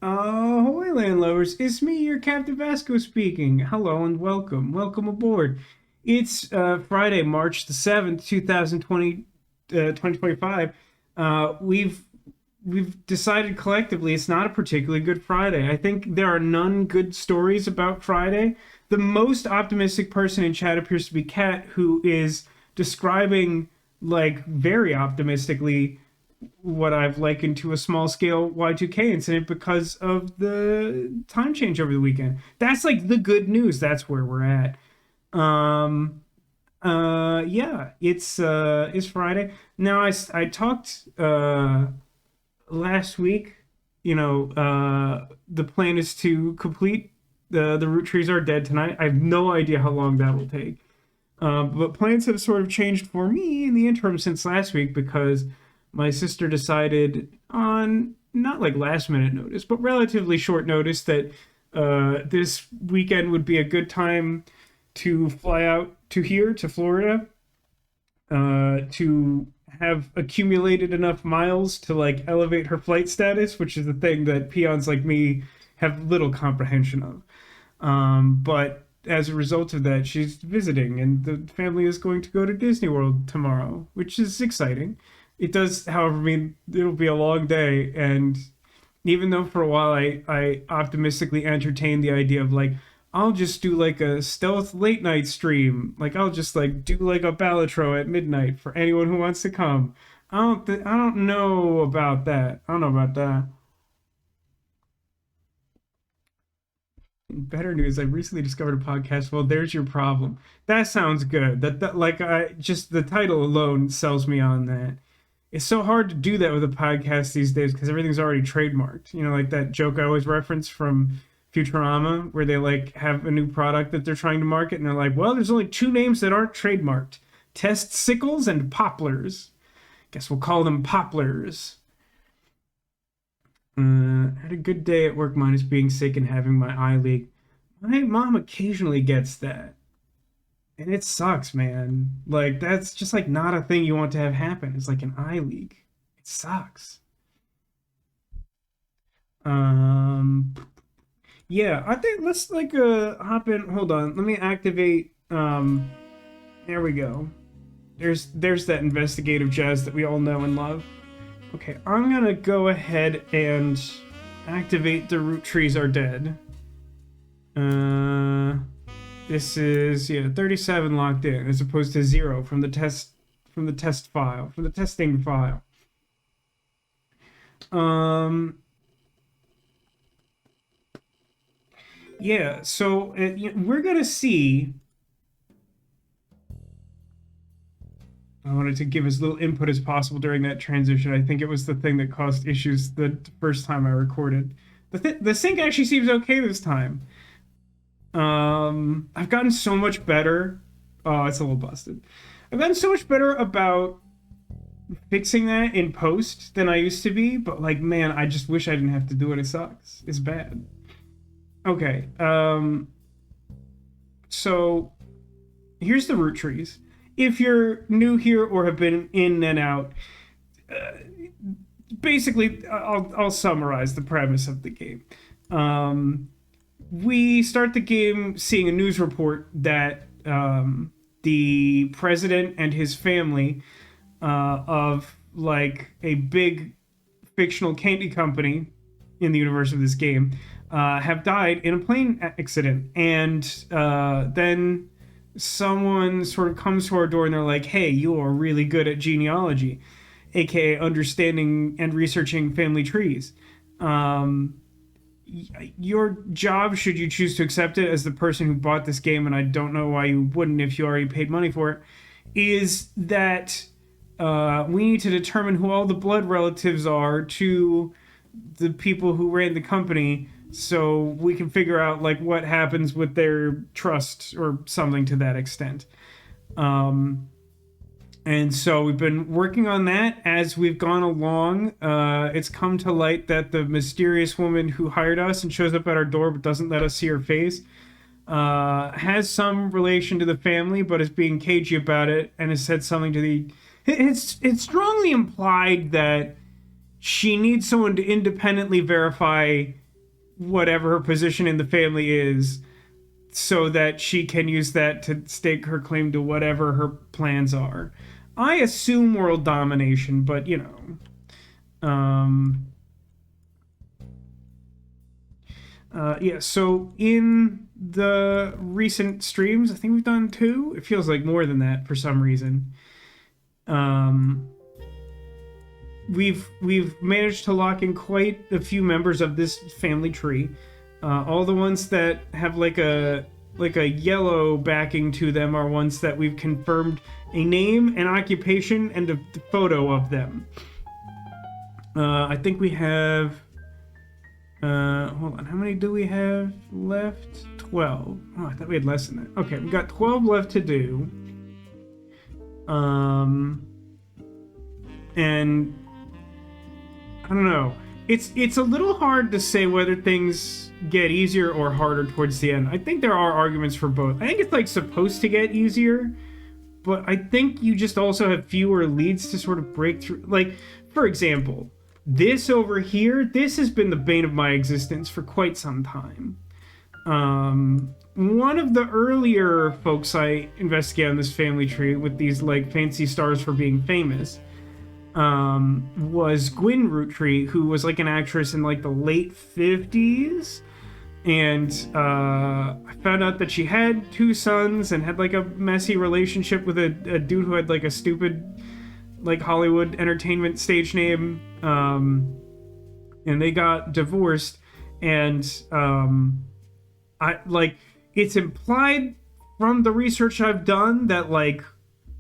Ahoy, landlovers! It's me, your Captain Vasco speaking. Hello and welcome. Welcome aboard. It's Friday, March the 7th, 2025. We've decided collectively it's not a particularly good Friday. I think there are none good stories about Friday. The most optimistic person in chat appears to be Kat, who is describing, like, very optimistically what I've likened to a small scale Y2K incident because of the time change over the weekend. That's like the good news. That's where we're at. Um yeah, it's Friday. Now I talked last week, the plan is to complete the Roottrees are dead tonight. I have no idea how long that will take. But plans have sort of changed for me in the interim since last week because my sister decided on not like last minute notice, but relatively short notice that this weekend would be a good time to fly out to here to Florida to have accumulated enough miles to like elevate her flight status, which is a thing that peons like me have little comprehension of. But as a result of that, she's visiting, and the family is going to go to Disney World tomorrow, which is exciting. It does, however, mean it'll be a long day, and even though for a while I optimistically entertained the idea of like I'll just do like a stealth late night stream, like I'll just like do like a Ballotro at midnight for anyone who wants to come. I don't know about that. I don't know about that. Better news, I recently discovered a podcast. Well, there's your problem. That sounds good. That like I just the title alone sells me on that. It's so hard to do that with a podcast these days because everything's already trademarked. You know, like that joke I always reference from Futurama, where they like have a new product that they're trying to market, and they're like, "Well, there's only two names that aren't trademarked: Test Sickles and Poplars. Guess we'll call them Poplars." Had a good day at work, minus being sick and having my eye leak. My mom occasionally gets that, and it sucks, man. Like that's just like not a thing you want to have happen. It's like an eye leak. It sucks. Um, yeah, I think let's like hop in. Hold on, let me activate. There we go. There's that investigative jazz that we all know and love. Okay, I'm gonna go ahead and activate the Roottree are dead. Uh, this is 37 locked in as opposed to 0 from the test file from the testing file. Um, yeah, so we're gonna see. I wanted to give as little input as possible during that transition. I think it was the thing that caused issues the first time I recorded. The sync actually seems okay this time. I've gotten so much better. Oh, it's a little busted. I've gotten so much better about fixing that in post than I used to be. But like, man, I just wish I didn't have to do it. It sucks. It's bad. Okay. So here's the root trees. If you're new here or have been in and out, uh, basically, I'll summarize the premise of the game. We start the game seeing a news report that the president and his family of like a big fictional candy company in the universe of this game have died in a plane accident, and then someone sort of comes to our door and they're like, "Hey, you are really good at genealogy, aka understanding and researching family trees. Um, your job, should you choose to accept it as the person who bought this game, and I don't know why you wouldn't if you already paid money for it, is that we need to determine who all the blood relatives are to the people who ran the company so we can figure out like what happens with their trust or something to that extent." And so we've been working on that as we've gone along. It's come to light that the mysterious woman who hired us and shows up at our door but doesn't let us see her face has some relation to the family, but is being cagey about it and has said something to the. It's strongly implied that she needs someone to independently verify whatever her position in the family is, so that she can use that to stake her claim to whatever her plans are. I assume world domination, but you know. Yeah, so in the recent streams, I think we've done 2. It feels like more than that for some reason. We've managed to lock in quite a few members of this family tree. All the ones that have like a yellow backing to them are ones that we've confirmed a name, an occupation, and a photo of them. I think we have... hold on, how many do we have left? 12. Oh, I thought we had less than that. Okay, we got 12 left to do. And I don't know. It's a little hard to say whether things get easier or harder towards the end. I think there are arguments for both. I think it's like supposed to get easier, but I think you just also have fewer leads to sort of break through. Like, for example, this over here, this has been the bane of my existence for quite some time. One of the earlier folks I investigated on this family tree with these like fancy stars for being famous was Gwyn Roottree, who was like an actress in like the late 50s. And I found out that she had 2 sons and had like a messy relationship with a dude who had like a stupid like Hollywood entertainment stage name. And they got divorced. And I like, it's implied from the research I've done that like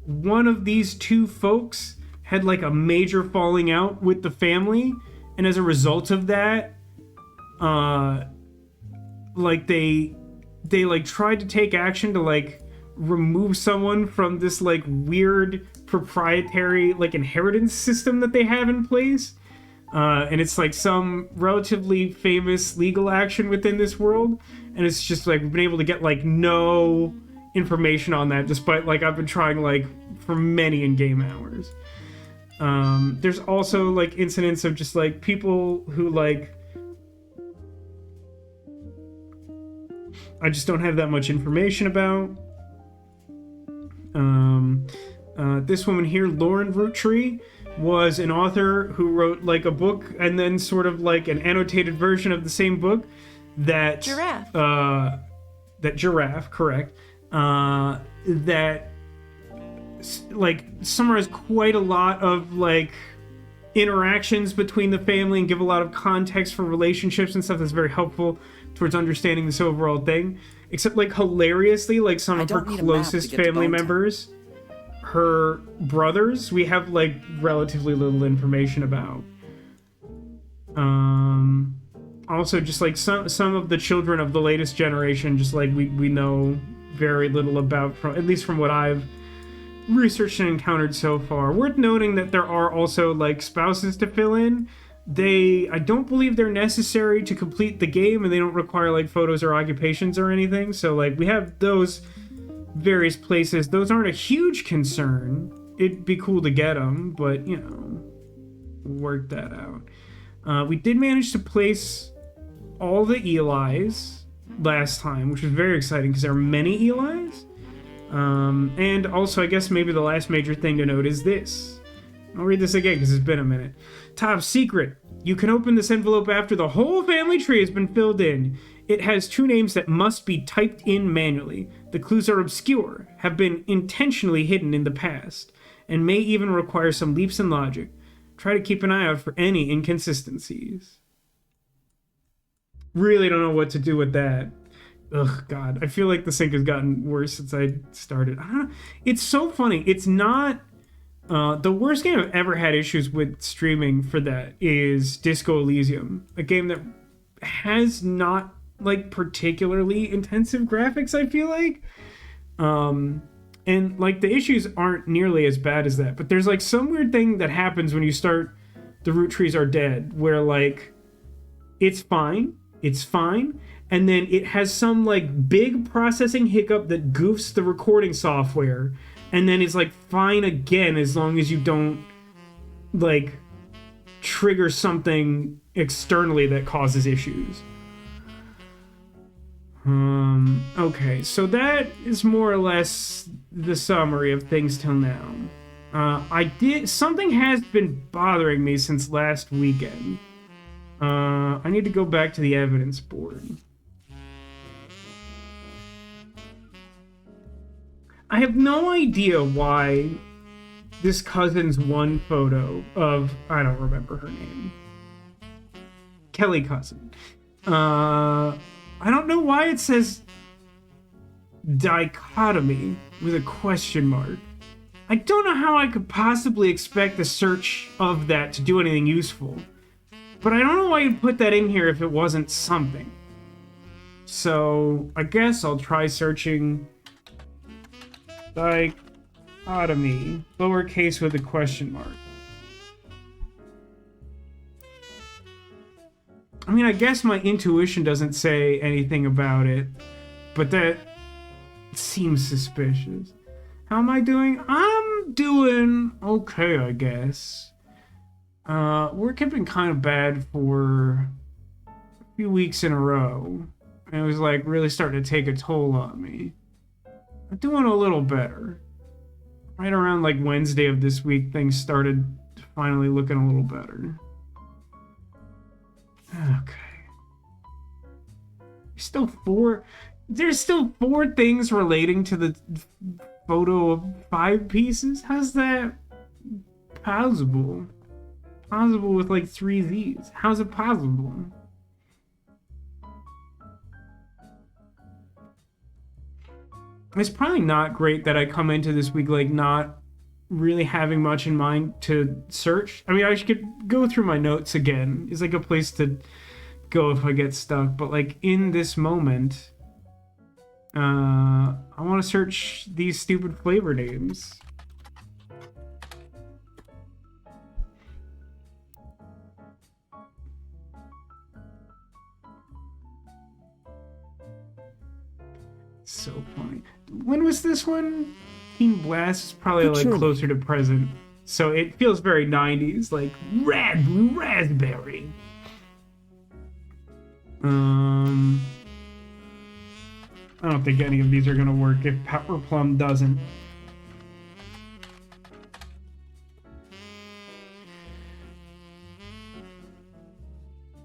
one of these 2 folks had like a major falling out with the family, and as a result of that, like they like tried to take action to like remove someone from this like weird proprietary like inheritance system that they have in place. And it's like some relatively famous legal action within this world, and it's just like we've been able to get like no information on that, despite like I've been trying like for many in-game hours. There's also like incidents of just like people who like I just don't have that much information about. This woman here, Lauren Roottree, was an author who wrote like a book and then sort of like an annotated version of the same book that Giraffe, correct, that like summarize quite a lot of like interactions between the family and give a lot of context for relationships and stuff that's very helpful towards understanding this overall thing. Except like hilariously, like some of her closest family members, her brothers, we have like relatively little information about. Also just like some of the children of the latest generation, just like we know very little about, from at least from what I've researched and encountered so far. Worth noting that there are also like spouses to fill in. I don't believe they're necessary to complete the game, and they don't require like photos or occupations or anything. So like we have those various places. Those aren't a huge concern. It'd be cool to get them, but you know, work that out. We did manage to place all the Elias last time, which was very exciting because there are many Elias. And also, I guess maybe the last major thing to note is this. I'll read this again because it's been a minute. Top secret. You can open this envelope after the whole family tree has been filled in. It has 2 names that must be typed in manually. The clues are obscure, have been intentionally hidden in the past, and may even require some leaps in logic. Try to keep an eye out for any inconsistencies. Really don't know what to do with that. Ugh, God. I feel like the sync has gotten worse since I started. It's so funny. It's not... the worst game I've ever had issues with streaming for that is Disco Elysium. A game that has not, like, particularly intensive graphics, I feel like. And, like, the issues aren't nearly as bad as that. But there's, like, some weird thing that happens when you start The Roottrees Are Dead, where, like, it's fine. And then it has some, like, big processing hiccup that goofs the recording software. And then it's, like, fine again as long as you don't, like, trigger something externally that causes issues. Okay, so that is more or less the summary of things till now. Something has been bothering me since last weekend. I need to go back to the evidence board. I have no idea why this cousin's one photo of, I don't remember her name, Kelly Cousin. I don't know why it says dichotomy with a question mark. I don't know how I could possibly expect the search of that to do anything useful. But I don't know why you'd put that in here if it wasn't something. So I guess I'll try searching dichotomy, lowercase with a question mark. I mean, I guess my intuition doesn't say anything about it, but that seems suspicious. How am I doing? I'm doing okay, I guess. Work had been kind of bad for a few weeks in a row, and it was like really starting to take a toll on me. I'm doing a little better. Right around like Wednesday of this week, things started finally looking a little better. Okay. There's still four things relating to the photo of 5 pieces? How's that possible? Possible with like 3 Z's. How's it possible? It's probably not great that I come into this week like not really having much in mind to search. I mean, I could go through my notes again. It's like a place to go if I get stuck. But like in this moment, I want to search these stupid flavor names. So funny. When was this one? Teen Blast is probably like closer to present, so it feels very 90s, like red blue raspberry. I don't think any of these are gonna work if Pepper Plum doesn't.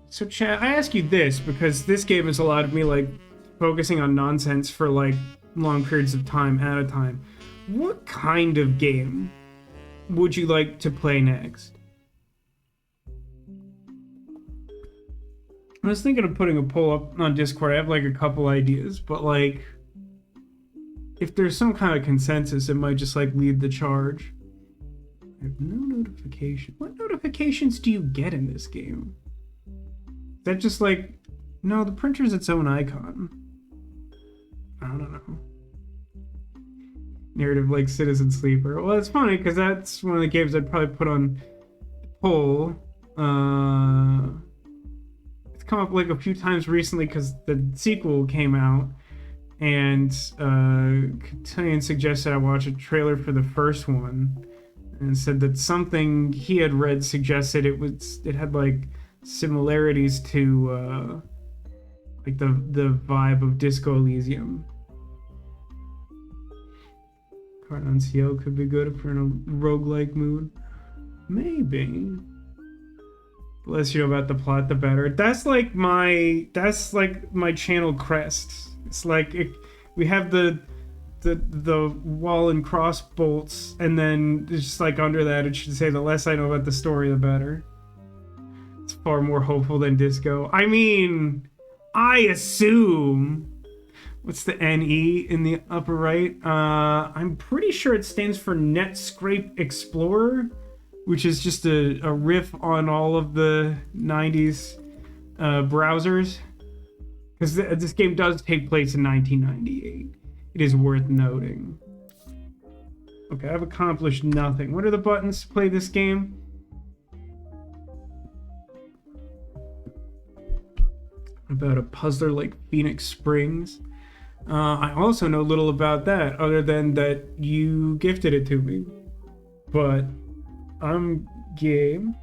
So chat, I ask you this because this game has allowed me like focusing on nonsense for like long periods of time at a time. What kind of game would you like to play next? I was thinking of putting a poll up on Discord. I have like a couple ideas, but like if there's some kind of consensus, it might just like lead the charge. I have no notification. What notifications do you get in this game? Is that just like, no, the printer's its own icon. I don't know. Narrative like Citizen Sleeper. Well, it's funny because that's one of the games I'd probably put on poll. It's come up like a few times recently because the sequel came out, and Cotillion suggested I watch a trailer for the first one, and said that something he had read suggested it had like similarities to like the vibe of Disco Elysium. Card NCO could be good if we're in a roguelike mood. Maybe. The less you know about the plot, the better. That's like my channel crest. It's like we have the wall and cross bolts, and then it's just like under that it should say the less I know about the story, the better. It's far more hopeful than Disco. I mean, I assume. What's the NE in the upper right? I'm pretty sure it stands for Netscape Explorer, which is just a riff on all of the 90s browsers. Because this game does take place in 1998. It is worth noting. Okay, I've accomplished nothing. What are the buttons to play this game? About a puzzler like Phoenix Springs. I also know little about that, other than that you gifted it to me. But I'm game.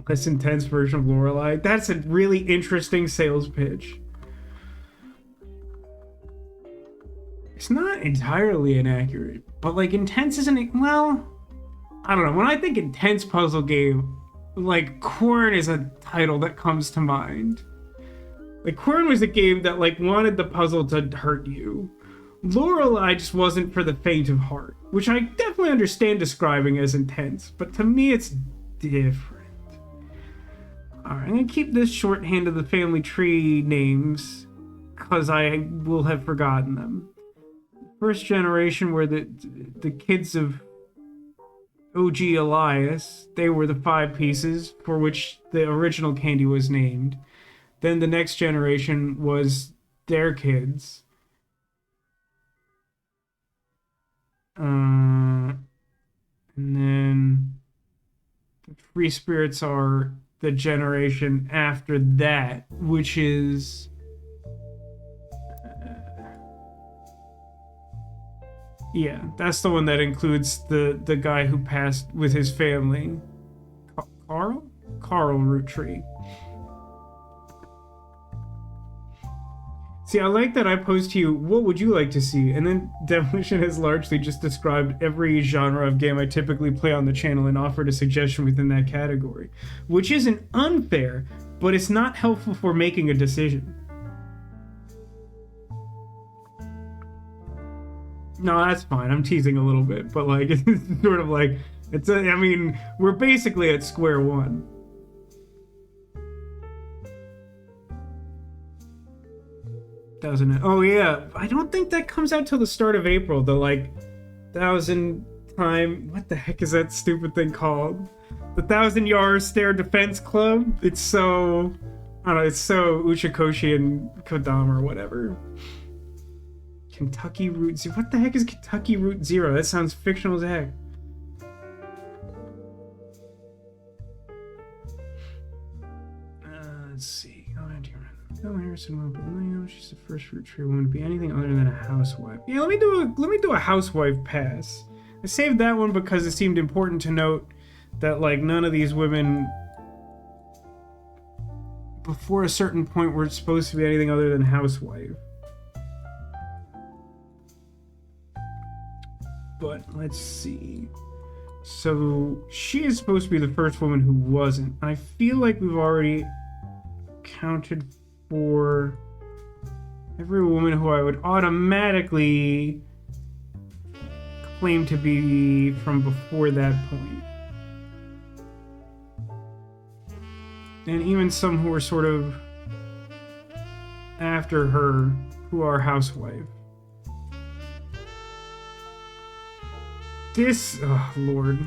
Less intense version of Lorelei. That's a really interesting sales pitch. It's not entirely inaccurate, but like intense isn't. Well, I don't know. When I think intense puzzle game, like Corn is a title that comes to mind. Like Corn was a game that like wanted the puzzle to hurt you. Lorelei just wasn't for the faint of heart, which I definitely understand describing as intense, but to me it's different. Alright, I'm gonna keep this shorthand of the family tree names, because I will have forgotten them. First generation were the kids of OG Elias. They were the 5 pieces for which the original candy was named. Then the next generation was their kids. And then the free spirits are the generation after that, which is yeah, that's the one that includes the guy who passed with his family. Carl Roottree. See, I like that I posed to you, what would you like to see? And then Demolition has largely just described every genre of game I typically play on the channel and offered a suggestion within that category. Which isn't unfair, but it's not helpful for making a decision. No, that's fine. I'm teasing a little bit, but like, it's sort of like, I mean, we're basically at square one. Doesn't it? Oh yeah, I don't think that comes out till the start of April. The like 1,000 time. What the heck is that stupid thing called? The 1,000-yard stair defense club. It's so, I don't know. It's so Uchikoshi and Kodama or whatever. Kentucky Route Zero. What the heck is Kentucky Route Zero? That sounds fictional as heck. Let's see. Phil Harrison won't, but no, she's the first Roottree woman to be anything other than a housewife. Yeah, let me do a housewife pass. I saved that one because it seemed important to note that like none of these women before a certain point were supposed to be anything other than housewife. But let's see. So she is supposed to be the first woman who wasn't. I feel like we've already counted for every woman who I would automatically claim to be from before that point. And even some who are sort of after her who are housewife. This, oh Lord,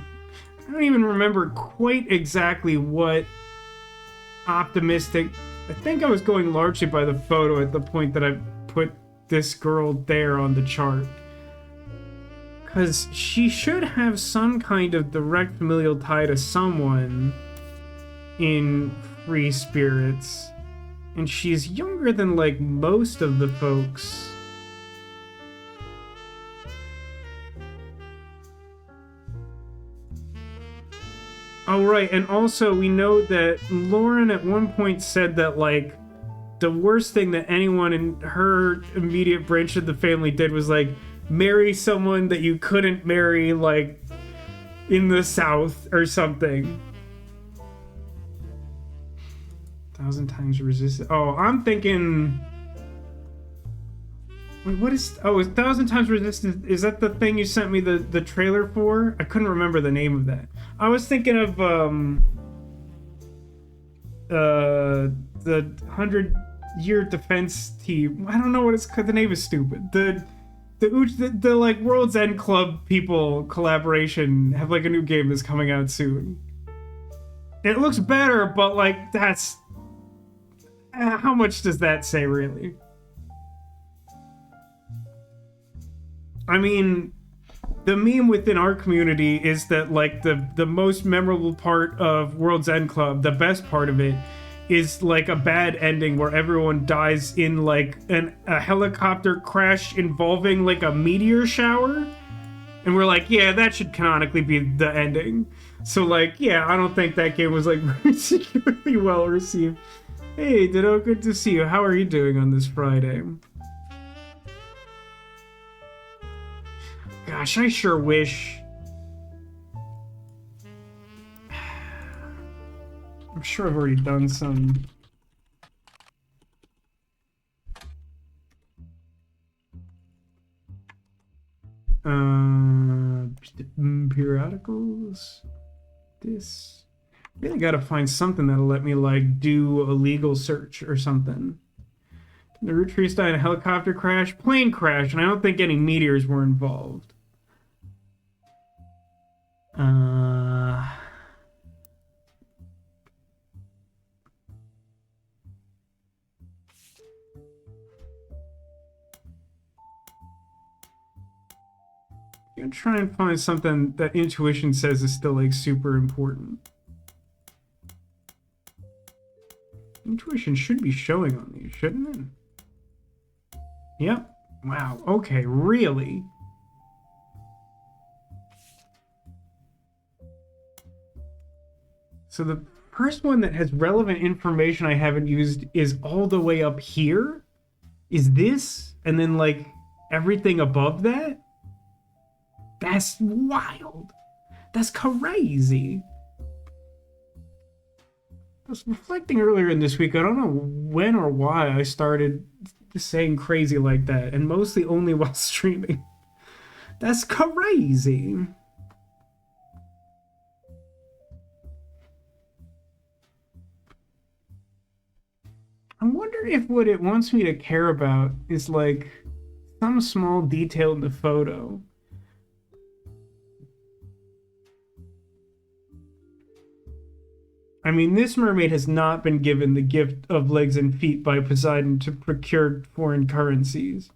I don't even remember quite exactly what optimistic. I think I was going largely by the photo at the point that I put this girl there on the chart. Because she should have some kind of direct familial tie to someone in Free Spirits. And she's younger than, like, most of the folks. Oh, right, and also we know that Lauren at one point said that, like, the worst thing that anyone in her immediate branch of the family did was, like, marry someone that you couldn't marry, like, in the South or something. 1,000 times resistant. Oh, I'm thinking... Wait, what is... Oh, 1,000 times resistant. Is that the thing you sent me the trailer for? I couldn't remember the name of that. I was thinking of, the 100-year defense team. I don't know what it's called. The name is stupid. The like World's End Club people collaboration have like a new game that's coming out soon. It looks better, but like that's how much does that say really? I mean, the meme within our community is that like the most memorable part of World's End Club, the best part of it, is like a bad ending where everyone dies in like a helicopter crash involving like a meteor shower. And we're like, yeah, that should canonically be the ending. So like, yeah, I don't think that game was like particularly well received. Hey, Ditto, good to see you. How are you doing on this Friday? Gosh, I sure wish... I'm sure I've already done some... periodicals. This. Really gotta find something that'll let me like do a legal search or something. The Roottrees died in a helicopter crash, plane crash, and I don't think any meteors were involved. I'm gonna try and find something that intuition says is still like super important. Intuition should be showing on these, shouldn't it? Yep. Wow. Okay, really? So the first one that has relevant information I haven't used is all the way up here? Is this? And then like everything above that? That's wild. That's crazy. I was reflecting earlier in this week. I don't know when or why I started saying crazy like that, and mostly only while streaming. That's crazy. I wonder if what it wants me to care about is like some small detail in the photo. I mean, this mermaid has not been given the gift of legs and feet by Poseidon to procure foreign currencies.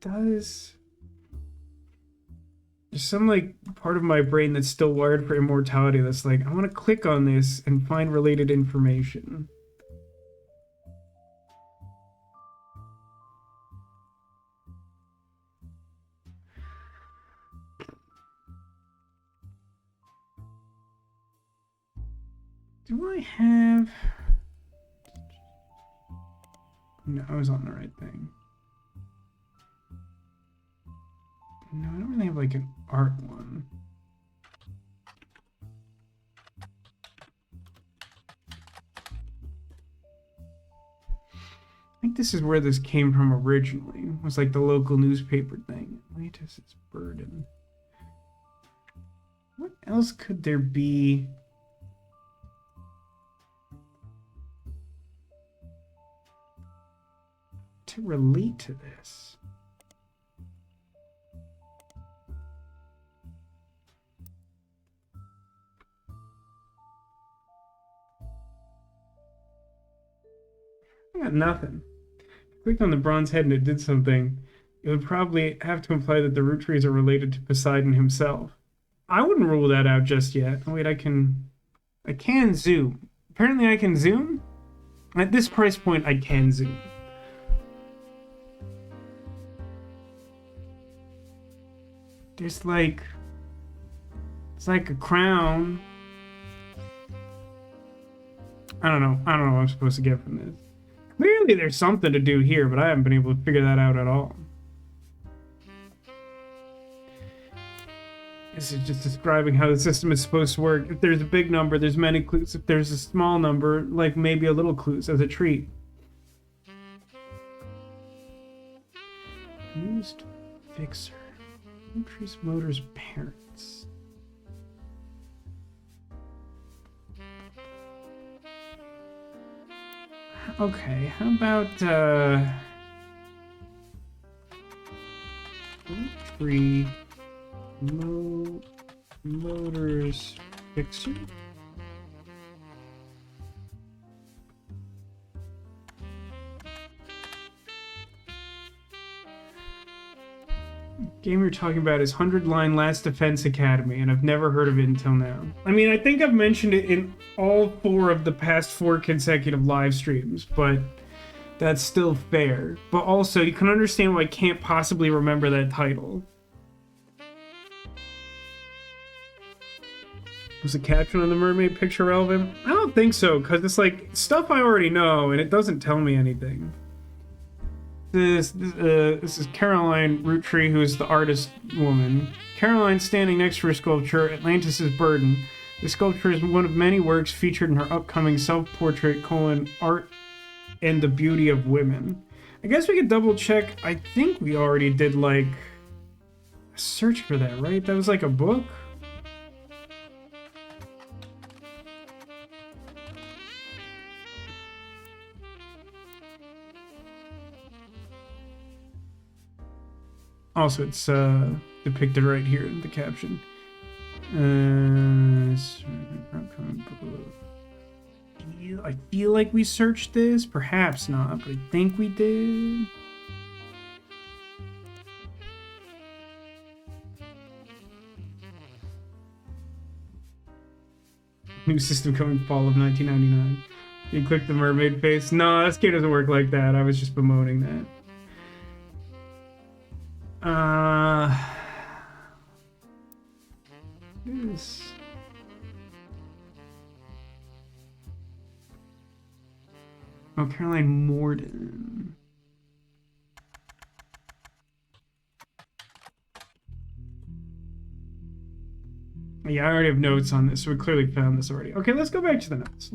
There's some, like, part of my brain that's still wired for immortality that's like, I want to click on this and find related information. Do I have... No, I was on the right thing. No, I don't really have like an art one. I think this is where this came from originally. It was like the local newspaper thing. Elias' burden. What else could there be? To relate to this. I got nothing. Clicked on the bronze head and it did something. It would probably have to imply that the Rootrees are related to Poseidon himself. I wouldn't rule that out just yet. Oh, wait, I can zoom. Apparently I can zoom? At this price point, I can zoom. There's like... It's like a crown. I don't know what I'm supposed to get from this. Clearly there's something to do here, but I haven't been able to figure that out at all. This is just describing how the system is supposed to work. If there's a big number, there's many clues. If there's a small number, like maybe a little clues as a treat. Used fixer. Rootrees Motors parents. Okay, how about Roottree Motors fixer? Game you're talking about is 100-line Last Defense Academy, and I've never heard of it until now. I mean, I think I've mentioned it in all 4 of the past 4 consecutive live streams, but that's still fair. But also, you can understand why I can't possibly remember that title. Was the caption on the mermaid picture relevant? I don't think so, because it's like stuff I already know, and it doesn't tell me anything. This is Caroline Roottree, who is the artist woman. Caroline standing next to her sculpture, Atlantis' Burden. The sculpture is one of many works featured in her upcoming self-portrait, Art and the Beauty of Women. I guess we could double check. I think we already did, like, a search for that, right? That was like a book? Also, it's depicted right here in the caption. I feel like we searched this. Perhaps not, but I think we did. New system coming fall of 1999. You click the mermaid face. No, this game doesn't work like that. I was just bemoaning that. This. Oh, Caroline Morden. Yeah, I already have notes on this, so we clearly found this already. Okay, let's go back to the notes.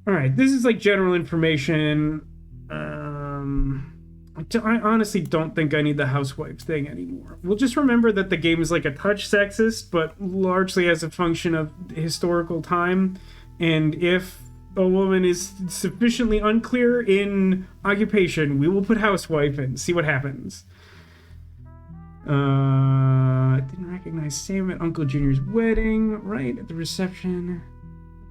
All right, this is like general information. I honestly don't think I need the housewife thing anymore. We'll just remember that the game is like a touch sexist, but largely as a function of historical time. And if a woman is sufficiently unclear in occupation, we will put housewife in, see what happens. I didn't recognize Sam at Uncle Junior's wedding, right? At the reception.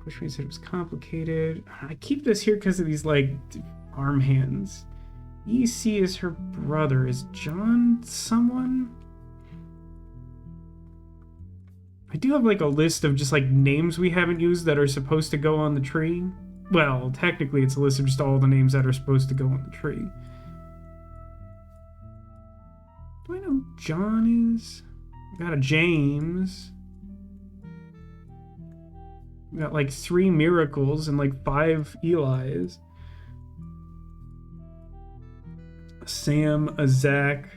Pushme said it was complicated. I keep this here because of these, like, arm hands. EC is her brother. Is John someone? I do have, like, a list of just, like, names we haven't used that are supposed to go on the tree. Well, technically it's a list of just all the names that are supposed to go on the tree. Do I know who John is? We got a James. We got, like, 3 Miracles and, like, 5 Elias. A Sam, a Zach,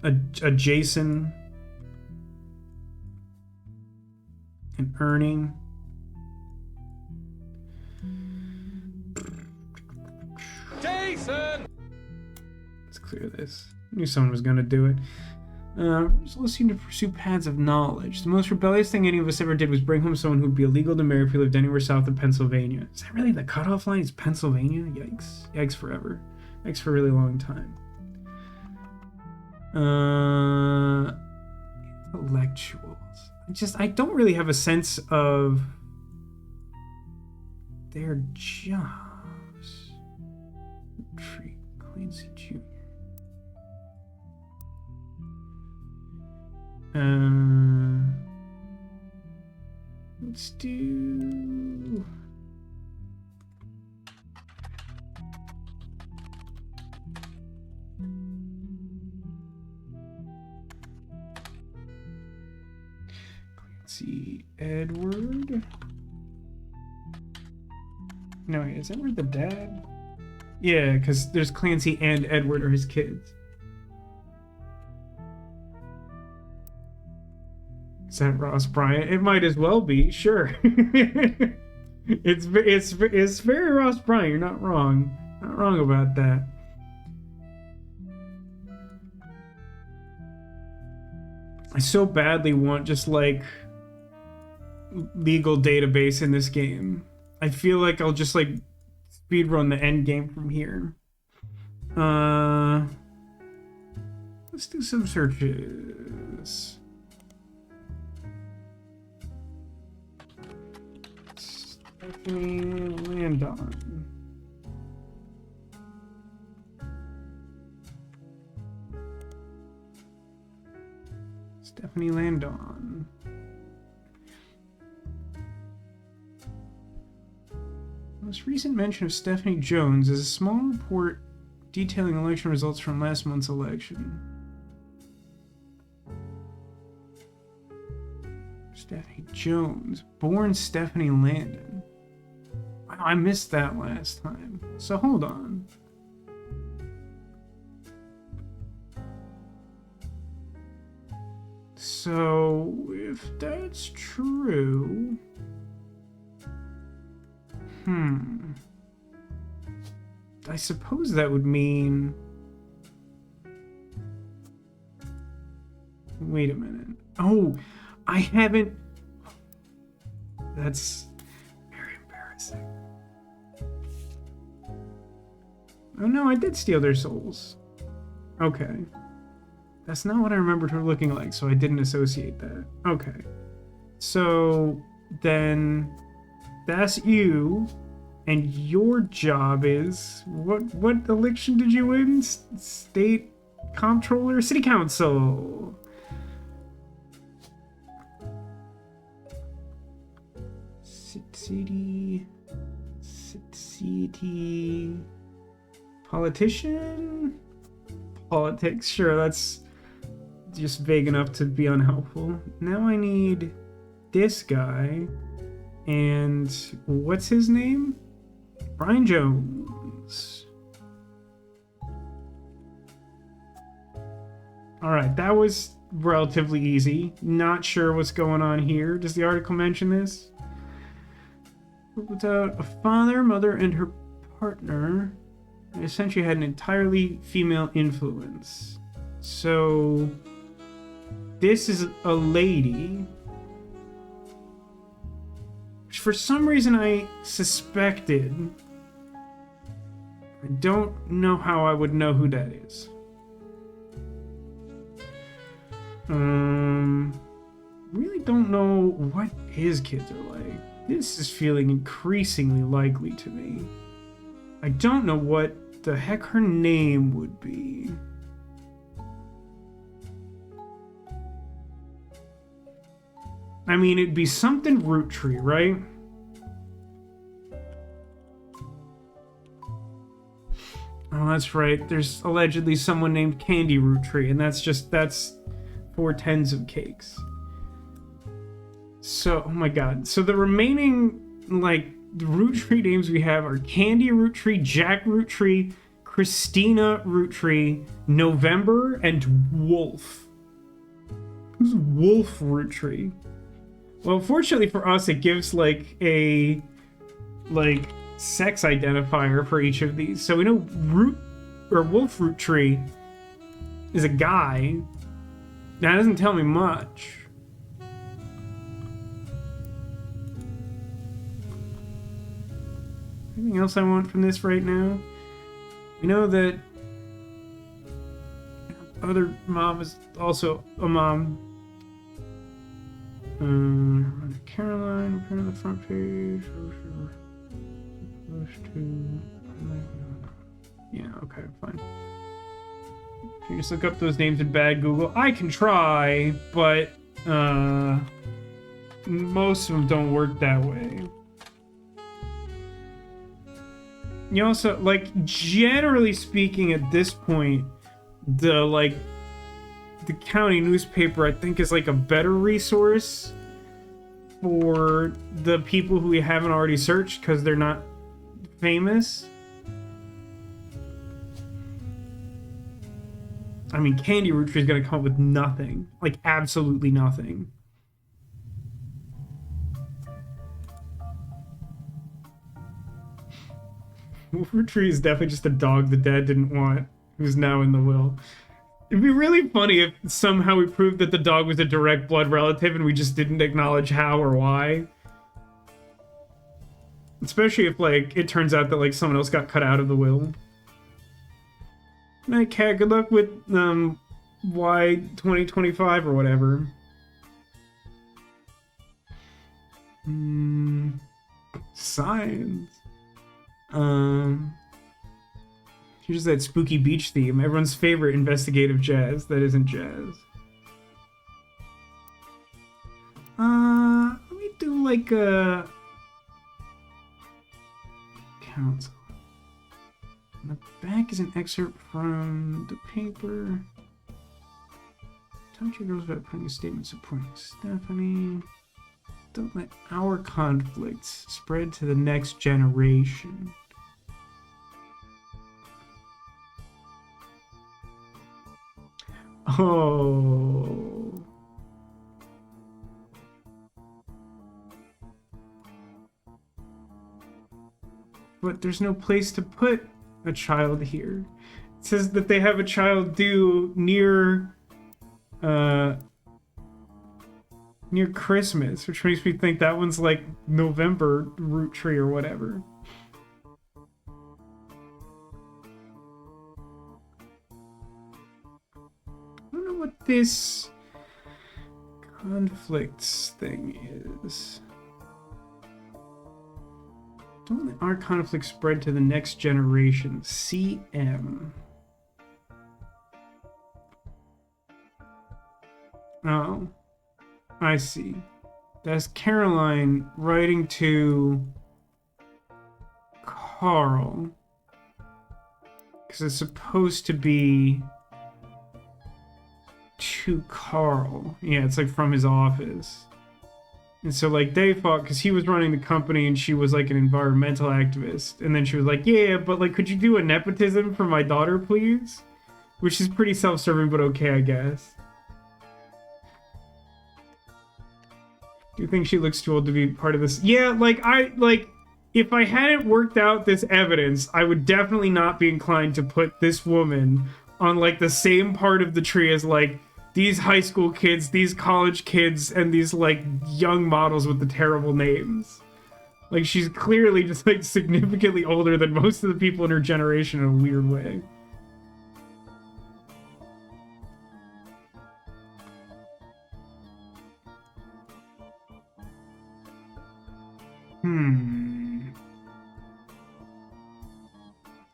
a Jason, an Ernie. Jason! Let's clear this. I knew someone was going to do it. Just listening to pursue paths of knowledge. The most rebellious thing any of us ever did was bring home someone who'd be illegal to marry if we lived anywhere south of Pennsylvania. Is that really the cutoff line? Is Pennsylvania? Yikes. Yikes forever. Yikes for a really long time. Intellectuals. I don't really have a sense of their jobs. Retreat. Clancy Jr. Let's do... Clancy Edward. No, wait, is Edward the dad? Yeah, because there's Clancy and Edward are his kids. Is that Ross Bryant? It might as well be, sure. it's very Ross Bryant. You're not wrong. Not wrong about that. I so badly want just like legal database in this game. I feel like I'll just like speedrun the end game from here. Let's do some searches. Stephanie Landon. Stephanie Landon. Most recent mention of Stephanie Jones is a small report detailing election results from last month's election. Stephanie Jones. Born Stephanie Landon. Wow, I missed that last time. So hold on. So if that's true... I suppose that would mean... Wait a minute. Oh, I haven't... That's very embarrassing. Oh no, I did steal their souls. Okay. That's not what I remembered her looking like, so I didn't associate that. Okay. So, then... That's you. And your job is... What election did you win? State Comptroller? City Council. City... Politician? Politics, sure, that's just vague enough to be unhelpful. Now I need this guy, and what's his name? Brian Jones. Alright, that was relatively easy. Not sure what's going on here. Does the article mention this? Without a father, mother, and her partner, I essentially had an entirely female influence. So, this is a lady, which for some reason I suspected. I don't know how I would know who that is. Really don't know what his kids are like. This is feeling increasingly likely to me. I don't know what the heck her name would be. I mean, it'd be something Roottree, right? Oh, that's right. There's allegedly someone named Candy Roottree, and that's 4 tens of cakes. So, oh my god. So the remaining, like, Roottree names we have are Candy Roottree, Jack Roottree, Christina Roottree, November, and Wolf. Who's Wolf Roottree? Well, fortunately for us, it gives, like, a, like, sex identifier for each of these. So we know Wolf Roottree is a guy. That doesn't tell me much. Anything else I want from this right now? We know that other mom is also a mom. Caroline, appear on the front page. Yeah, okay, fine. Can you just look up those names in bad Google? I can try, but most of them don't work that way. You also, like, generally speaking at this point, the county newspaper, I think, is, like, a better resource for the people who we haven't already searched because they're not famous. I mean, Candy Roottree is going to come up with nothing. Like, absolutely nothing. Roottree is definitely just a dog the dad didn't want, who's now in the will. It'd be really funny if somehow we proved that the dog was a direct blood relative and we just didn't acknowledge how or why. Especially if, like, it turns out that, like, someone else got cut out of the will. Night cat, good luck with, Y 2025 or whatever. Science. Here's that spooky beach theme. Everyone's favorite investigative jazz. That isn't jazz. Let me do like a council. On the back is an excerpt from the paper. Talk to your girls about putting a statement supporting Stephanie. Don't let our conflicts spread to the next generation. Oh. But there's no place to put a child here. It says that they have a child due near Christmas, which makes me think that one's like November Roottree or whatever. I don't know what this conflicts thing is. Don't let our conflict spread to the next generation. CM. Oh, I see. That's Caroline writing to Carl. Because it's supposed to be to Carl. Yeah, it's like from his office. And so, like, they fought because he was running the company and she was, like, an environmental activist. And then she was like, yeah, but, like, could you do a nepotism for my daughter, please? Which is pretty self-serving, but okay, I guess. Do you think she looks too old to be part of this? Yeah, if I hadn't worked out this evidence, I would definitely not be inclined to put this woman on, like, the same part of the tree as, like, these high school kids, these college kids, and these, like, young models with the terrible names. Like, she's clearly just, like, significantly older than most of the people in her generation in a weird way.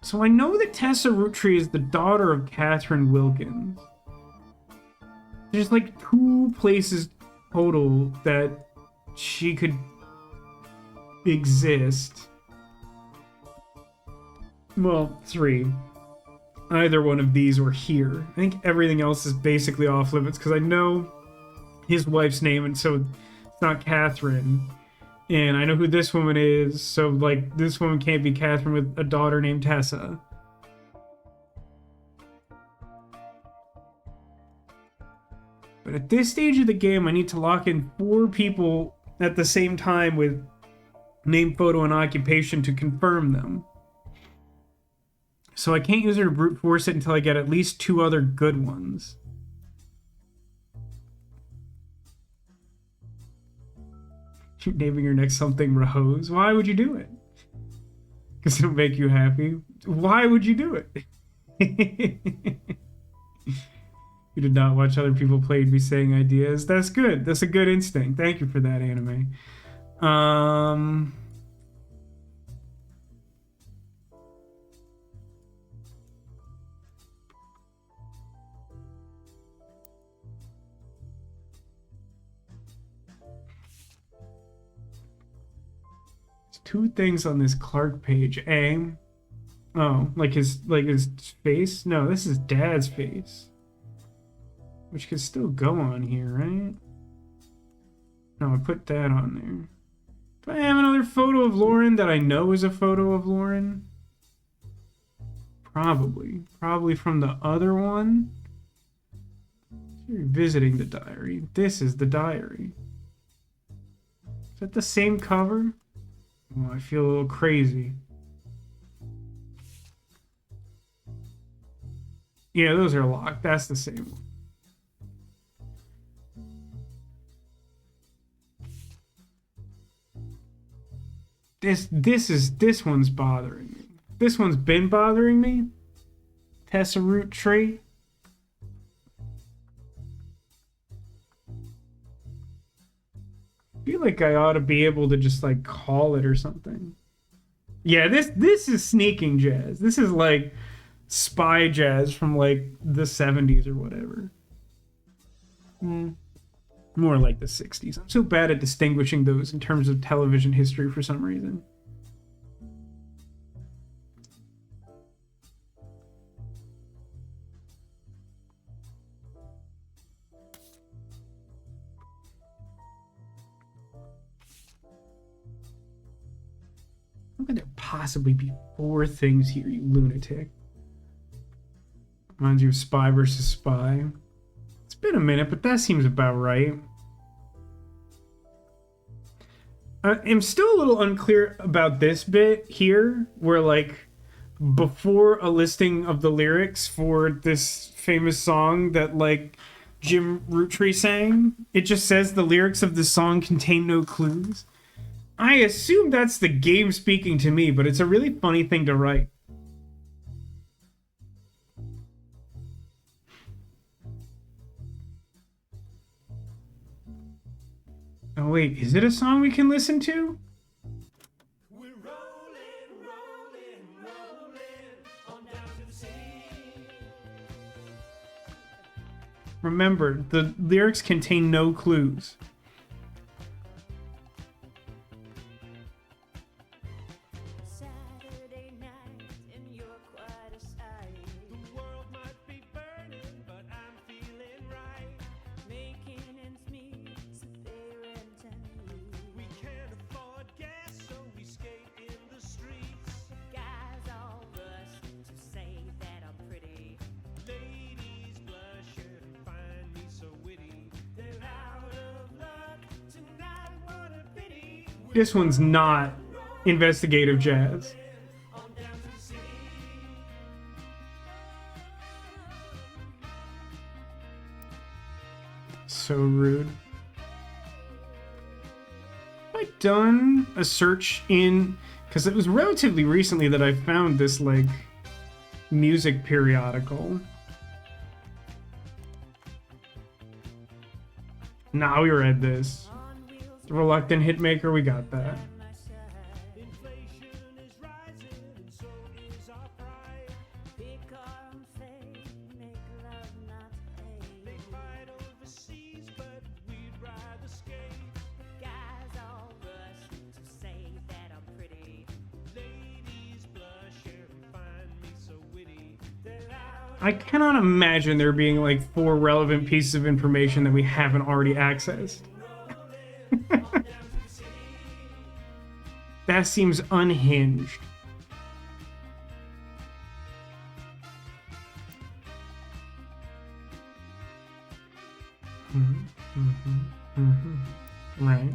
So I know that Tessa Roottree is the daughter of Catherine Wilkins. There's like 2 places total that she could exist. Well, 3. Either one of these or here. I think everything else is basically off limits because I know his wife's name, and so it's not Catherine. And I know who this woman is, so, like, this woman can't be Catherine with a daughter named Tessa. But at this stage of the game, I need to lock in 4 people at the same time with name, photo, and occupation to confirm them. So I can't use her to brute force it until I get at least 2 other good ones. You're naming your next something Rose. Why would you do it? Because it'll make you happy. Why would you do it? You did not watch other people play and be saying ideas. That's good. That's a good instinct. Thank you for that, anime. There's 2 things on this Clark page. Oh, like his face? No, this is Dad's face. Which could still go on here, right? No, I put that on there. Do I have another photo of Lauren that I know is a photo of Lauren? Probably. Probably from the other one. You're visiting the diary. This is the diary. Is that the same cover? Oh, I feel a little crazy. Yeah, those are locked. That's the same one. This one's bothering me. This one's been bothering me. Tessa Roottree. I feel like I ought to be able to just like call it or something. Yeah, this is sneaking jazz. This is like spy jazz from like the 70s or whatever. More like the 60s. I'm so bad at distinguishing those in terms of television history for some reason. How could there possibly be 4 things here, you lunatic? Reminds you of Spy versus Spy. It's been a minute, but that seems about right. I'm still a little unclear about this bit here, where, like, before a listing of the lyrics for this famous song that, like, Jim Roottree sang, it just says the lyrics of the song contain no clues. I assume that's the game speaking to me, but it's a really funny thing to write. Oh wait, is it a song we can listen to? We're rolling, rolling, rolling on down to the sea. Remember, the lyrics contain no clues. Saturday night and you're quite a sight. The world might be burning, but I'm feeling right. Making ends meet, so pay rent and eat. We can't afford gas, so we skate in the streets. Guys all rush to say that I'm pretty. Ladies blush and find me so witty. They're out of luck tonight, what a pity. This one's not investigative jazz. So rude. Have I done a search in... Because it was relatively recently that I found this, like, music periodical. Nah, we read this. The Reluctant Hitmaker, we got that. I cannot imagine there being like 4 relevant pieces of information that we haven't already accessed. That seems unhinged. Right.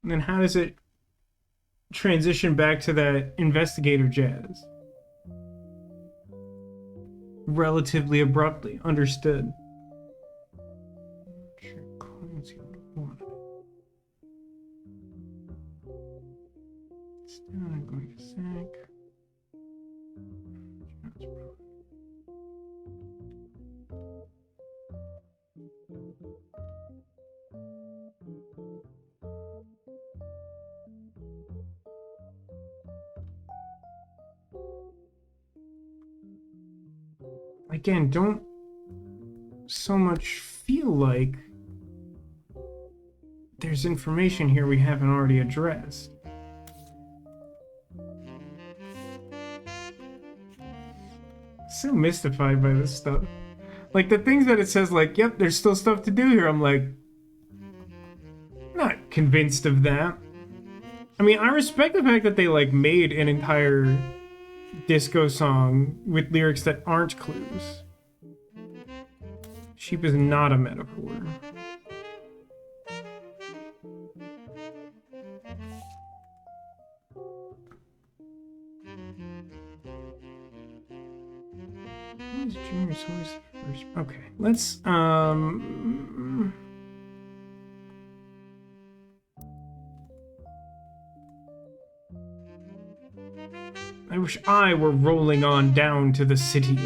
And then how does it transition back to that investigative jazz? Relatively abruptly. Understood. Still not going to sack. Again, don't so much feel like there's information here we haven't already addressed. So mystified by this stuff. Like the things that it says, like, yep, there's still stuff to do here. I'm like, not convinced of that. I mean, I respect the fact that they like made an entire disco song with lyrics that aren't clues. Sheep is not a metaphor. Okay, let's I wish I were rolling on down to the city.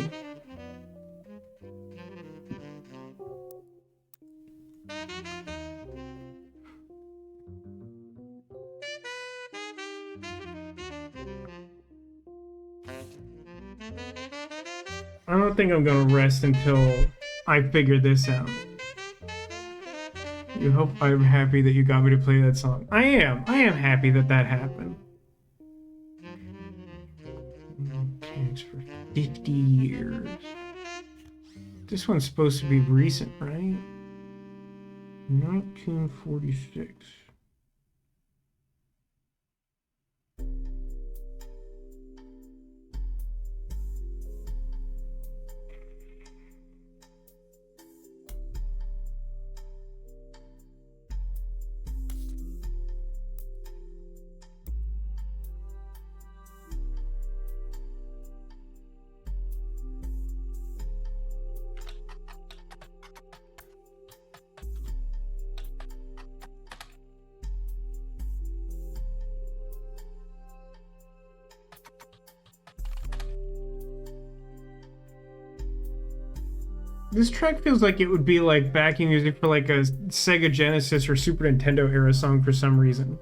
I don't think I'm gonna rest until I figure this out. You hope I'm happy that you got me to play that song. I am. I am happy that that happened. It's for 50 years. This one's supposed to be recent, right? 1946. This track feels like it would be like backing music for like a Sega Genesis or Super Nintendo era song for some reason.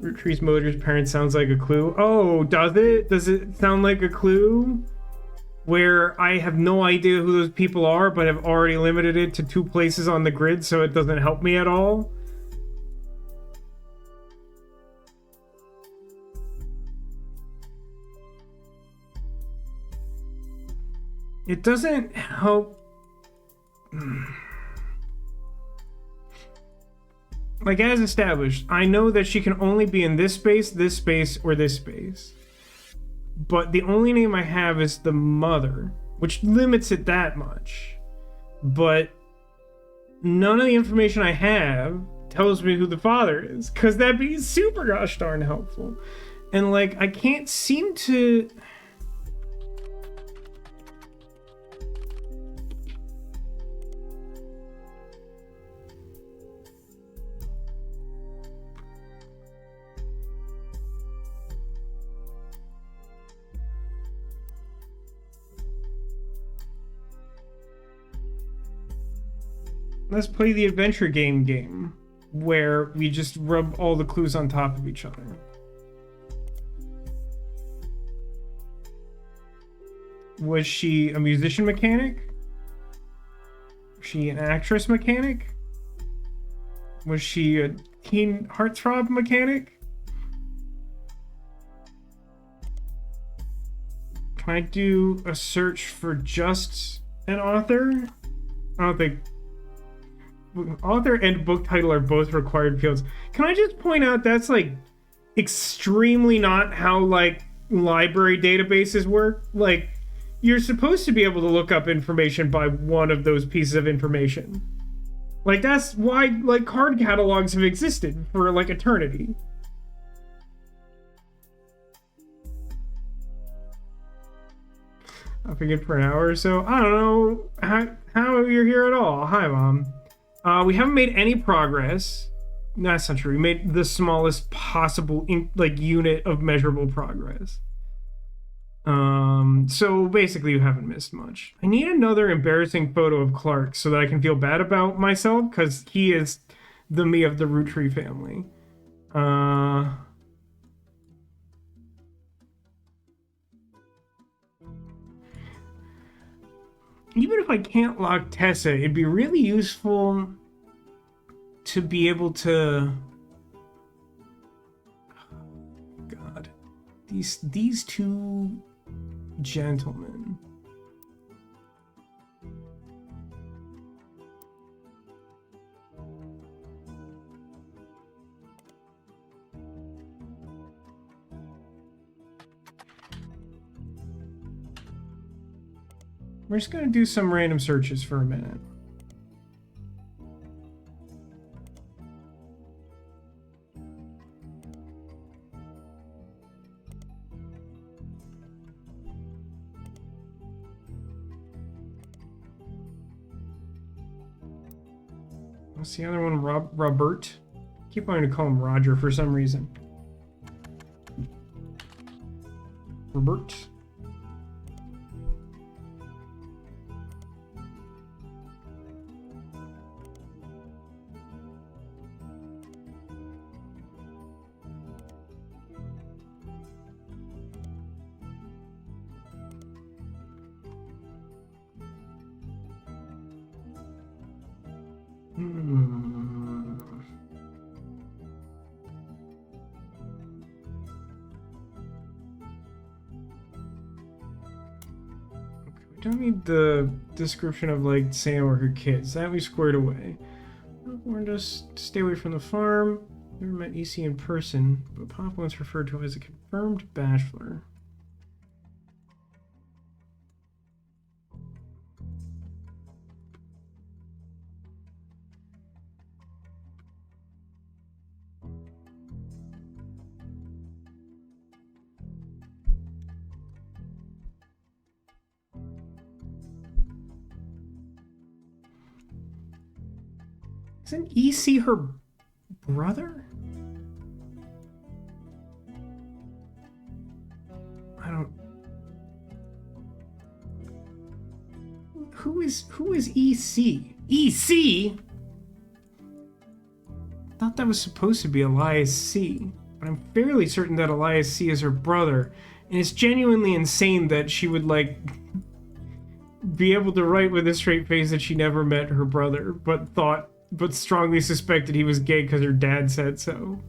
Roottrees Motor's parent sounds like a clue. Oh, does it? Does it sound like a clue? Where I have no idea who those people are, but have already limited it to 2 places on the grid, so it doesn't help me at all? It doesn't help. Like, as established, I know that she can only be in this space, or this space. But the only name I have is the mother, which limits it that much. But none of the information I have tells me who the father is, because that'd be super gosh darn helpful. And, like, I can't seem to... Let's play the adventure game, where we just rub all the clues on top of each other. Was she a musician mechanic? Was she an actress mechanic? Was she a teen heartthrob mechanic? Can I do a search for just an author? I don't think... Author and book title are both required fields. Can I just point out that's like extremely not how like library databases work? Like, you're supposed to be able to look up information by one of those pieces of information. Like, that's why like card catalogs have existed for like eternity. I'll forget for an hour or so. I don't know how you're here at all. Hi, Mom. We haven't made any progress. No, that's not true. We made the smallest possible unit of measurable progress. So basically you haven't missed much. I need another embarrassing photo of Clark so that I can feel bad about myself, because he is the me of the Roottree family. Even if I can't lock Tessa, it'd be really useful to be able to... God. These 2 gentlemen. We're just going to do some random searches for a minute. What's the other one? Robert? I keep wanting to call him Roger for some reason. Robert? We don't need the description of like Sam or her kids. That we squared away. Warned us to stay away from the farm. Never met EC in person, but Pop once referred to him as a confirmed bachelor. Isn't EC her brother? I don't. Who is EC? EC? I thought that was supposed to be Elias C, but I'm fairly certain that Elias C is her brother, and it's genuinely insane that she would like be able to write with a straight face that she never met her brother, but strongly suspected he was gay because her dad said so.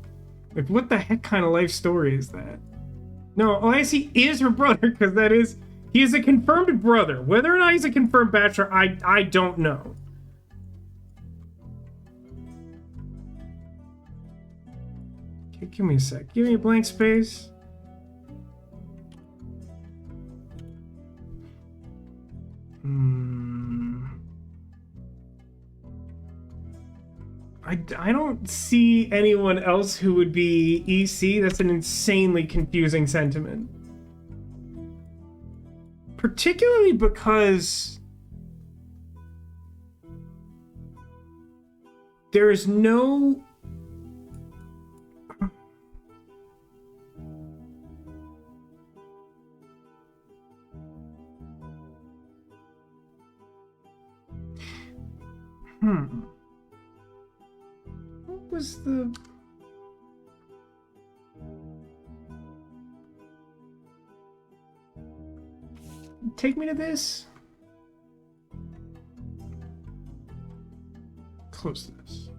Like, what the heck kind of life story is that? No, Elias is her brother because he is a confirmed brother. Whether or not he's a confirmed bachelor, I don't know. Okay, give me a sec. Give me a blank space. I don't see anyone else who would be EC. That's an insanely confusing sentiment. Particularly because there is no... What was the... Take me to this? Close this.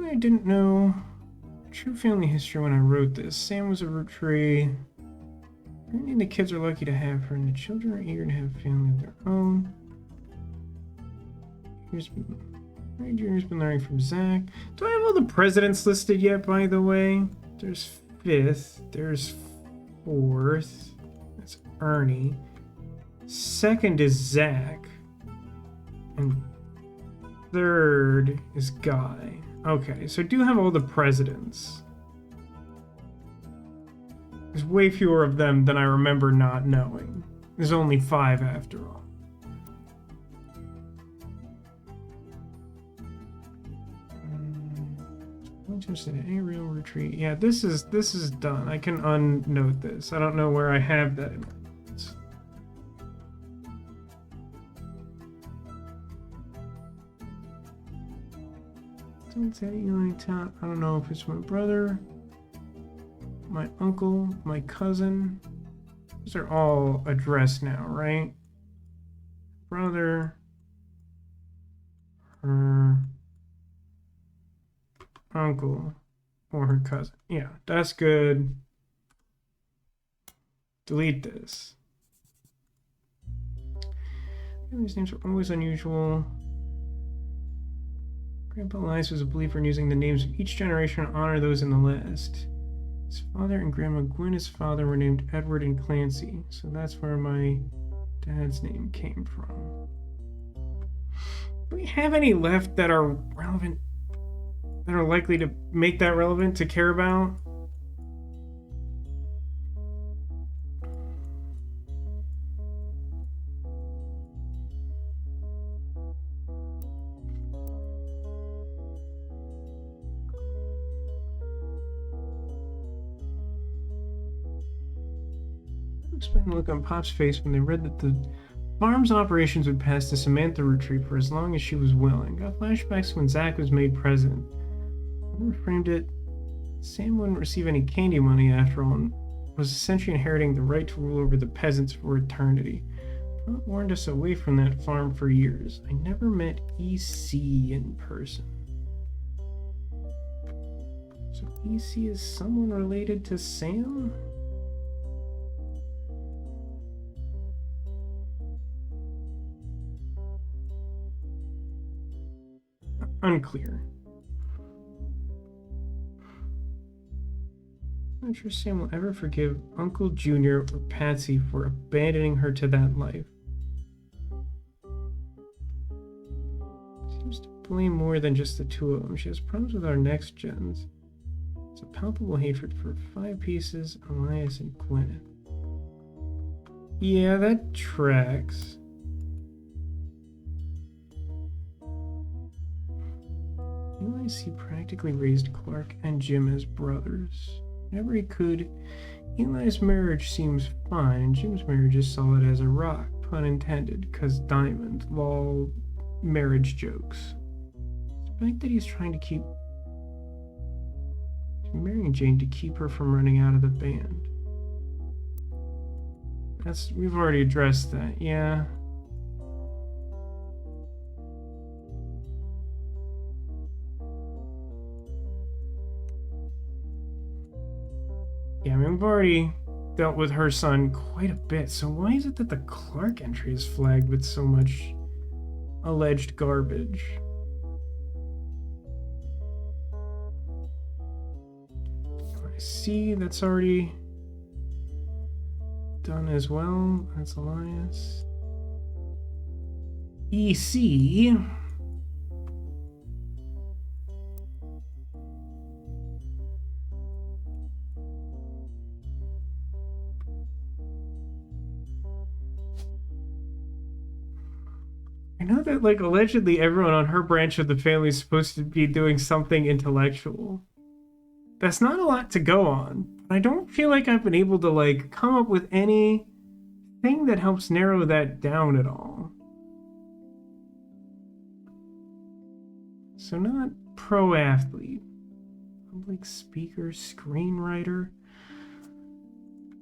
I didn't know true family history when I wrote this. Sam was a Roottrees. And the kids are lucky to have her, and the children are eager to have a family of their own. Junior's been learning from Zach. Do I have all the presidents listed yet, by the way? There's 5th. There's 4th. That's Ernie. 2nd is Zach. And 3rd is Guy. Okay, so I do have all the presidents. There's way fewer of them than I remember not knowing. There's only 5 after all. Any real retreat? Yeah, this is done. I can unnote this. I don't know where I have that. Don't say Eli Town. I don't know if it's my brother, my uncle, my cousin. Those are all addressed now, right? Brother, her uncle, or her cousin. Yeah, that's good. Delete this. These names are always unusual. Grandpa Elias was a believer in using the names of each generation to honor those in the last. His father and Grandma Gwyneth's father were named Edward and Clancy, so that's where my dad's name came from. Do we have any left that are relevant? That are likely to make that relevant to care about? Explain the look on Pop's face when they read that the farm's operations would pass to Samantha Roottree for as long as she was willing. Got flashbacks when Zach was made president. Whoever framed it, Sam wouldn't receive any candy money after all, and was essentially inheriting the right to rule over the peasants for eternity. Pop warned us away from that farm for years. I never met EC in person. So EC is someone related to Sam? Unclear. I'm not sure Sam will ever forgive Uncle Junior or Patsy for abandoning her to that life. Seems to blame more than just the two of them. She has problems with our next gens. It's a palpable hatred for 5 pieces, Elias and Gwyneth. Yeah, that tracks. Elias, he practically raised Clark and Jim as brothers. Whenever he could, Eli's marriage seems fine, and Jim's marriage is solid as a rock, pun intended, 'cause diamond, lol, marriage jokes. Despite that he's trying to keep marrying Jane to keep her from running out of the band. We've already addressed that, yeah. Yeah, I mean, we've already dealt with her son quite a bit, so why is it that the Clark entry is flagged with so much alleged garbage? I see that's already done as well. That's Elias. EC. I know that, like, allegedly everyone on her branch of the family is supposed to be doing something intellectual. That's not a lot to go on. I don't feel like I've been able to, like, come up with anything that helps narrow that down at all. So not pro athlete, public speaker, screenwriter,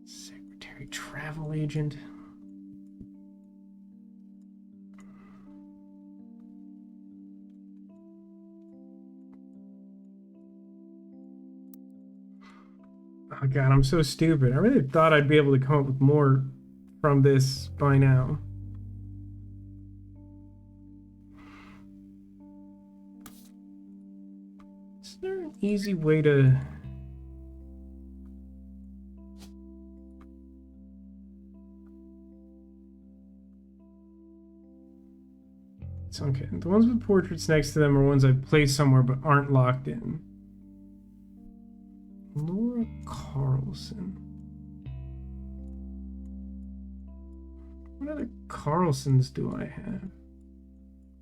secretary, travel agent. Oh god, I'm so stupid. I really thought I'd be able to come up with more from this by now. Is there an easy way to... It's okay. The ones with portraits next to them are ones I've placed somewhere but aren't locked in. Laura Carlson. What other Carlsons do I have? Do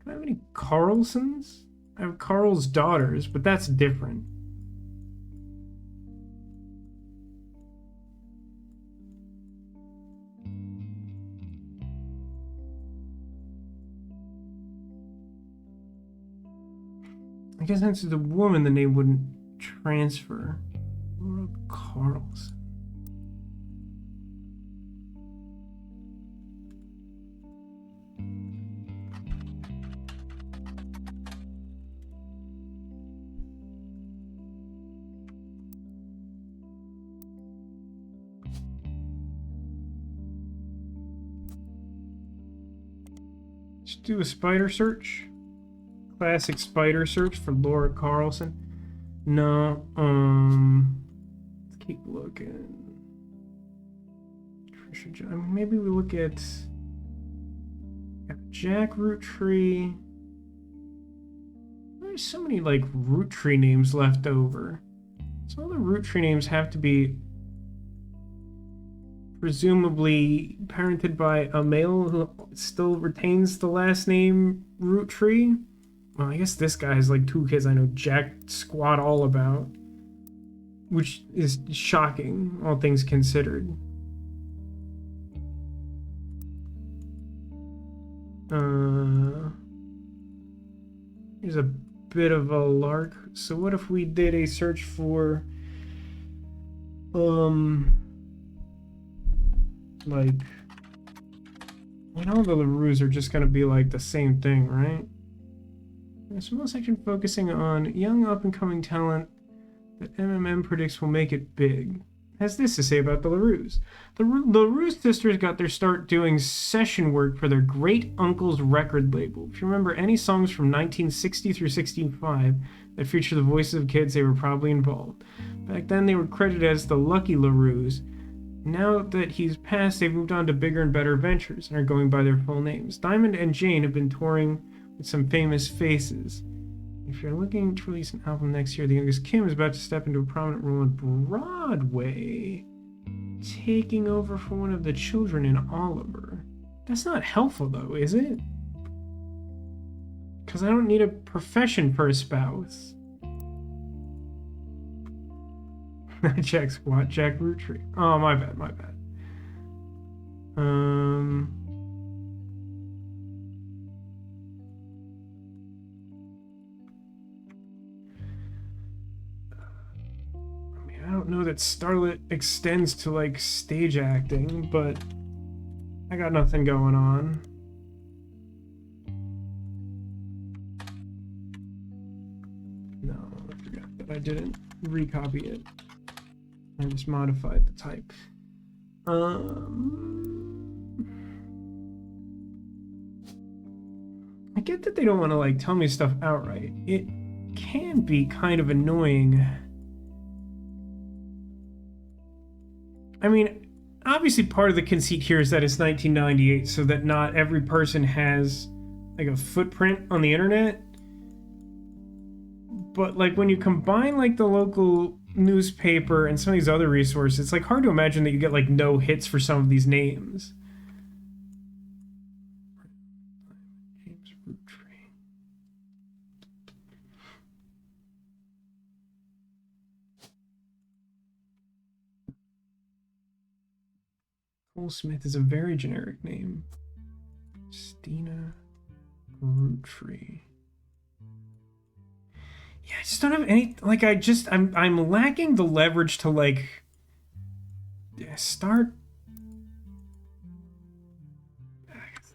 I have any Carlsons? I have Carl's daughters, but that's different. I guess since it's a woman, the name wouldn't transfer. Laura Carlson. Let's do a spider search. Classic spider search for Laura Carlson. No, let's keep looking. Trisha, I mean, maybe we look at Jack Roottree. There's so many like Roottree names left over. So all the Roottree names have to be presumably parented by a male who still retains the last name Roottree. Well, I guess this guy has like 2 kids I know jack squat all about, which is shocking, all things considered. Here's a bit of a lark. So what if we did a search for, like, And all the LaRues are just going to be like the same thing, right? There's a small section focusing on young up-and-coming talent that MMM predicts will make it big. Has this to say about the LaRues. The LaRue sisters got their start doing session work for their great uncle's record label. If you remember any songs from 1960 through 65 that feature the voices of kids, they were probably involved. Back then, they were credited as the Lucky LaRues. Now that he's passed, they've moved on to bigger and better ventures and are going by their full names. Diamond and Jane have been touring with some famous faces. If you're looking to release an album next year, the youngest Kim is about to step into a prominent role on Broadway, taking over for one of the children in Oliver. That's not helpful, though, is it? Because I don't need a profession for a spouse. Jack Squat, Jack Roottree. Oh, my bad. I don't know that Starlet extends to like stage acting, but I got nothing going on. No, I forgot that I didn't recopy it. I just modified the type. I get that they don't want to like tell me stuff outright. It can be kind of annoying. I mean, obviously part of the conceit here is that it's 1998, so that not every person has like a footprint on the internet. But like when you combine like the local newspaper and some of these other resources, it's like hard to imagine that you get like no hits for some of these names. James Roottree. Cole Smith is a very generic name. Stina Roottree. Yeah, I just don't have any, like, I'm lacking the leverage to, like, start.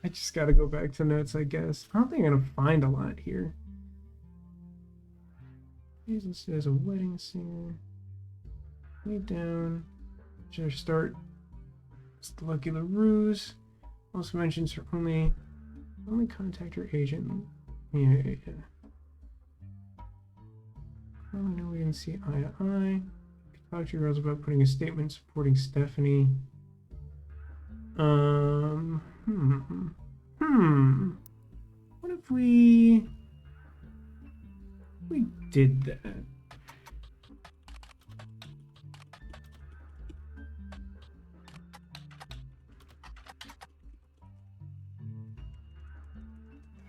I just gotta go back to notes, I guess. I don't think I'm gonna find a lot here. He's listed as a wedding singer. Way down. Should I start? It's the Lucky LaRues. Also mentions her only contact her agent. Yeah. I know we didn't see eye to eye. Talk to your girls about putting a statement supporting Stephanie. What if we did that?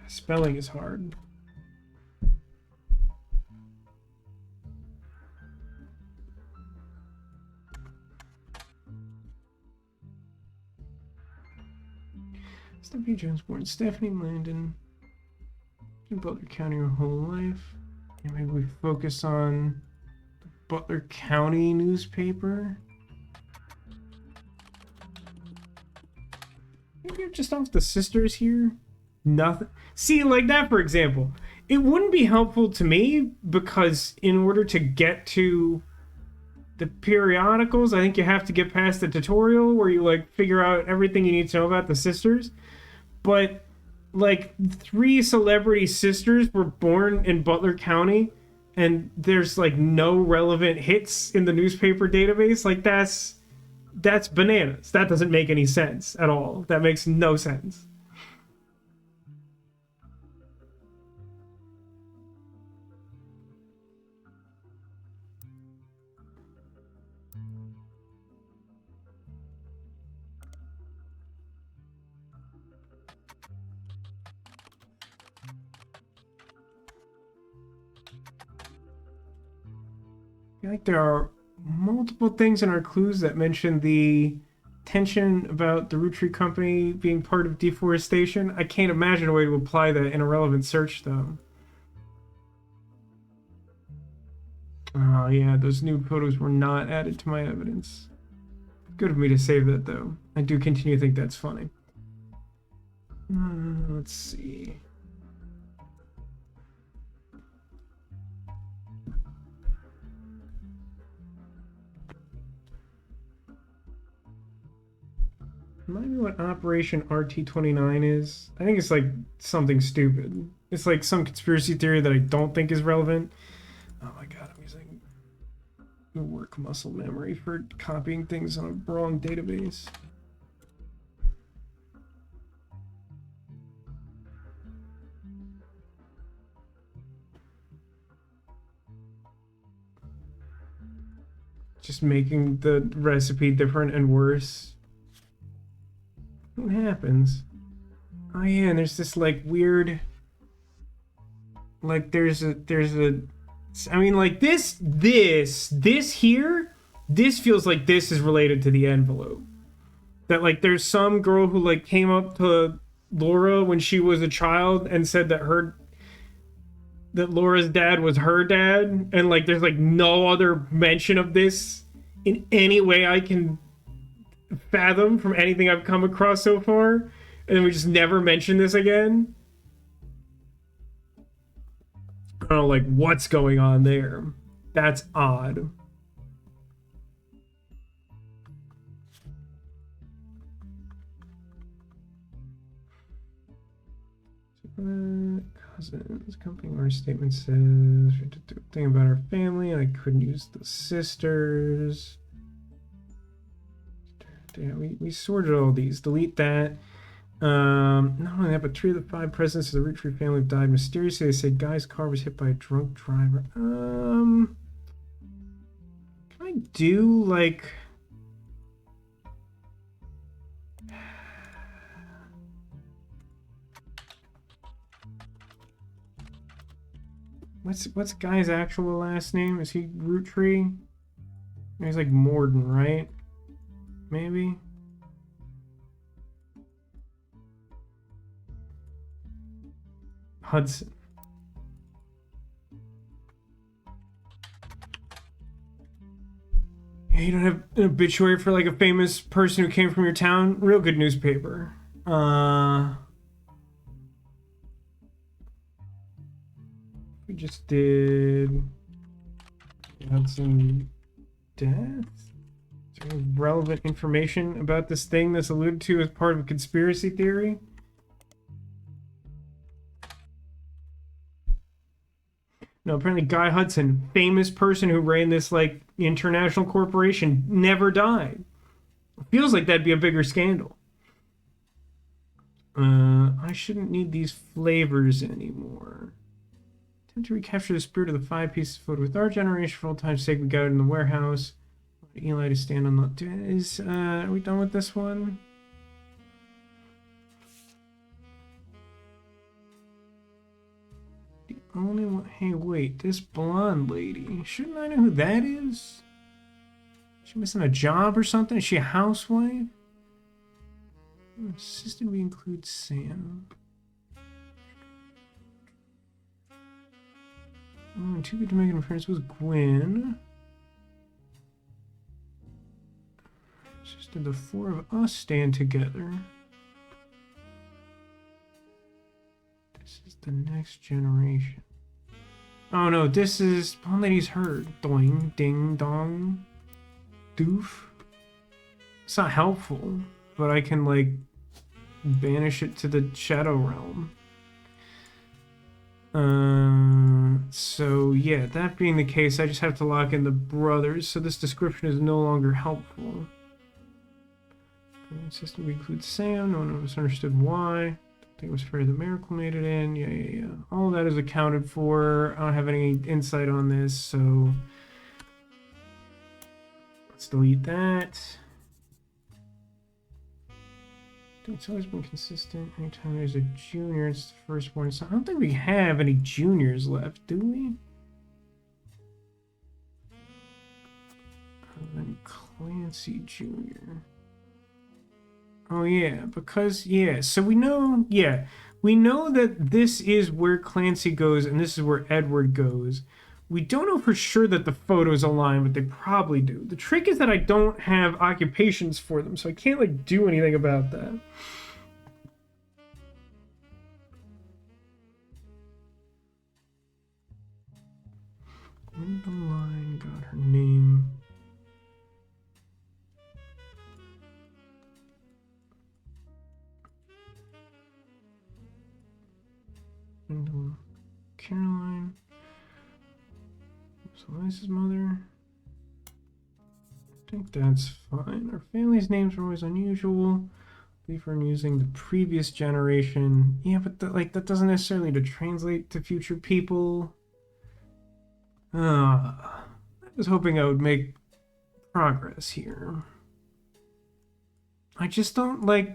Spelling is hard. Stephanie Jones, born Stephanie Landon, in Butler County her whole life. And maybe we focus on the Butler County newspaper. Maybe you're just off the sisters here. Nothing. See, like that, for example. It wouldn't be helpful to me because in order to get to the periodicals, I think you have to get past the tutorial where you like figure out everything you need to know about the sisters. But like 3 celebrity sisters were born in Butler County and there's like no relevant hits in the newspaper database. Like that's bananas. That doesn't make any sense at all. That makes no sense. I feel like there are multiple things in our clues that mention the tension about the Roottree company being part of deforestation. I can't imagine a way to apply that in a relevant search, though. Oh, yeah, those new photos were not added to my evidence. Good of me to save that, though. I do continue to think that's funny. Let's see. Remind me what Operation RT-29 is. I think it's like something stupid. It's like some conspiracy theory that I don't think is relevant. Oh my god, I'm using the work muscle memory for copying things on a wrong database. Just making the recipe different and worse. What happens? Oh yeah, and there's this like weird, like there's a I mean like this here, this feels like this is related to the envelope. That like there's some girl who like came up to Laura when she was a child and said that Laura's dad was her dad, and like there's like no other mention of this in any way I can fathom from anything I've come across so far, and then we just never mention this again. I don't know, like, what's going on there? That's odd. Cousins. Company owner statement says thing about our family. I couldn't use the sisters. Yeah, we sorted all these. Delete that. Not only that, but 3 of the 5 presidents of the Roottree family have died mysteriously. They say Guy's car was hit by a drunk driver. Can I do like? What's Guy's actual last name? Is he Roottree? He's like Morden, right? Maybe. Hudson. Yeah, you don't have an obituary for like a famous person who came from your town? Real good newspaper. We just did Hudson death. Is there any relevant information about this thing that's alluded to as part of a conspiracy theory? No, apparently Guy Hudson, famous person who ran this like international corporation, never died. It feels like that'd be a bigger scandal. I shouldn't need these flavors anymore. Attempt to recapture the spirit of the 5 pieces of food with our generation for all time's sake. We got it in the warehouse. Eli to stand on the. Are we done with this one? The only one. Hey, wait, this blonde lady. Shouldn't I know who that is? Is she missing a job or something? Is she a housewife? Assistant, we include Sam. Oh, too good to make an appearance was Gwen. Just did the 4 of us stand together. This is the next generation. Oh no, this is Blonde Lady's heard. Doing, ding, dong, doof. It's not helpful, but I can like banish it to the shadow realm. So yeah, that being the case, I just have to lock in the brothers, so this description is no longer helpful. System includes Sam, no one of us understood why. I think it was fair that Miracle made it in. Yeah. All that is accounted for. I don't have any insight on this, so let's delete that. It's always been consistent. Anytime there's a junior, it's the first one. So I don't think we have any juniors left, do we? And then Clancy Jr. Oh yeah, because yeah, so we know that this is where Clancy goes and this is where Edward goes. We don't know for sure that the photos align, but they probably do. The trick is that I don't have occupations for them, so I can't like do anything about that. Gwendoline got her name. Caroline. So Elias' mother. I think that's fine. Our family's names are always unusual. Leave her using the previous generation. Yeah, but that doesn't necessarily to translate to future people. I was hoping I would make progress here. I just don't like.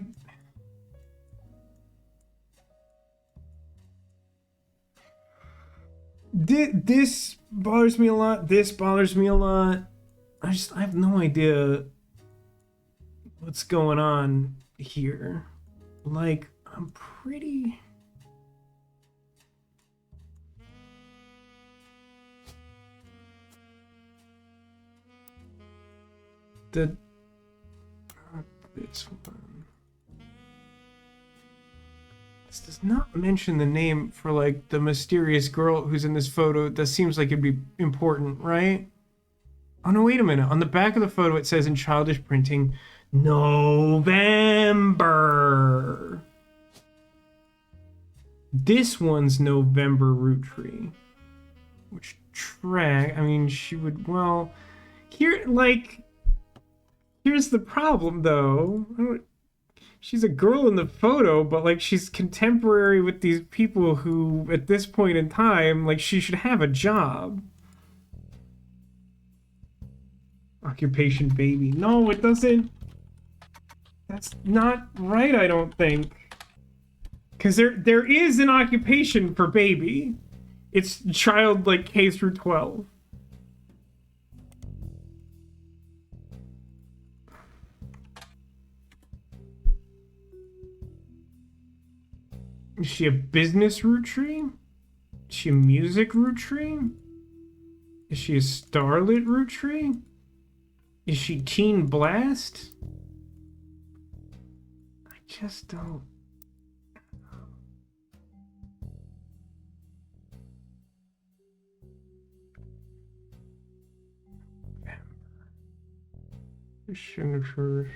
This bothers me a lot. This bothers me a lot. I have no idea what's going on here. Like, I'm pretty. This one. This does not mention the name for, like, the mysterious girl who's in this photo. That seems like it'd be important, right? Oh, no, wait a minute. On the back of the photo, it says in childish printing, November. This one's November Roottree. Which track, I mean, she would, well, here, like, here's the problem, though. She's a girl in the photo, but, like, she's contemporary with these people who, at this point in time, like, she should have a job. Occupation baby. No, it doesn't. That's not right, I don't think. Because there is an occupation for baby. It's child, like, K through 12. Is she a business Roottree? Is she a music Roottree? Is she a starlit Roottree? Is she Teen Blast? I just don't. Signatures.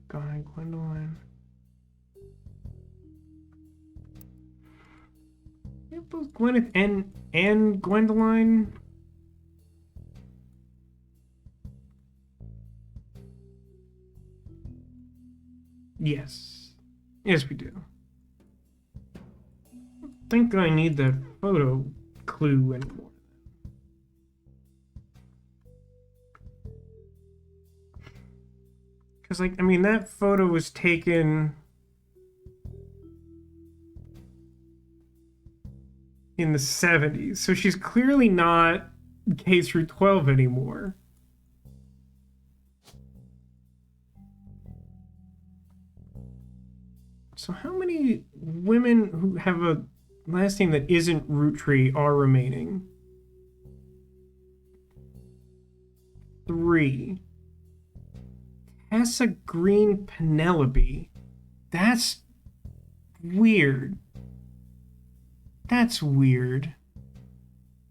Guy Gwendoline. Yeah, both Gwyneth and Gwendoline. Yes. Yes, we do. I don't think I need that photo clue anymore. Because, like, I mean, that photo was taken in the 70s, so she's clearly not K through 12 anymore. So how many women who have a last name that isn't Roottree are remaining? 3. Tessa Green Penelope. That's weird. That's weird.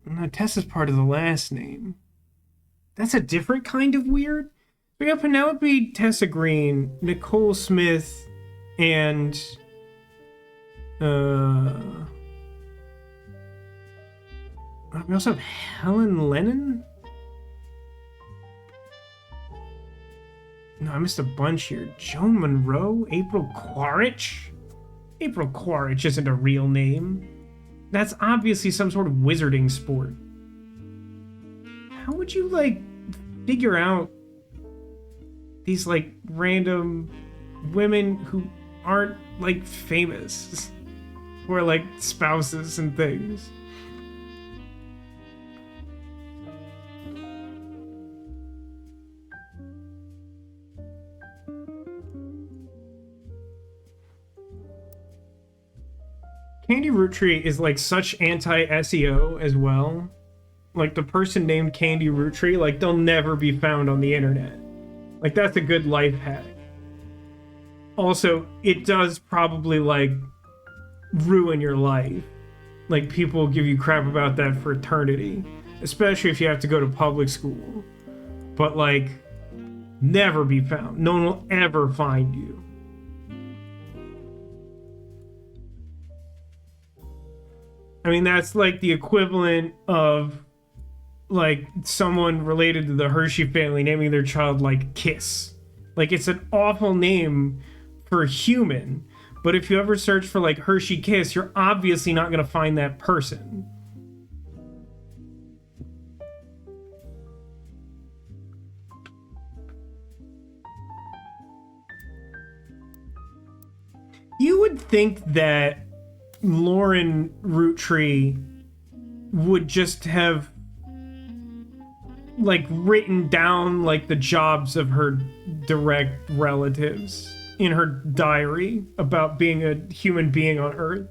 No, Tessa's part of the last name. That's a different kind of weird. We got Penelope, Tessa Green, Nicole Smith, and we also have Helen Lennon. No, I missed a bunch here. Joan Monroe, April Quaritch. April Quaritch isn't a real name. That's obviously some sort of wizarding sport. How would you, like, figure out these, like, random women who aren't, like, famous? Who are, like, spouses and things? Candy Roottree is, like, such anti-SEO as well. Like, the person named Candy Roottree, like, they'll never be found on the internet. Like, that's a good life hack. Also, it does probably, like, ruin your life. Like, people give you crap about that for eternity, especially if you have to go to public school. But, like, never be found. No one will ever find you. I mean, that's like the equivalent of, like, someone related to the Hershey family naming their child, like, Kiss. Like, it's an awful name for human. But if you ever search for, like, Hershey Kiss, you're obviously not going to find that person. You would think that Lauren Roottree would just have, like, written down, like, the jobs of her direct relatives in her diary about being a human being on Earth.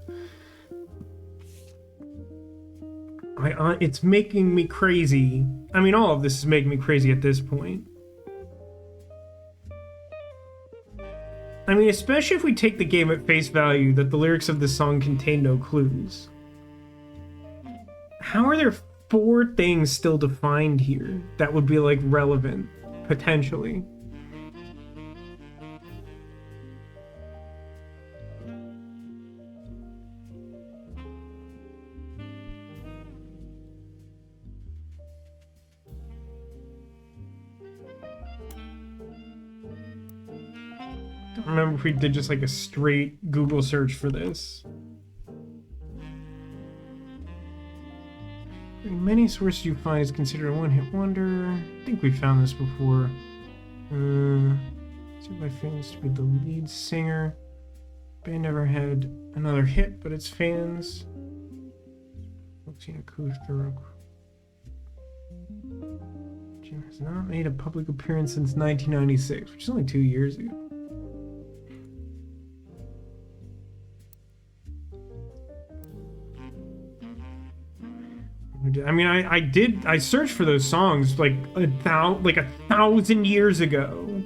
It's making me crazy. I mean, all of this is making me crazy at this point. I mean, especially if we take the game at face value that the lyrics of the song contain no clues. How are there 4 things still defined here that would be, like, relevant, potentially? I don't remember if we did just like a straight Google search for this. Many sources you find is considered a one-hit wonder. I think we found this before. Considered by fans to be the lead singer. Band never had another hit, but its fans. Jim has not made a public appearance since 1996, which is only 2 years ago. I mean, I searched for those songs like a 1,000 years ago.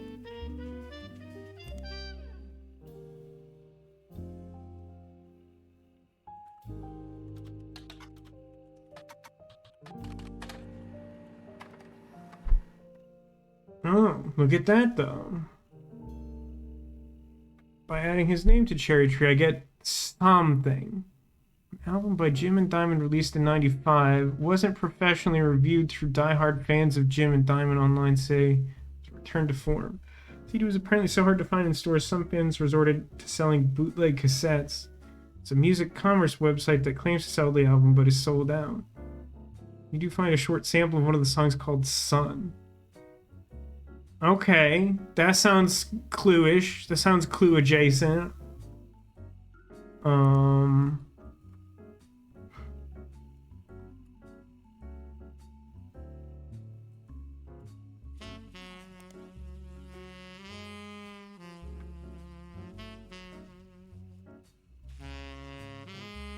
Oh, look at that though. By adding his name to Cherry Tree, I get something. Album by Jim and Diamond released in 95 wasn't professionally reviewed through diehard fans of Jim and Diamond online say it's returned to form. The CD was apparently so hard to find in stores some fans resorted to selling bootleg cassettes. It's a music commerce website that claims to sell the album but is sold out. You do find a short sample of one of the songs called Sun. Okay, that sounds Clue-ish. That sounds Clue adjacent.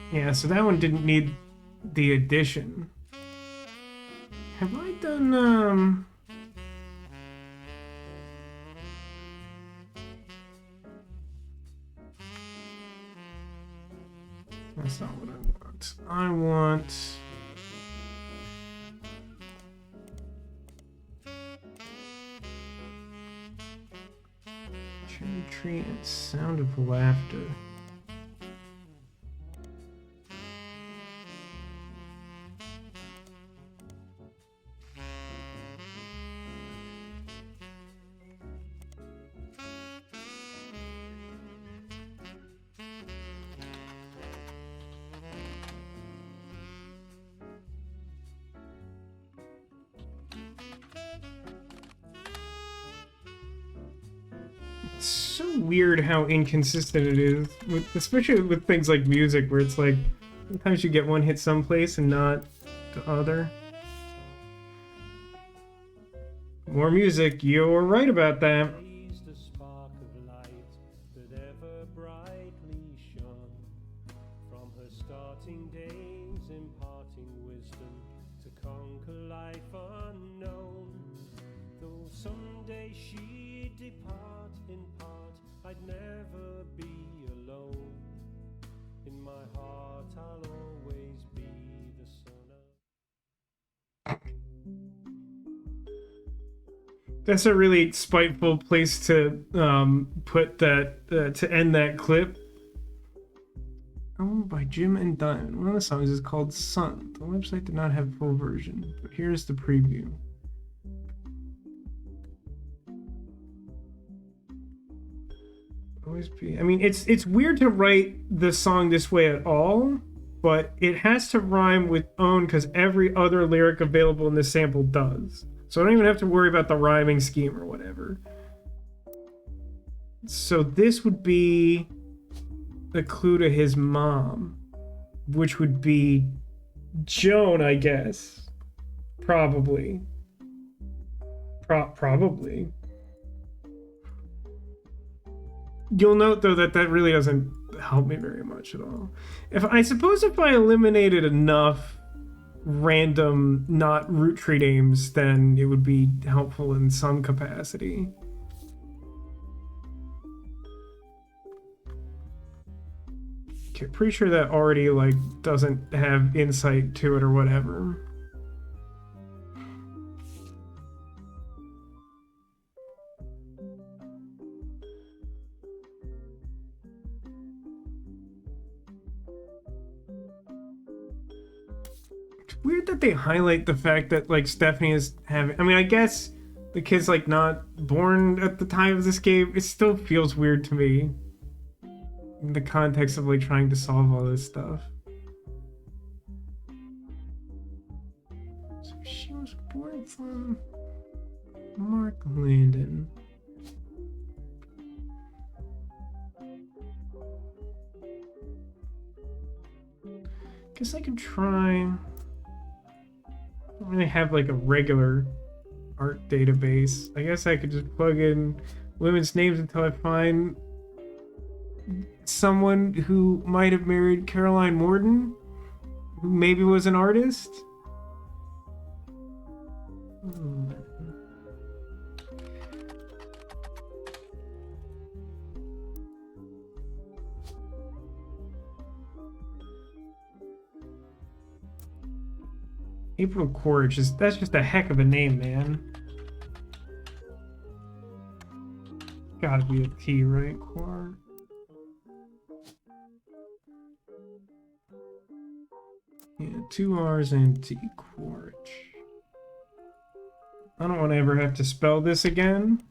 Yeah, so that one didn't need the addition. Have I done, That's not what I want. I want... Cherry Tree and Sound of Laughter. So weird how inconsistent it is, especially with things like music, where it's like sometimes you get one hit someplace and not the other. More music, you're right about that. In my heart I'll always be the son of... That's a really spiteful place to put that to end that clip. Owned by Jim and Diamond. One of the songs is called Sun. The website did not have a full version, but here's the preview. Always be. I mean, it's weird to write the song this way at all, but it has to rhyme with own because every other lyric available in this sample does. So I don't even have to worry about the rhyming scheme or whatever. So this would be a clue to his mom, which would be Joan, I guess. Probably. Probably. You'll note, though, that really doesn't help me very much at all. If I eliminated enough random not Roottree names, then it would be helpful in some capacity. Okay, pretty sure that already like doesn't have insight to it or whatever. Weird that they highlight the fact that like Stephanie is having. I mean, I guess the kid's like not born at the time of this game. It still feels weird to me in the context of like trying to solve all this stuff. So she was born from Mark Landon. Guess I could try. I don't really have like a regular art database. I guess I could just plug in women's names until I find someone who might have married Caroline Morden, who maybe was an artist. April Quaritch that's just a heck of a name, man. Gotta be a T, right? Quar. Yeah, 2 R's and T. Quaritch. I don't want to ever have to spell this again.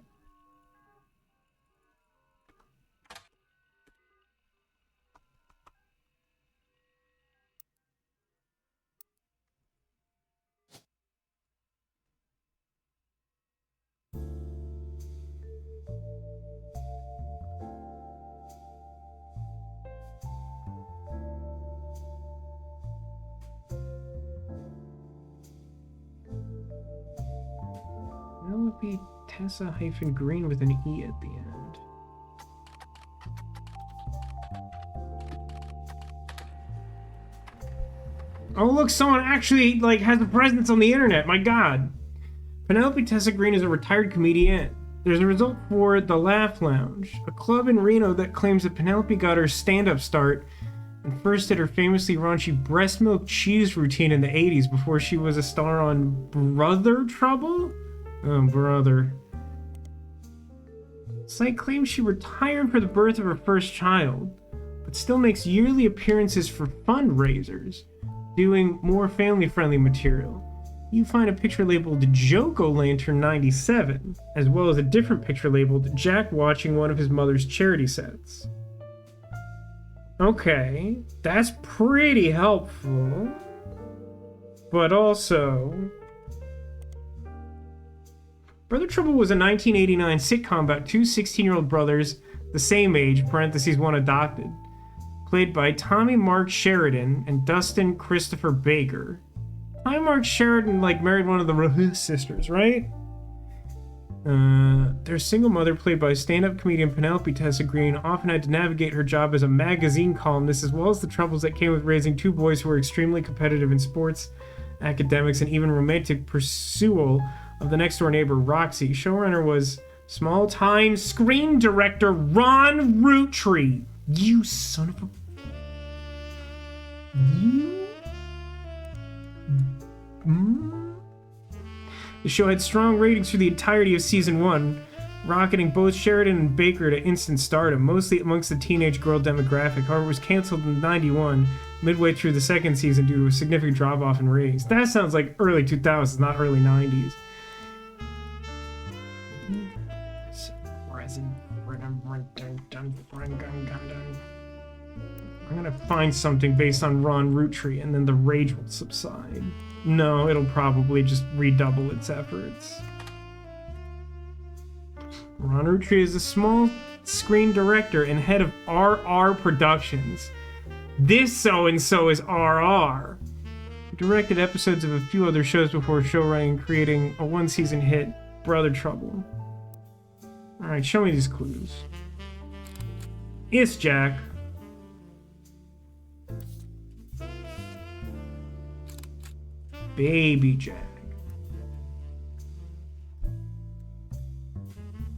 That would be Tessa-Green with an E at the end. Oh look, someone actually like has a presence on the internet. My God. Penelope Tessa-Green is a retired comedian. There's a result for the Laugh Lounge, a club in Reno that claims that Penelope got her stand-up start and first did her famously raunchy breast milk cheese routine in the 80s before she was a star on Brother Trouble? Oh, brother. Site claims she retired for the birth of her first child, but still makes yearly appearances for fundraisers, doing more family-friendly material. You find a picture labeled Joke-O-Lantern 97, as well as a different picture labeled Jack watching one of his mother's charity sets. Okay, that's pretty helpful. But also... Brother Trouble was a 1989 sitcom about two 16-year-old brothers, the same age, parentheses one adopted, played by Tommy Mark Sheridan and Dustin Christopher Baker. Tommy Mark Sheridan, like, married one of the sisters, right? Their single mother, played by stand-up comedian Penelope Tessa-Green, often had to navigate her job as a magazine columnist, as well as the troubles that came with raising two boys who were extremely competitive in sports, academics, and even romantic pursuit of the next-door neighbor, Roxy. Showrunner was small-time screen director Ron Roottree. You son of a... You? The show had strong ratings for the entirety of season 1, rocketing both Sheridan and Baker to instant stardom, mostly amongst the teenage girl demographic. However, it was canceled in 91, midway through the second season due to a significant drop-off in ratings. That sounds like early 2000s, not early 90s. I'm gonna find something based on Ron Roottree, and then the rage will subside. No, it'll probably just redouble its efforts. Ron Roottree is a small screen director and head of RR Productions. This so-and-so is RR. He directed episodes of a few other shows before showrunning and creating a one-season hit, Brother Trouble. Alright, show me these clues. It's Jack. Baby Jack.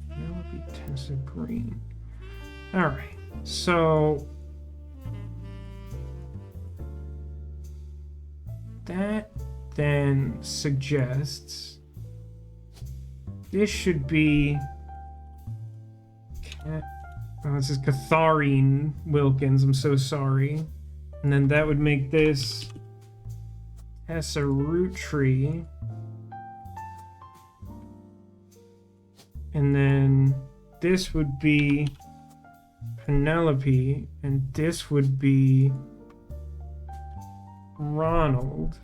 Penelope Tessa Green. Alright, so that then suggests this should be this is Catharine Wilkins, I'm so sorry. And then that would make this Tessa Roottree. And then this would be Penelope, and this would be Ronald.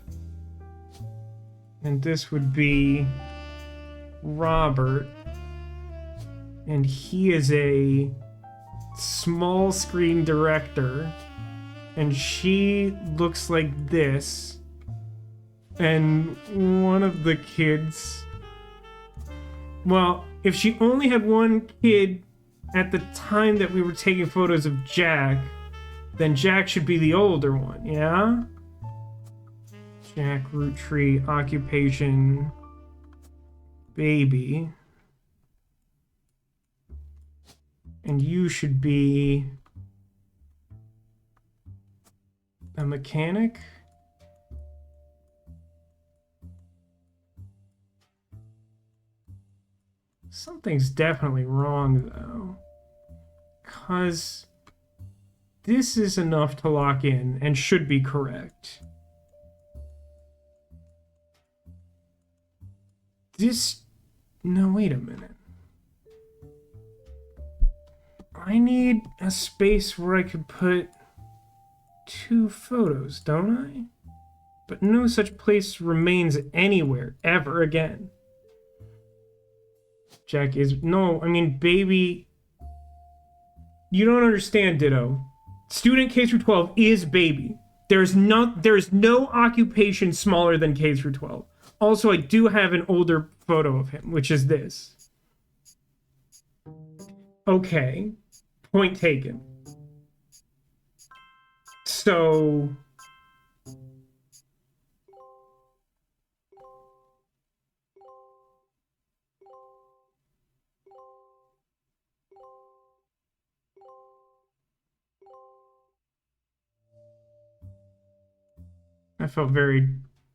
And this would be Robert. And he is a small screen director. And she looks like this. And one of the kids... Well, if she only had one kid at the time that we were taking photos of Jack, then Jack should be the older one, yeah? Jack Roottree, occupation, baby. And you should be a mechanic? Something's definitely wrong, though. 'Cause this is enough to lock in and should be correct. This... No, wait a minute. I need a space where I could put 2 photos, don't I? But no such place remains anywhere, ever again. Jack is... No, I mean, baby... You don't understand, Ditto. Student K-12 is baby. There's no occupation smaller than K-12. Also, I do have an older photo of him, which is this. Okay. Point taken. So... I felt very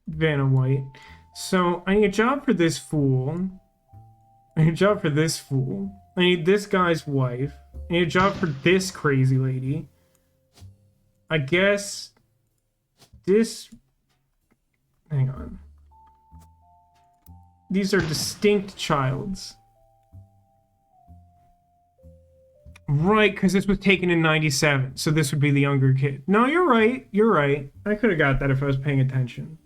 Vanna White. So, I need a job for this fool. I need a job for this fool. I need this guy's wife. I need a job for this crazy lady. I guess... This... Hang on. These are distinct childs. Right, because this was taken in 97, so this would be the younger kid. No, you're right. You're right. I could have got that if I was paying attention.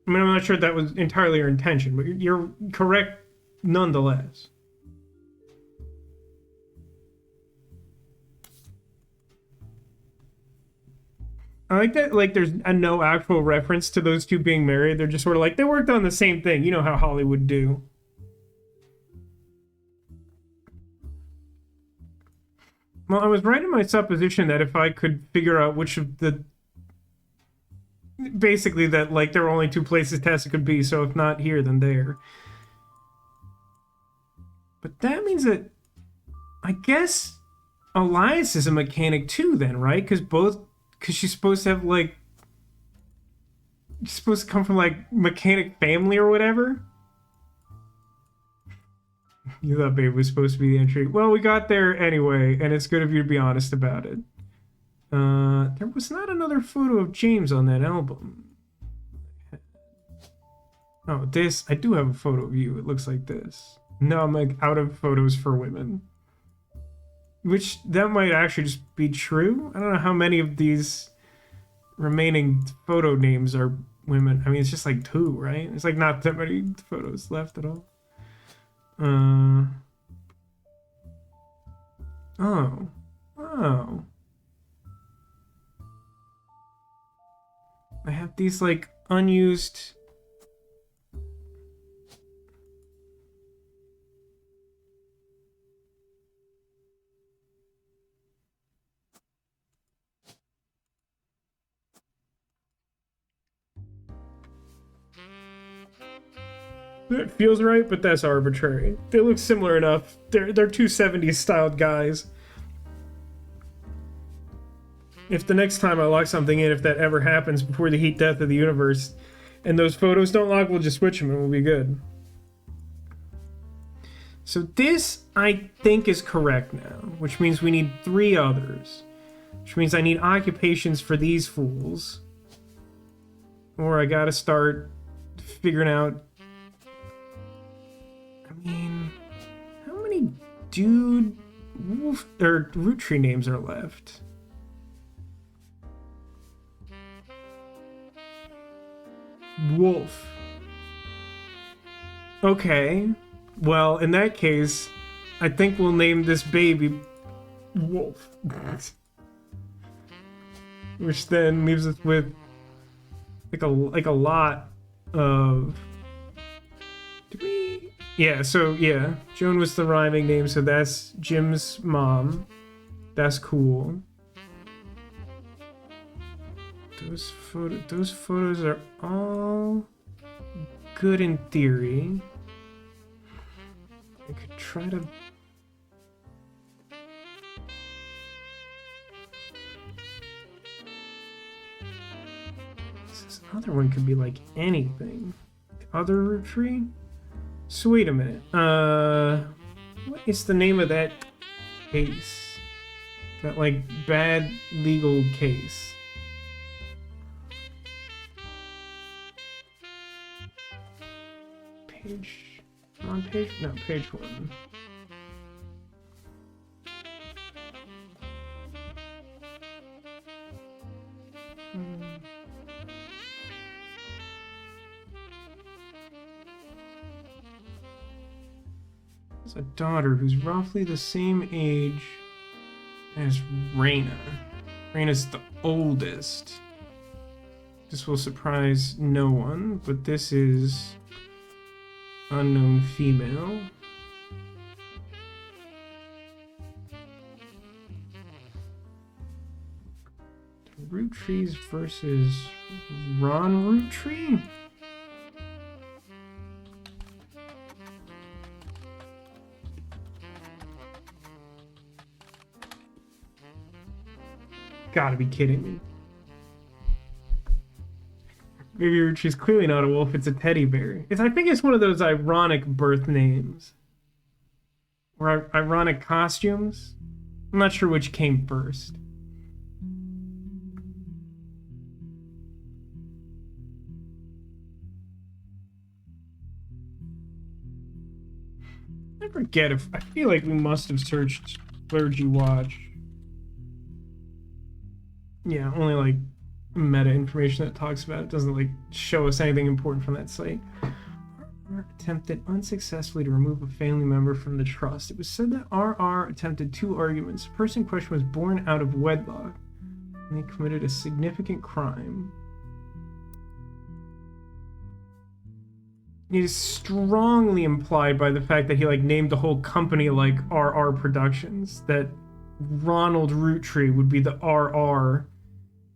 I mean, I'm not sure that was entirely your intention, but you're correct nonetheless. I like that, like, there's no actual reference to those two being married. They're just sort of like, they worked on the same thing. You know how Hollywood do. Well, I was right in my supposition that if I could figure out which of the... Basically that, like, there are only 2 places Tessa could be, so if not here, then there. But that means that... I guess Elias is a mechanic too, then, right? Because she's supposed to have like, she's supposed to come from like mechanic family or whatever. You thought Babe was supposed to be the entry. Well, we got there anyway, and it's good of you to be honest about it. There was not another photo of James on that album. Oh, this, I do have a photo of you. It looks like this. No, I'm like out of photos for women. Which, that might actually just be true. I don't know how many of these remaining photo names are women. I mean, it's just like 2, right? It's like not that many photos left at all. Oh. I have these like unused. It feels right, but that's arbitrary. They look similar enough. They're 270s styled guys. If the next time I lock something in, if that ever happens before the heat death of the universe, and those photos don't lock, we'll just switch them and we'll be good. So this, I think, is correct now, which means we need 3 others. Which means I need occupations for these fools. Or I gotta start figuring out... I mean, how many dude wolf or Roottree names are left? Wolf. Okay. Well, in that case, I think we'll name this baby Wolf. Which then leaves us with like a lot of... Did we... Yeah, so yeah, Joan was the rhyming name, so that's Jim's mom. That's cool. Those photos are all good in theory. I could try to... This other one could be like anything. The other Roottree? So wait a minute. What is the name of that case? That like bad legal case? Page... on page... No, page 1. There's a daughter who's roughly the same age as Raina. Raina's the oldest. This will surprise no one, but this is... unknown female. Roottrees versus Ron Roottree? Gotta be kidding me. Maybe she's clearly not a wolf, it's a teddy bear. I think it's one of those ironic birth names. Or ironic costumes. I'm not sure which came first. I forget if... I feel like we must have searched Clergy Watch. Yeah, only like meta information that talks about it. Doesn't like show us anything important from that site. RR attempted unsuccessfully to remove a family member from the trust. It was said that RR attempted 2 arguments. The person in question was born out of wedlock, and they committed a significant crime. It is strongly implied by the fact that he like named the whole company like RR Productions, that Ronald Roottree would be the RR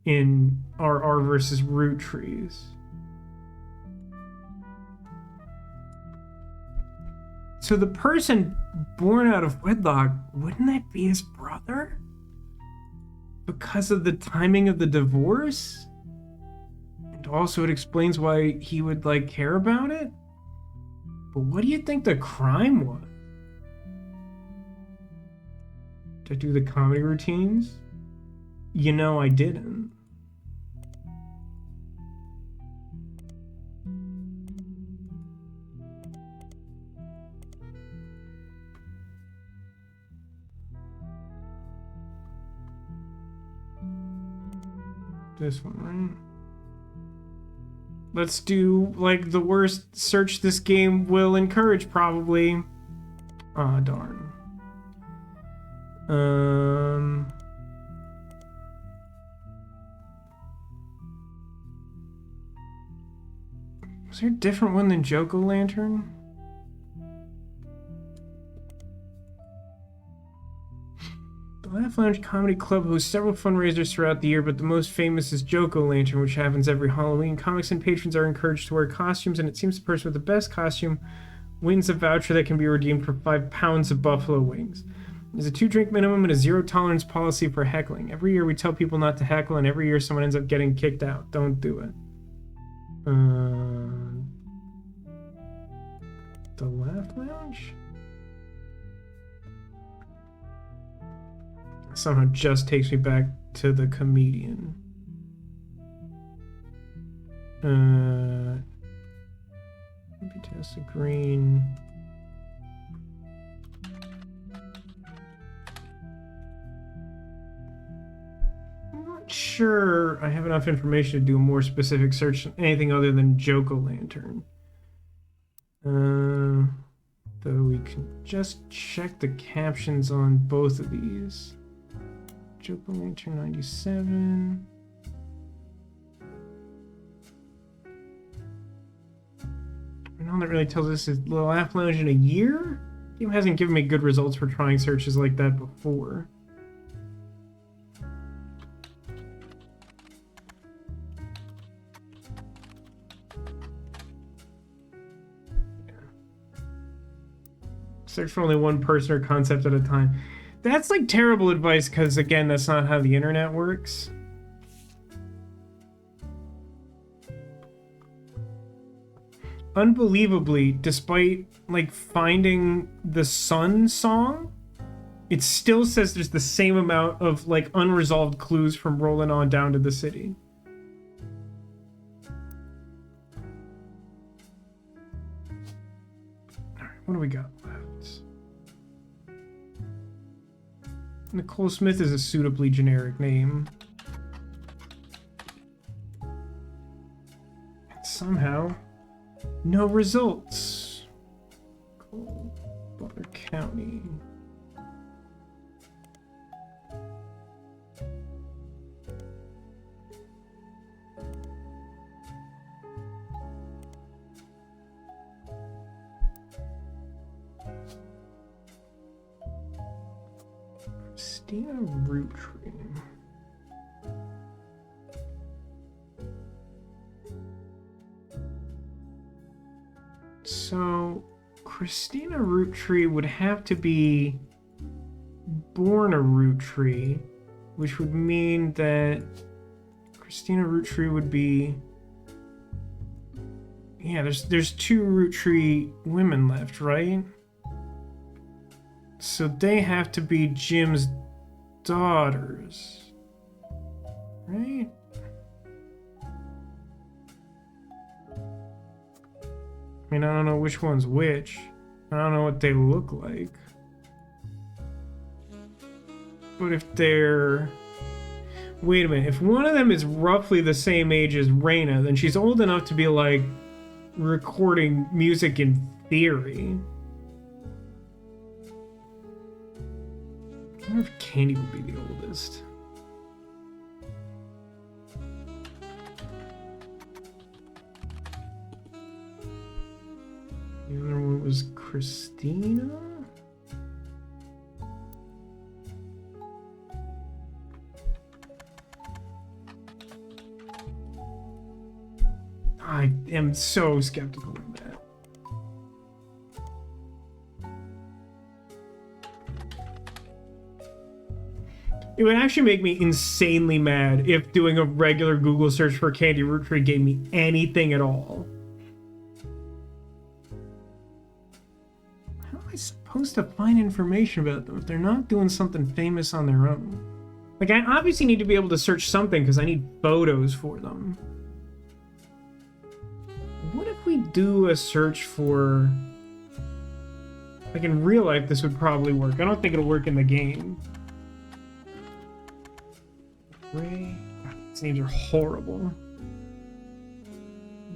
in RR versus Roottrees. So the person born out of wedlock, wouldn't that be his brother? Because of the timing of the divorce? And also it explains why he would, like, care about it? But what do you think the crime was? Did I do the comedy routines? You know I didn't. This one, right? Let's do, like, the worst search this game will encourage, probably. Ah, darn. Was there a different one than Joko Lantern? The Laugh Lounge Comedy Club hosts several fundraisers throughout the year, but the most famous is Joko Lantern, which happens every Halloween. Comics and patrons are encouraged to wear costumes, and it seems the person with the best costume wins a voucher that can be redeemed for 5 pounds of buffalo wings. There's a 2-drink minimum and a zero tolerance policy for heckling. Every year we tell people not to heckle, and every year someone ends up getting kicked out. Don't do it. The Laugh Lounge? Somehow just takes me back to the comedian. Maybe just a green. I'm not sure I have enough information to do a more specific search than anything other than Joko Lantern. Though we can just check the captions on both of these. Joko Lantern 97. And all that really tells us is the Laugh Lounge in a year? The game hasn't given me good results for trying searches like that before. Search for only one person or concept at a time. That's like terrible advice because, again, that's not how the internet works. Unbelievably, despite like finding the Sun song, it still says there's the same amount of like unresolved clues from Rolling On Down to the City. Alright, what do we got left? Nicole Smith is a suitably generic name. And somehow, no results. Butler County. Roottree. So, Christina Roottree would have to be born a Roottree, which would mean that Christina Roottree would be... Yeah, there's 2 Roottree women left, right? So they have to be Jim's daughters, right? I mean, I don't know which one's which. I don't know what they look like. But if they're... Wait a minute. If one of them is roughly the same age as Raina, then she's old enough to be, like, recording music in theory. I wonder if Candy would be the oldest. The other one was Christina? I am so skeptical of that. It would actually make me insanely mad if doing a regular Google search for candy Roottree gave me anything at all. How am I supposed to find information about them if they're not doing something famous on their own? Like, I obviously need to be able to search something because I need photos for them. What if we do a search for... Like, in real life, this would probably work. I don't think it'll work in the game. Ray... God, these names are horrible.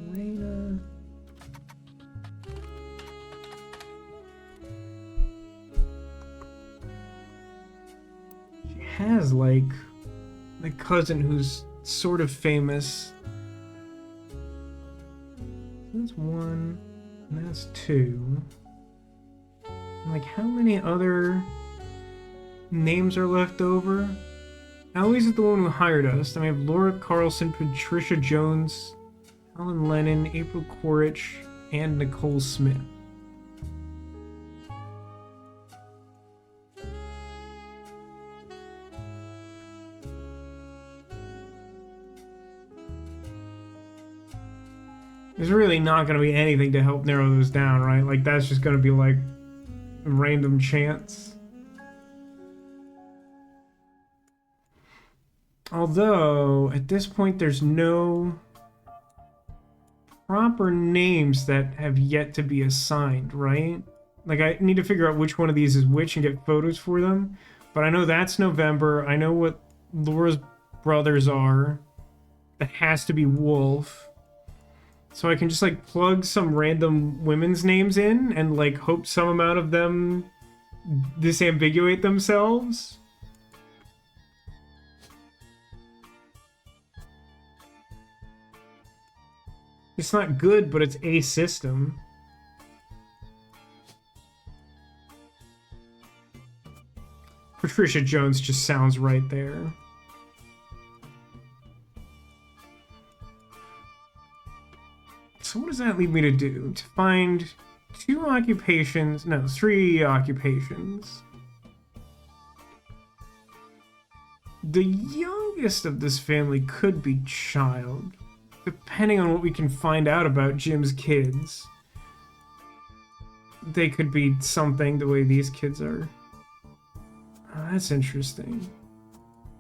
Reyna... She has, like, a cousin who's sort of famous. That's one, and that's two. Like, how many other names are left over? Elias is the one who hired us. Then we have Laura Carlson, Patricia Jones, Helen Lennon, April Quaritch, and Nicole Smith. There's really not going to be anything to help narrow those down, right? Like, that's just going to be, like, random chance. Although, at this point, there's no proper names that have yet to be assigned, right? Like, I need to figure out which one of these is which and get photos for them. But I know that's November. I know what Laura's brothers are. That has to be Wolf. So I can just, like, plug some random women's names in and, like, hope some amount of them disambiguate themselves. It's not good, but it's a system. Patricia Jones just sounds right there. So what does that leave me to do? To find three occupations. The youngest of this family could be Child, depending on what we can find out about Jim's kids. They could be something the way these kids are. Oh, that's interesting.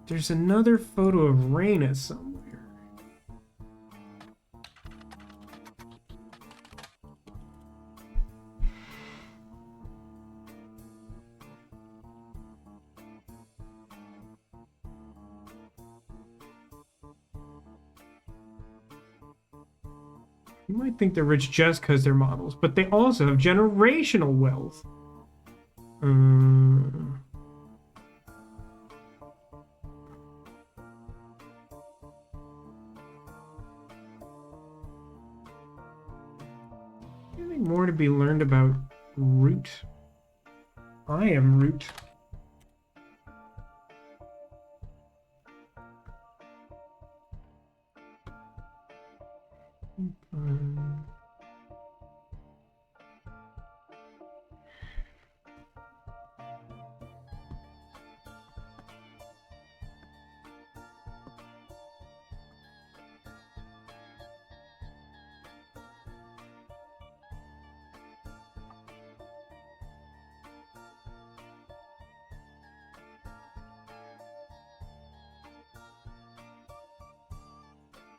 There's another photo of Reyna somewhere. You might think they're rich just because they're models, but they also have generational wealth. Anything more to be learned about Root? I am Root.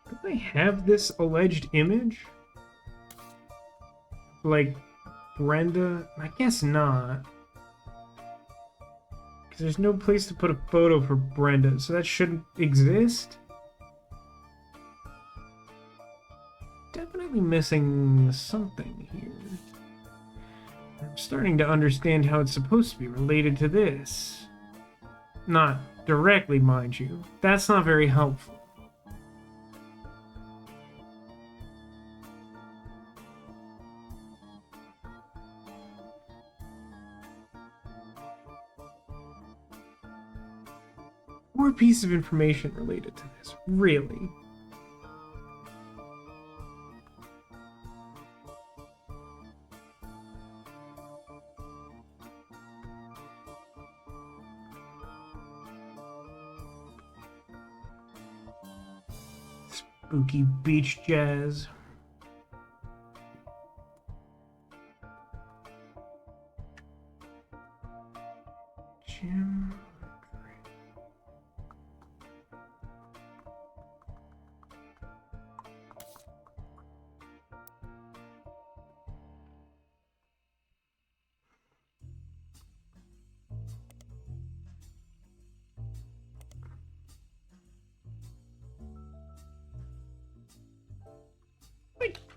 Do I have this alleged image? Like, Brenda? I guess not. Because there's no place to put a photo for Brenda, so that shouldn't exist? Definitely missing something here. I'm starting to understand how it's supposed to be related to this. Not directly, mind you. That's not very helpful. More piece of information related to this, really. Spooky beach jazz. Jim.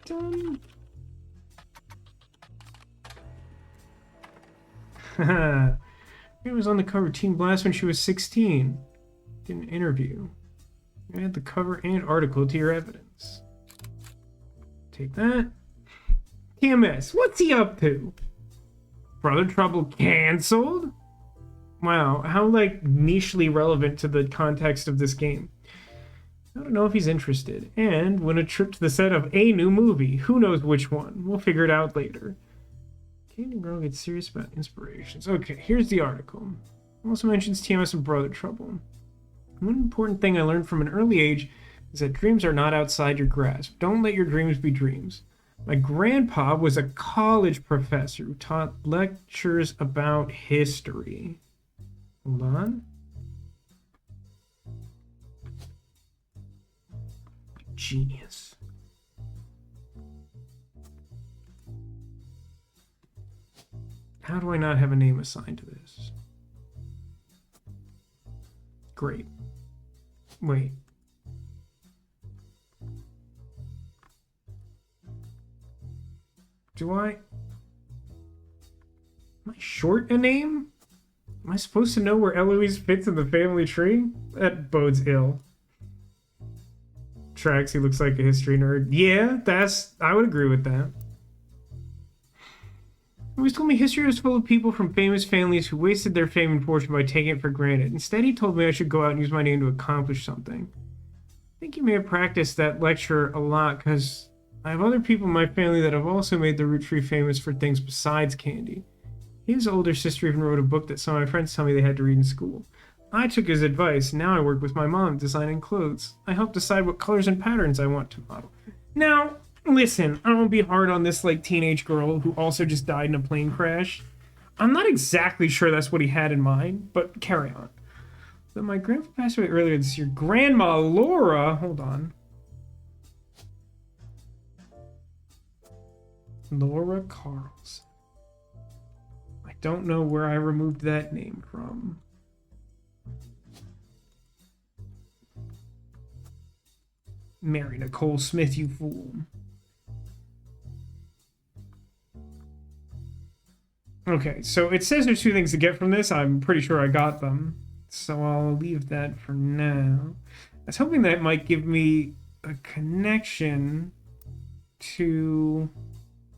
Done. It was on the cover Teen Blast when she was 16. Did an interview. Add the cover and article to your evidence. Take that. TMS, what's he up to? Brother Trouble canceled? Wow, how like nichely relevant to the context of this game. I don't know if he's interested. And win a trip to the set of a new movie. Who knows which one? We'll figure it out later. Candy Girl gets serious about inspirations. Okay, here's the article. Also mentions TMS and Brother Trouble. One important thing I learned from an early age is that dreams are not outside your grasp. Don't let your dreams be dreams. My grandpa was a college professor who taught lectures about history. Hold on. Genius. How do I not have a name assigned to this? Great. Wait. Am I short a name? Am I supposed to know where Eloise fits in the family tree? That bodes ill. Tracks, he looks like a history nerd. Yeah, I would agree with that. He always told me history was full of people from famous families who wasted their fame and fortune by taking it for granted. Instead, he told me I should go out and use my name to accomplish something. I think he may have practiced that lecture a lot because I have other people in my family that have also made the Roottree famous for things besides candy. His older sister even wrote a book that some of my friends tell me they had to read in school. I took his advice. Now I work with my mom designing clothes. I help decide what colors and patterns I want to model. Now, listen, I won't be hard on this like teenage girl who also just died in a plane crash. I'm not exactly sure that's what he had in mind, but carry on. But my grandpa passed away earlier this year. Grandma Laura, hold on. Laura Carlson. I don't know where I removed that name from. Mary Nicole Smith, you fool. Okay, so it says there's two things to get from this. I'm pretty sure I got them. So I'll leave that for now. I was hoping that might give me a connection to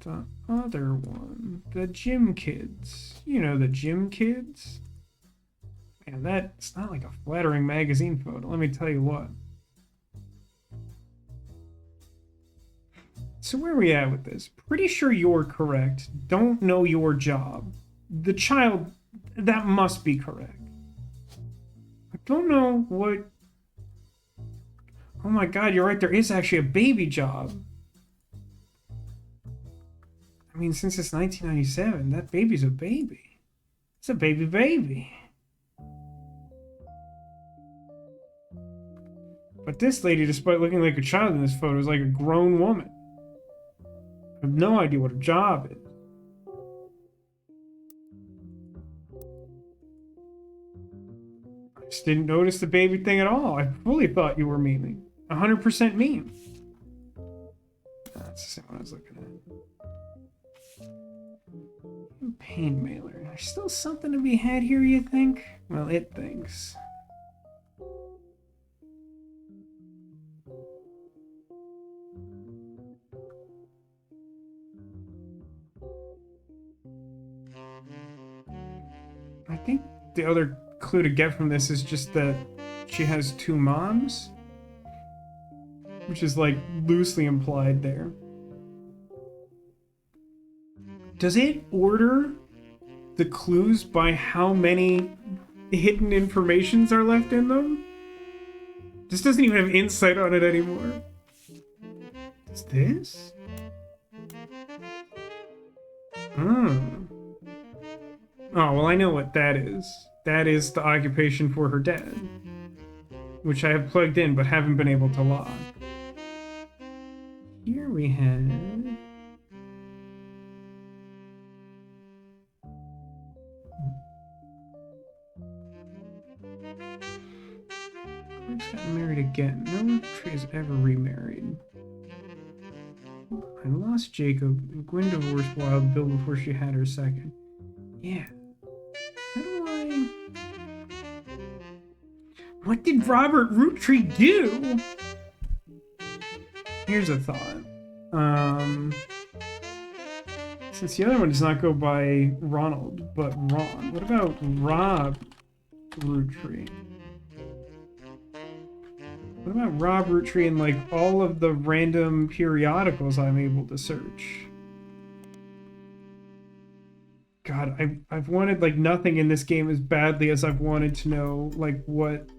the other one. The Gym Kids. You know, the Gym Kids? Man, that's not like a flattering magazine photo. Let me tell you what. So where are we at with this? Pretty sure you're correct. Don't know your job. The child, that must be correct. I don't know what... Oh my god, you're right. There is actually a baby job. I mean, since it's 1997, that baby's a baby. It's a baby. But this lady, despite looking like a child in this photo, is like a grown woman. I have no idea what her job is. I just didn't notice the baby thing at all. I fully thought you were memeing. 100% meme. That's the same one I was looking at. Pain mailer. There's still something to be had here, you think? Well, it thinks. I think the other clue to get from this is just that she has two moms, which is like loosely implied there. Does it order the clues by how many hidden informations are left in them? This doesn't even have insight on it anymore. It's this? Oh. Oh, well, I know what that is. That is the occupation for her dad, which I have plugged in but haven't been able to lock. Here we have... Clark's gotten married again. No Roottree has ever remarried. I lost Jacob, and Gwen divorced Wild Bill before she had her second. Yeah. How do I... What did Robert Roottree do? Here's a thought. Since the other one does not go by Ronald, but Ron, what about Rob Roottree? What about Rob Roottree and like all of the random periodicals I'm able to search? God, I've wanted like nothing in this game as badly as I've wanted to know like what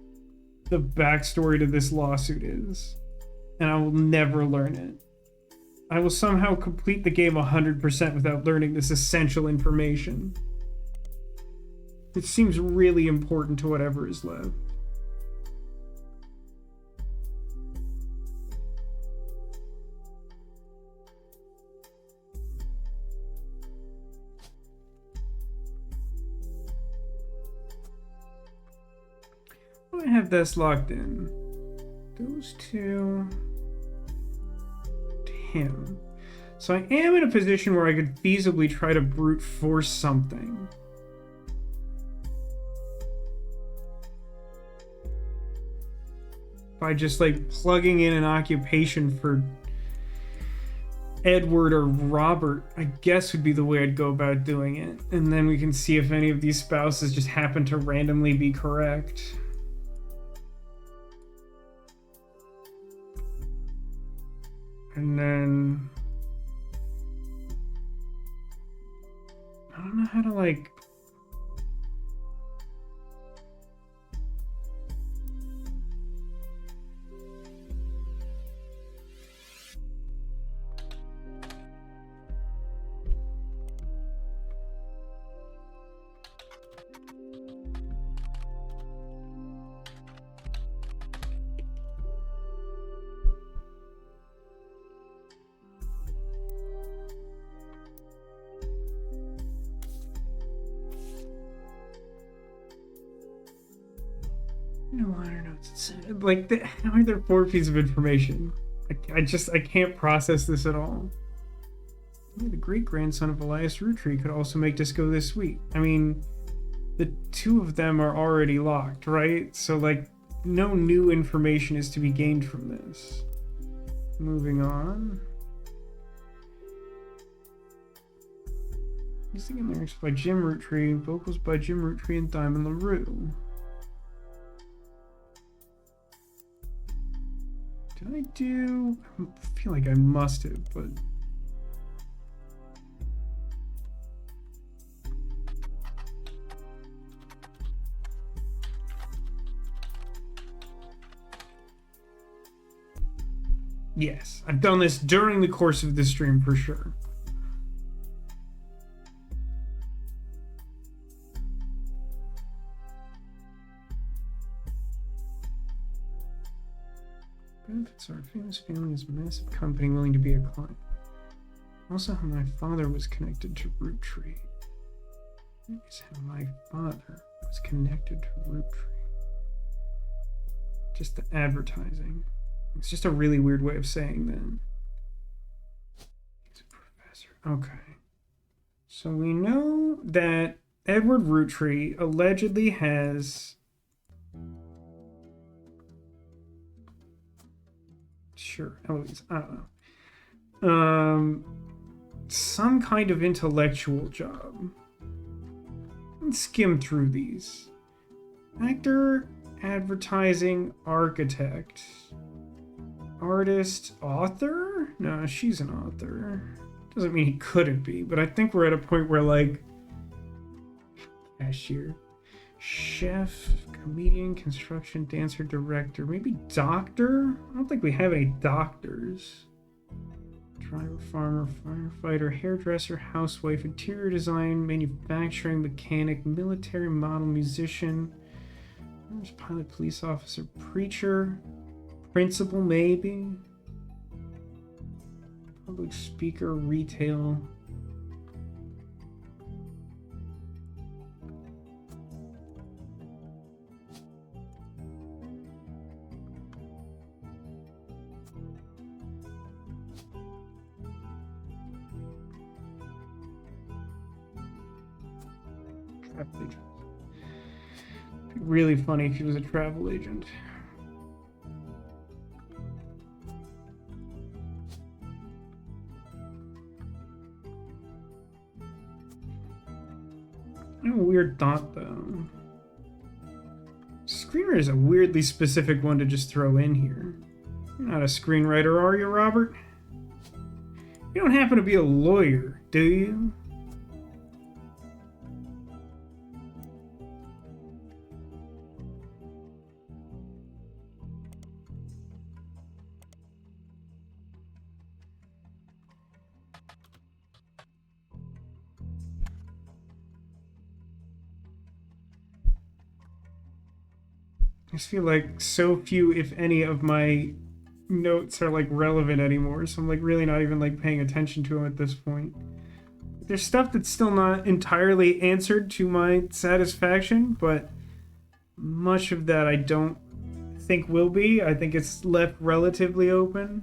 the backstory to this lawsuit is. And I will never learn it. I will somehow complete the game 100% without learning this essential information. It seems really important to whatever is left. I have this locked in. Those two. Him. So I am in a position where I could feasibly try to brute force something. By just like plugging in an occupation for Edward or Robert, I guess would be the way I'd go about doing it. And then we can see if any of these spouses just happen to randomly be correct. And then I don't know how to like no liner notes. Like, how are there 4 pieces of information? I can't process this at all. The great-grandson of Elias Roottrees could also make disco this sweet. I mean, the 2 of them are already locked, right? So, like, no new information is to be gained from this. Moving on. Music and lyrics by Jim Roottree, vocals by Jim Roottree and Diamond LaRue. Did I do... I feel like I must have, but... Yes, I've done this during the course of this stream for sure. Benefits are a famous family is a massive company willing to be a client. Also, how my father was connected to Roottree. That is how my father was connected to Roottree. Just the advertising. It's just a really weird way of saying that. He's a professor. Okay. So we know that Edward Roottree allegedly has... Sure, Elias, I don't know. Some kind of intellectual job. Let's skim through these. Actor, advertising, architect, artist, author? No, she's an author. Doesn't mean he couldn't be, but I think we're at a point where, like, cashier, chef, comedian, construction, dancer, director, maybe doctor? I don't think we have any doctors. Driver, farmer, firefighter, hairdresser, housewife, interior design, manufacturing, mechanic, military model, musician, pilot, police officer, preacher, principal, maybe, public speaker, retail. Travel agent. It'd be really funny if he was a travel agent. I have a weird thought though. Screenwriter is a weirdly specific one to just throw in here. You're not a screenwriter, are you, Robert? You don't happen to be a lawyer, do you? I just feel like so few, if any, of my notes are like relevant anymore, so I'm like really not even like paying attention to them at this point. There's stuff that's still not entirely answered to my satisfaction, but much of that I don't think will be. I think it's left relatively open.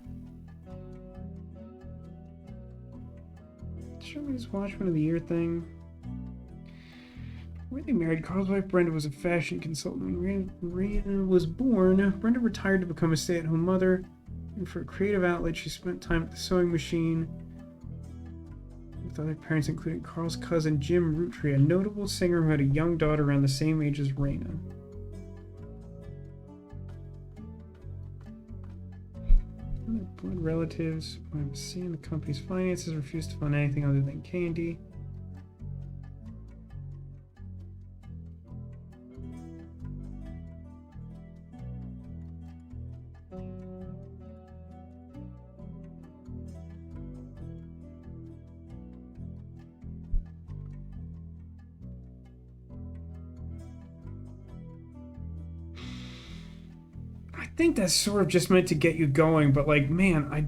Should we just Watchman of the Year thing? When they married, Carl's wife Brenda was a fashion consultant. When Rena was born, Brenda retired to become a stay-at-home mother. And for a creative outlet, she spent time at the sewing machine with other parents, including Carl's cousin Jim Roottree, a notable singer who had a young daughter around the same age as Rena. Blood relatives. I'm seeing the company's finances, refused to fund anything other than candy. I think that's sort of just meant to get you going, but like, man, I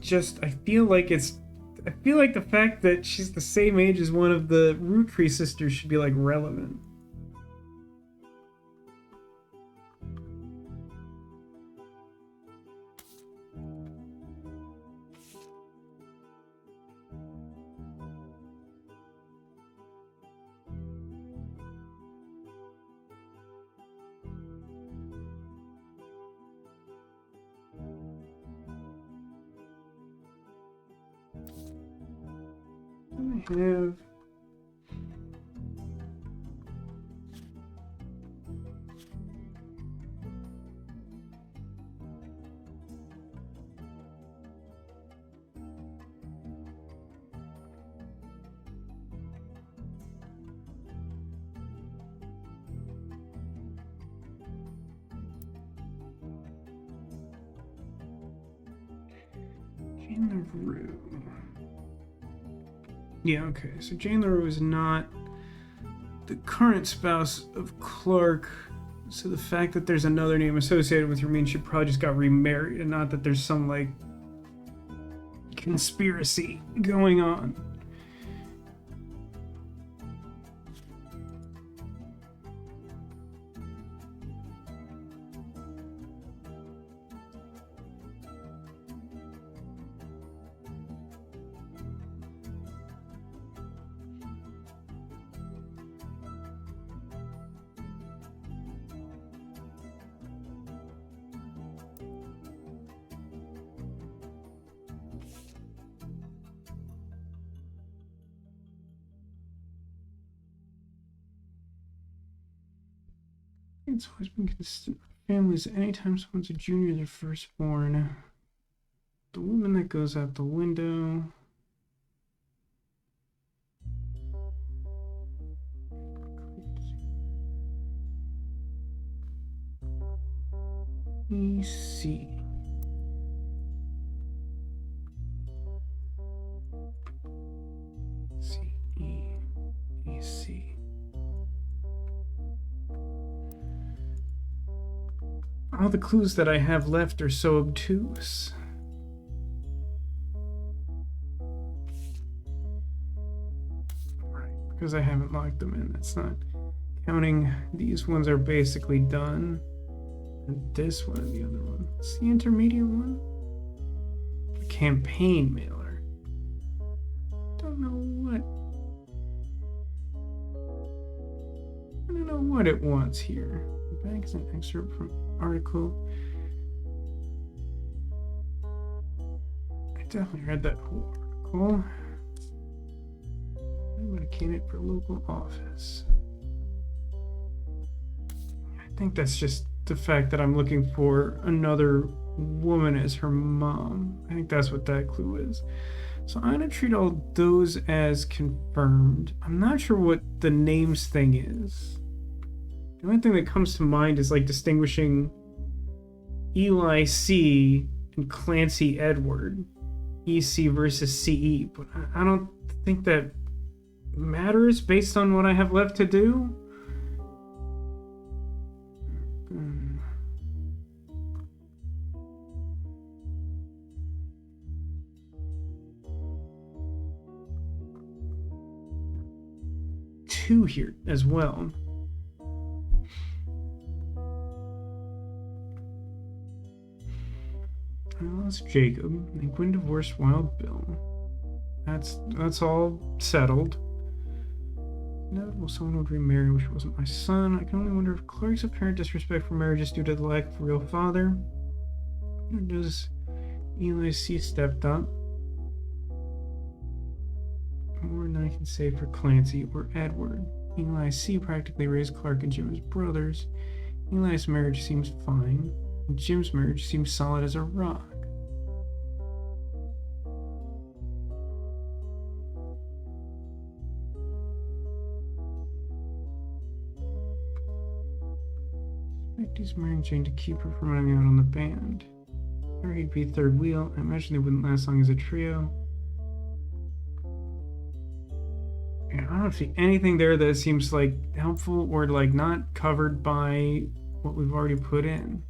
feel like the fact that she's the same age as one of the Roottrees sisters should be like relevant. I have Jane LaRue. Yeah, okay. So Jane LaRue is not the current spouse of Clark. So the fact that there's another name associated with her means she probably just got remarried, and not that there's some like conspiracy going on. It's always been consistent with families. Anytime someone's a junior, they're firstborn. The woman that goes out the window. Let me see. all the clues that I have left are so obtuse. Right, because I haven't logged them in. That's not counting. These ones are basically done. And this one and the other one. What's the intermediate one? The campaign mailer. Don't know what. I don't know what it wants here. The back is an excerpt from an article. I definitely read that whole article. I'm a candidate for local office. I think that's just the fact that I'm looking for another woman as her mom. I think that's what that clue is. So I'm going to treat all those as confirmed. I'm not sure what the names thing is. The only thing that comes to mind is like distinguishing Eli C and Clancy Edward. EC versus CE. But I don't think that matters based on what I have left to do. Two here as well. Well, that's Jacob. And Gwen divorced Wild Bill. That's all settled. Inevitable someone would remarry, which wasn't my son. I can only wonder if Clark's apparent disrespect for marriage is due to the lack of a real father. Or does Eli C stepped up? More than I can say for Clancy or Edward. Eli C practically raised Clark and Jim as brothers. Eli's marriage seems fine, and Jim's marriage seems solid as a rock. He's marrying Jane to keep her from running out on the band. Or he'd be third wheel. I imagine they wouldn't last long as a trio. Yeah, I don't see anything there that seems like helpful or like not covered by what we've already put in.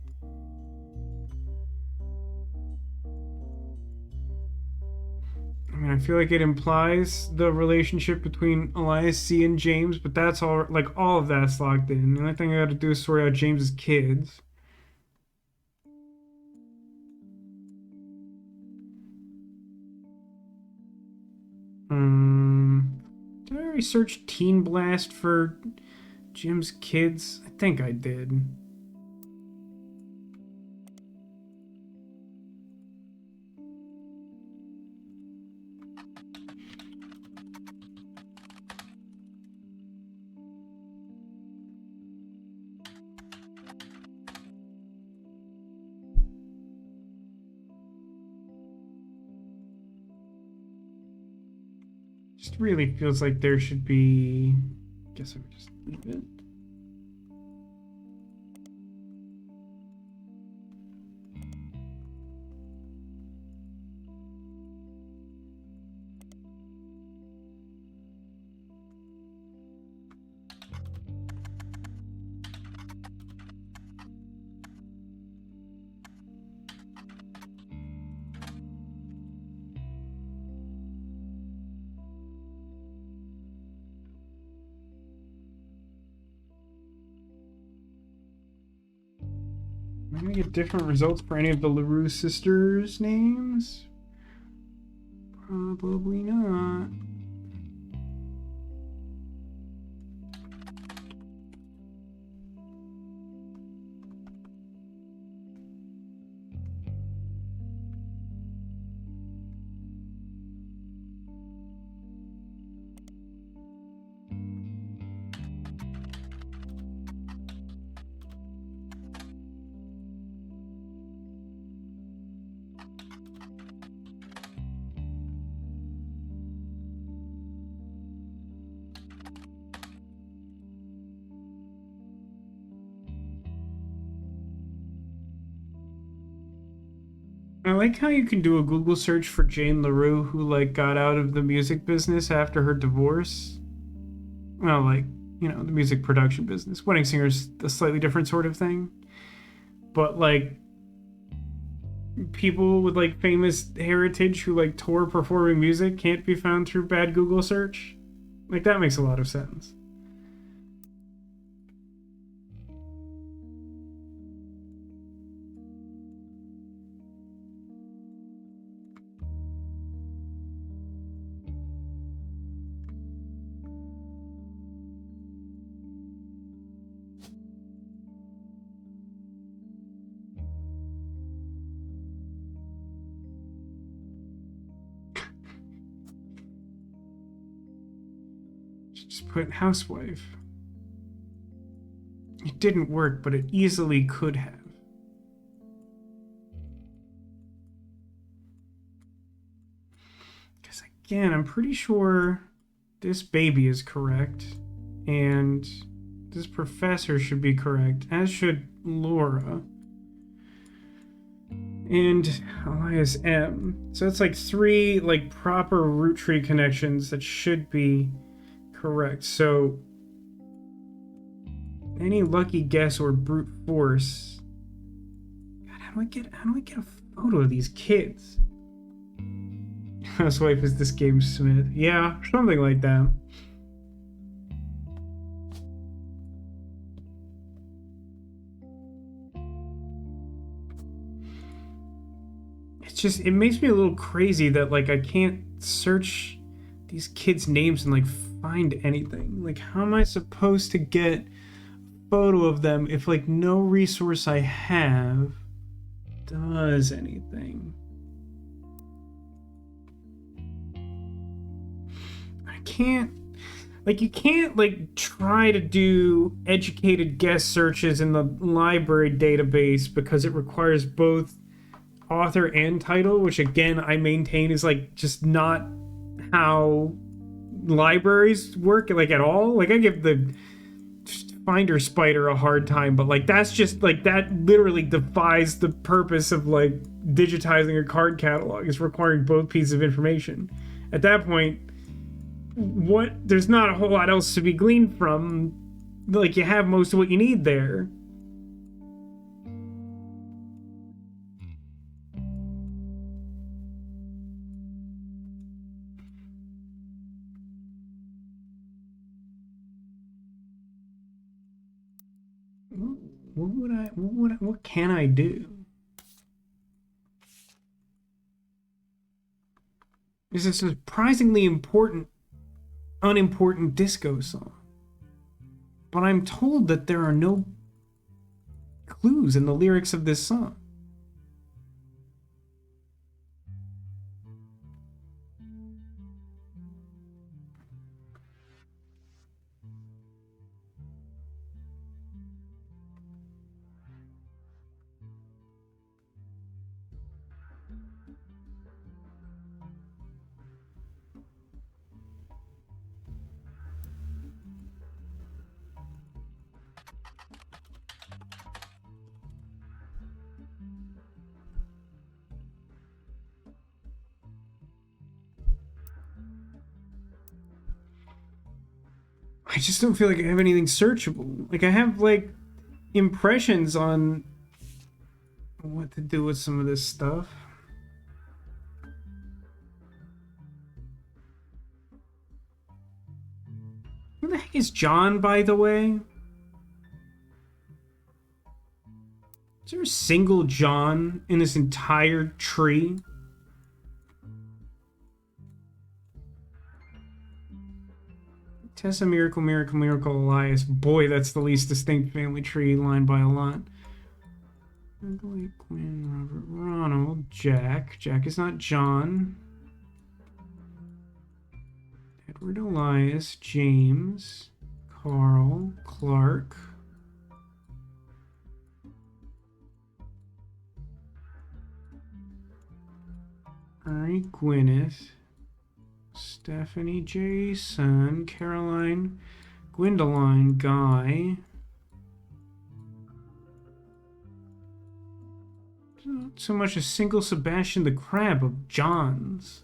I mean, I feel like it implies the relationship between Elias C and James, but that's all, like, all of that's locked in. The only thing I gotta do is sort out James's kids. Did I already search Teen Blast for Jim's kids? I think I did. Just really feels like there should be. Guess I would just leave it. Am I gonna get different results for any of the LaRue sisters' names? Probably not. I like how you can do a Google search for Jane LaRue, who like got out of the music business after her divorce. Well, like, you know, the music production business. Wedding singer's a slightly different sort of thing. but like people with like famous heritage who like tour performing music can't be found through bad Google search. Like that makes a lot of sense. Just put housewife. It didn't work, but it easily could have. Because again, I'm pretty sure this baby is correct, and this professor should be correct, as should Laura. And Elias M. So it's like 3 like proper root tree connections that should be correct. So any lucky guess or brute force. God, how do I get a photo of these kids? Housewife is this game Smith. Yeah, something like that. It makes me a little crazy that like I can't search these kids' names and like find anything. Like how am I supposed to get a photo of them if like no resource I have does anything? I can't like you can't like try to do educated guess searches in the library database because it requires both author and title, which again I maintain is like just not how libraries work like at all. Like I give the Finder Spider a hard time, but like that's just like that literally defies the purpose of like digitizing a card catalog, is requiring both pieces of information. At that point, there's not a whole lot else to be gleaned from. Like you have most of what you need there. What can I do? This is a surprisingly unimportant disco song. But I'm told that there are no clues in the lyrics of this song. I just don't feel like I have anything searchable. Like I have like impressions on what to do with some of this stuff. Who the heck is John, by the way? Is there a single John in this entire tree? Tessa, Miracle, Miracle, Miracle, Elias. Boy, that's the least distinct family tree line by a lot. Quinn, Robert, Ronald, Jack. Jack is not John. Edward, Elias, James, Carl, Clark. Ernie, Gwyneth. Stephanie, Jason, Caroline, Gwendoline, Guy. Not so much a single Sebastian the Crab of John's.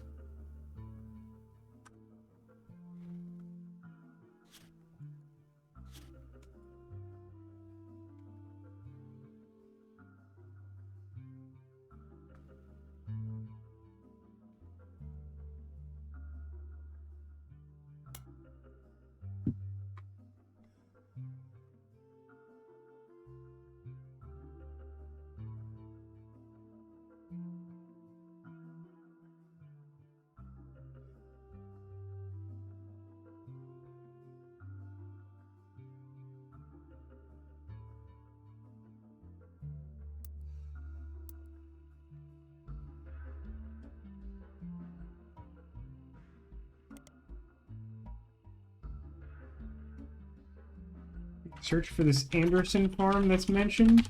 Search for this Anderson farm that's mentioned.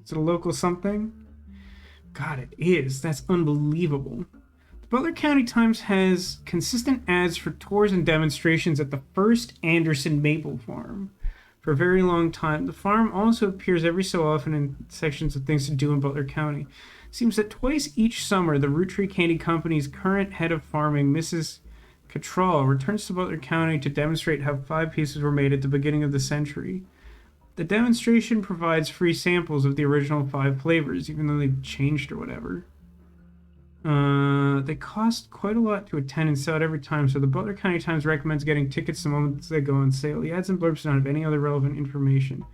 Is it a local something? God, it is. That's unbelievable. The Butler County Times has consistent ads for tours and demonstrations at the first Anderson maple farm for a very long time. The farm also appears every so often in sections of things to do in Butler County. It seems that twice each summer, the Roottree Candy Company's current head of farming, Mrs. Cattrall, returns to Butler County to demonstrate how 5 pieces were made at the beginning of the century. The demonstration provides free samples of the original 5 flavors, even though they've changed or whatever. They cost quite a lot to attend and sell out every time, so the Butler County Times recommends getting tickets the moment they go on sale. The ads and blurbs don't have any other relevant information.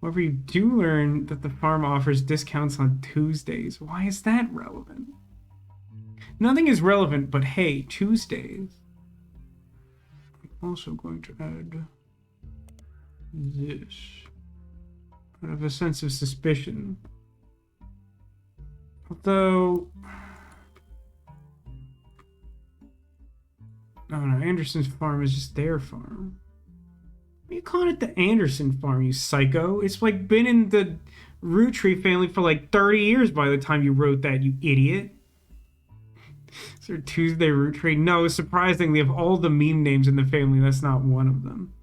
However, you do learn that the farm offers discounts on Tuesdays. Why is that relevant? Nothing is relevant, but hey, Tuesdays. I'm also going to add this. I have a sense of suspicion. Although... no, Anderson's farm is just their farm. What are you calling it the Anderson farm, you psycho? It's like been in the Roottree family for like 30 years by the time you wrote that, you idiot. Is there Tuesday Roottree? No, surprisingly, of all the meme names in the family, that's not one of them.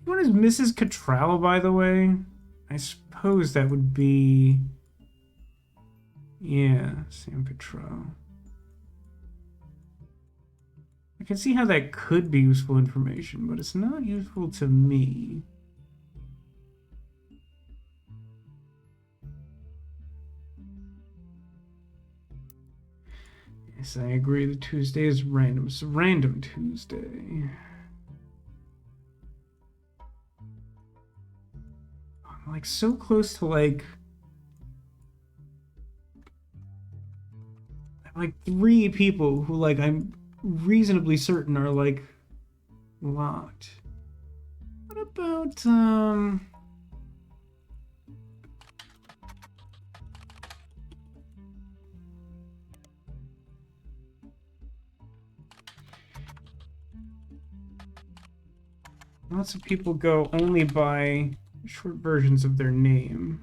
What is Mrs. Cattrall, by the way? I suppose that would be... yeah, Sam Cattrall. I can see how that could be useful information, but it's not useful to me. Yes, I agree. The Tuesday is random. It's a random Tuesday. I'm like so close to like 3 people who like I'm reasonably certain are like locked. What about lots of people go only by short versions of their name.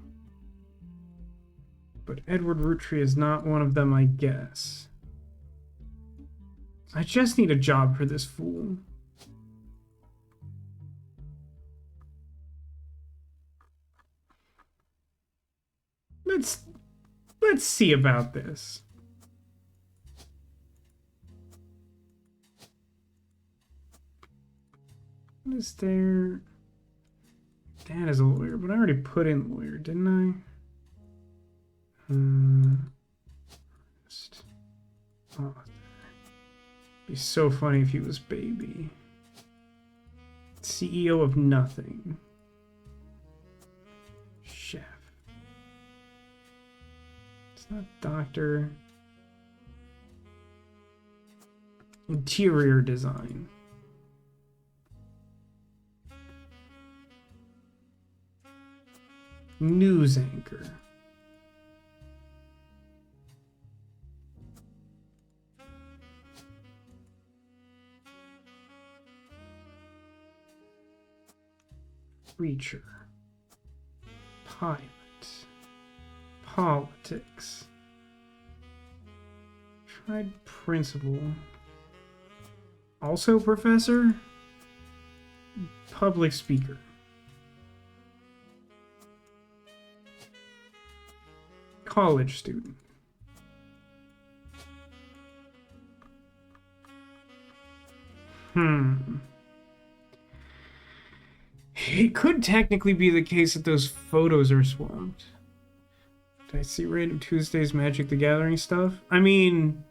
But Edward Roottree is not one of them, I guess. I just need a job for this fool. Let's see about this. What is there? Dad is a lawyer, but I already put in lawyer, didn't I? Oh, be so funny if he was baby. CEO of nothing. Chef. It's not doctor. Interior design. News anchor. Preacher. Pilot. Politics. Tried principal. Also professor. Public speaker. College student. It could technically be the case that those photos are swapped. Did I see Random Tuesday's Magic the Gathering stuff? I mean,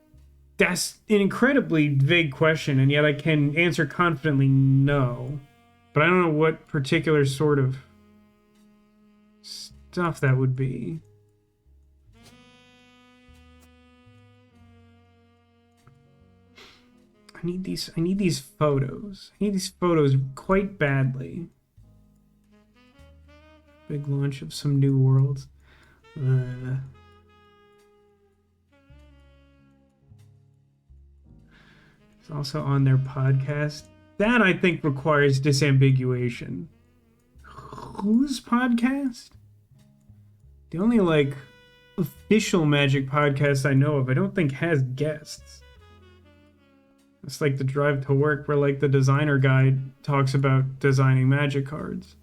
that's an incredibly vague question, and yet I can answer confidently no. But I don't know what particular sort of stuff that would be. I need these photos. I need these photos quite badly. Big launch of some new worlds. It's also on their podcast. That I think requires disambiguation. whose podcast? The only, like, official magic podcast I know of, I don't think has guests. It's like the Drive to Work, where, like, the designer guy talks about designing magic cards.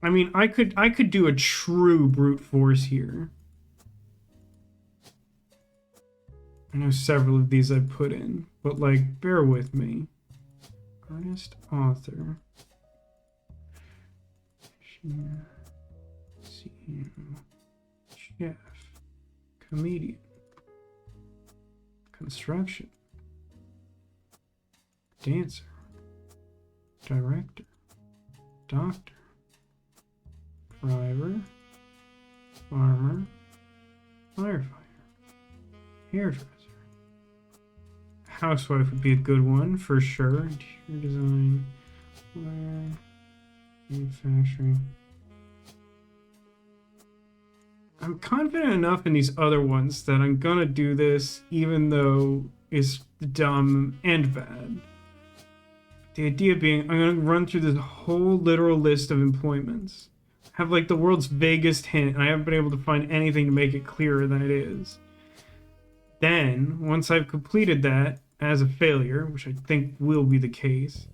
I mean, I could do a true brute force here. I know several of these I've put in, but, like, bear with me. Artist, author. Chef. Comedian. Construction. Dancer. Director. Doctor. Driver, farmer, firefighter, hairdresser. Housewife would be a good one for sure. Interior design, manufacturing. I'm confident enough in these other ones that I'm gonna do this even though it's dumb and bad. The idea being, I'm gonna run through this whole literal list of employments. Have like the world's vaguest hint, and I haven't been able to find anything to make it clearer than it is. Then, once I've completed that as a failure, which I think will be the case,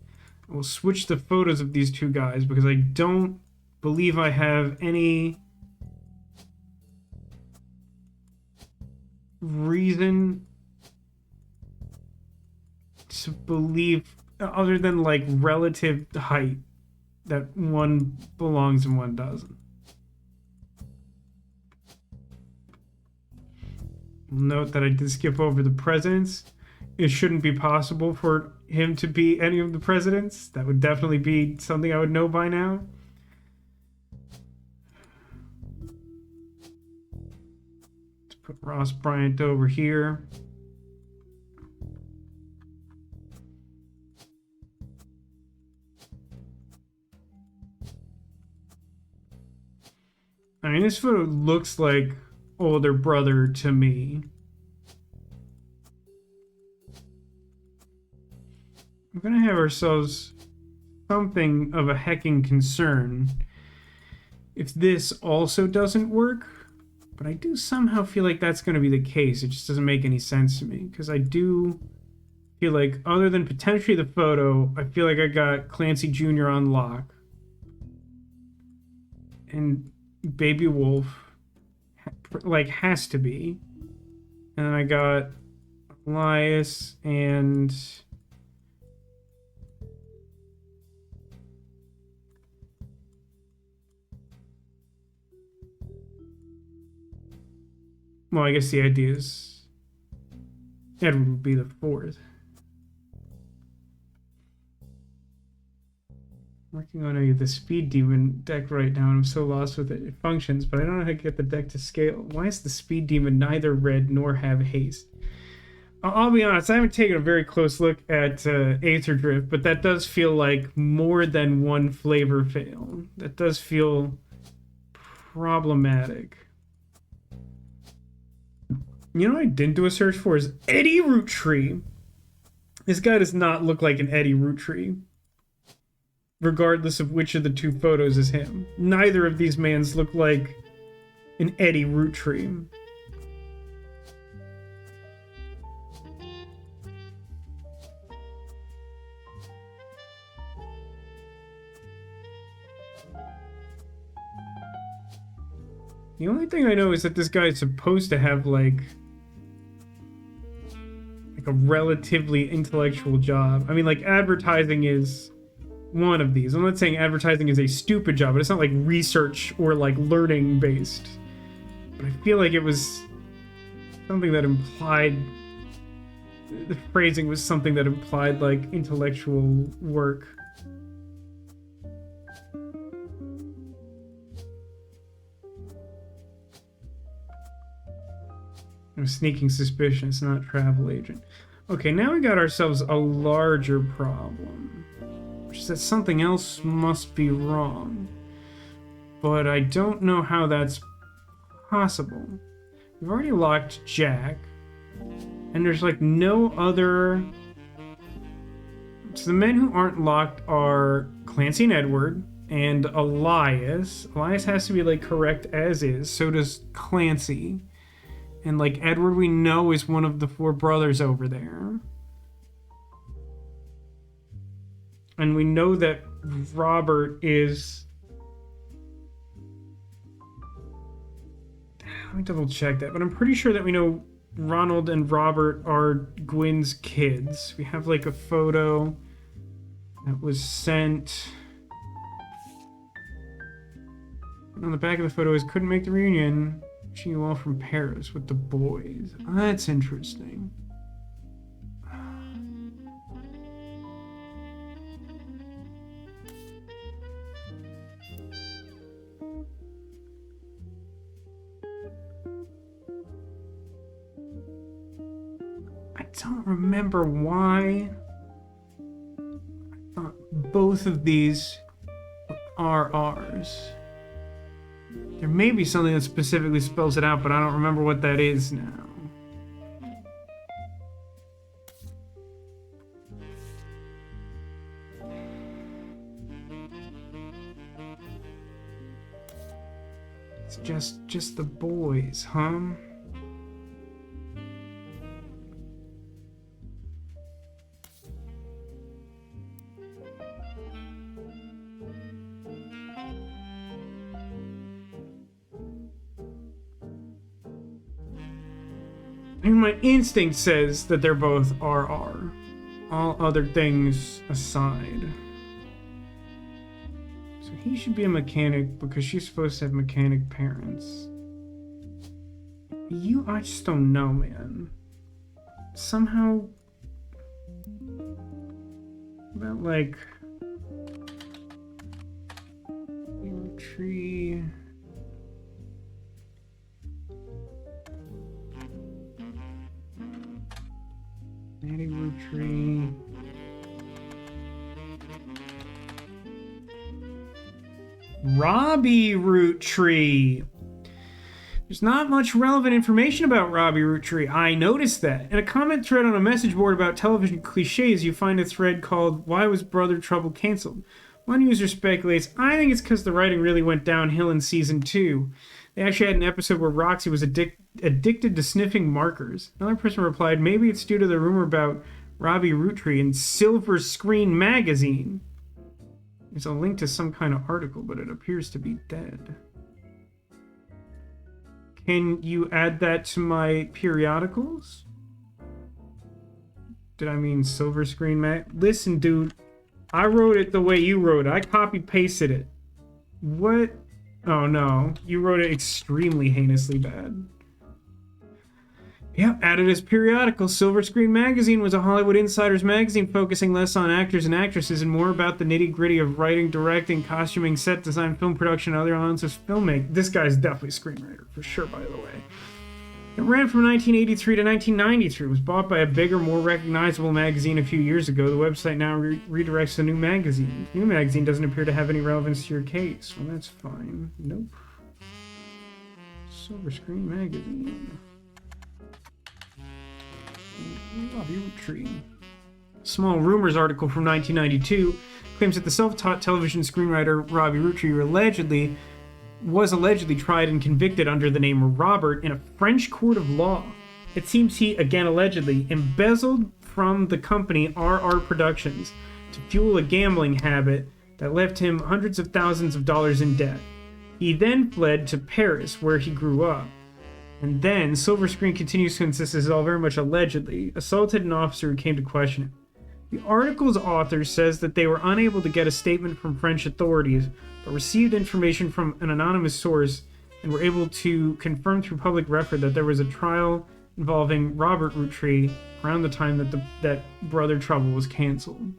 I will switch the photos of these two guys because I don't believe I have any reason to believe, other than like relative height, that one belongs and one doesn't. Note that I did skip over the presidents. It shouldn't be possible for him to be any of the presidents. That would definitely be something I would know by now. Let's put Ross Bryant over here. I mean, this photo looks like older brother to me. We're gonna have ourselves something of a hecking concern if this also doesn't work, but I do somehow feel like that's gonna be the case. It just doesn't make any sense to me, because I do feel like, other than potentially the photo, I feel like I got Clancy Jr. on lock. And Baby Wolf, like, has to be. And then I got Elias and well, I guess the idea is Edward would be the fourth. Working on the Speed Demon deck right now, and I'm so lost with it. It functions, but I don't know how to get the deck to scale. Why is the Speed Demon neither red nor have haste? I'll be honest, I haven't taken a very close look at Aether Drift, but that does feel like more than one flavor fail. That does feel problematic. You know what I didn't do a search for is Eddie Roottree. This guy does not look like an Eddie Roottree, regardless of which of the two photos is him. Neither of these mans look like an Eddie Roottree. The only thing I know is that this guy is supposed to have like a relatively intellectual job. I mean, like, advertising is one of these. I'm not saying advertising is a stupid job, but it's not like research or like learning based. But I feel like it was something that implied, the phrasing was something that implied like intellectual work. I'm sneaking suspicion, it's not travel agent. Okay, now we got ourselves a larger problem, which is that something else must be wrong. but I don't know how that's possible. We've already locked Jack, and there's like no other. So the men who aren't locked are Clancy and Edward and Elias. Elias has to be like correct as is. So does Clancy. And like Edward, we know is one of the 4 brothers over there. And we know that Robert is. Let me double check that, but I'm pretty sure that we know Ronald and Robert are Gwen's kids. We have like a photo that was sent. And on the back of the photo is couldn't make the reunion. Wishing you all from Paris with the boys. That's interesting. I don't remember why I thought both of these are ours. There may be something that specifically spells it out, but I don't remember what that is now. It's just the boys, huh? And my instinct says that they're both RR. All other things aside. So he should be a mechanic because she's supposed to have mechanic parents. I just don't know, man. Somehow... About like... Tree... Natty Roottree. Robbie Roottree. There's not much relevant information about Robbie Roottree. I noticed that. In a comment thread on a message board about television cliches, you find a thread called "Why Was Brother Trouble Cancelled?" One user speculates, I think it's because the writing really went downhill in season 2. They actually had an episode where Roxy was addicted to sniffing markers. Another person replied, maybe it's due to the rumor about Robbie Roottree in Silver Screen Magazine. There's a link to some kind of article, but it appears to be dead. Can you add that to my periodicals? Did I mean Silver Screen Mag? Listen, dude. I wrote it the way you wrote it. I copy-pasted it. What? Oh, no. You wrote it extremely heinously bad. Yep, added as periodical. Silver Screen Magazine was a Hollywood Insiders magazine focusing less on actors and actresses and more about the nitty-gritty of writing, directing, costuming, set design, film production, and other elements of filmmaking. This guy's definitely a screenwriter, for sure, by the way. It ran from 1983 to 1993. It was bought by a bigger, more recognizable magazine a few years ago. The website now redirects to the new magazine. The new magazine doesn't appear to have any relevance to your case. Well, that's fine. Nope. Silver Screen Magazine. Roottree. Small Rumors article from 1992 claims that the self-taught television screenwriter Robbie Roottree was allegedly tried and convicted under the name Robert in a French court of law. It seems he, again allegedly, embezzled from the company RR Productions to fuel a gambling habit that left him hundreds of thousands of dollars in debt. He then fled to Paris, where he grew up. And then, Silver Screen continues to insist this is all very much allegedly, assaulted an officer who came to question him. The article's author says that they were unable to get a statement from French authorities, but received information from an anonymous source and were able to confirm through public record that there was a trial involving Robert Roottree around the time that Brother Trouble was canceled.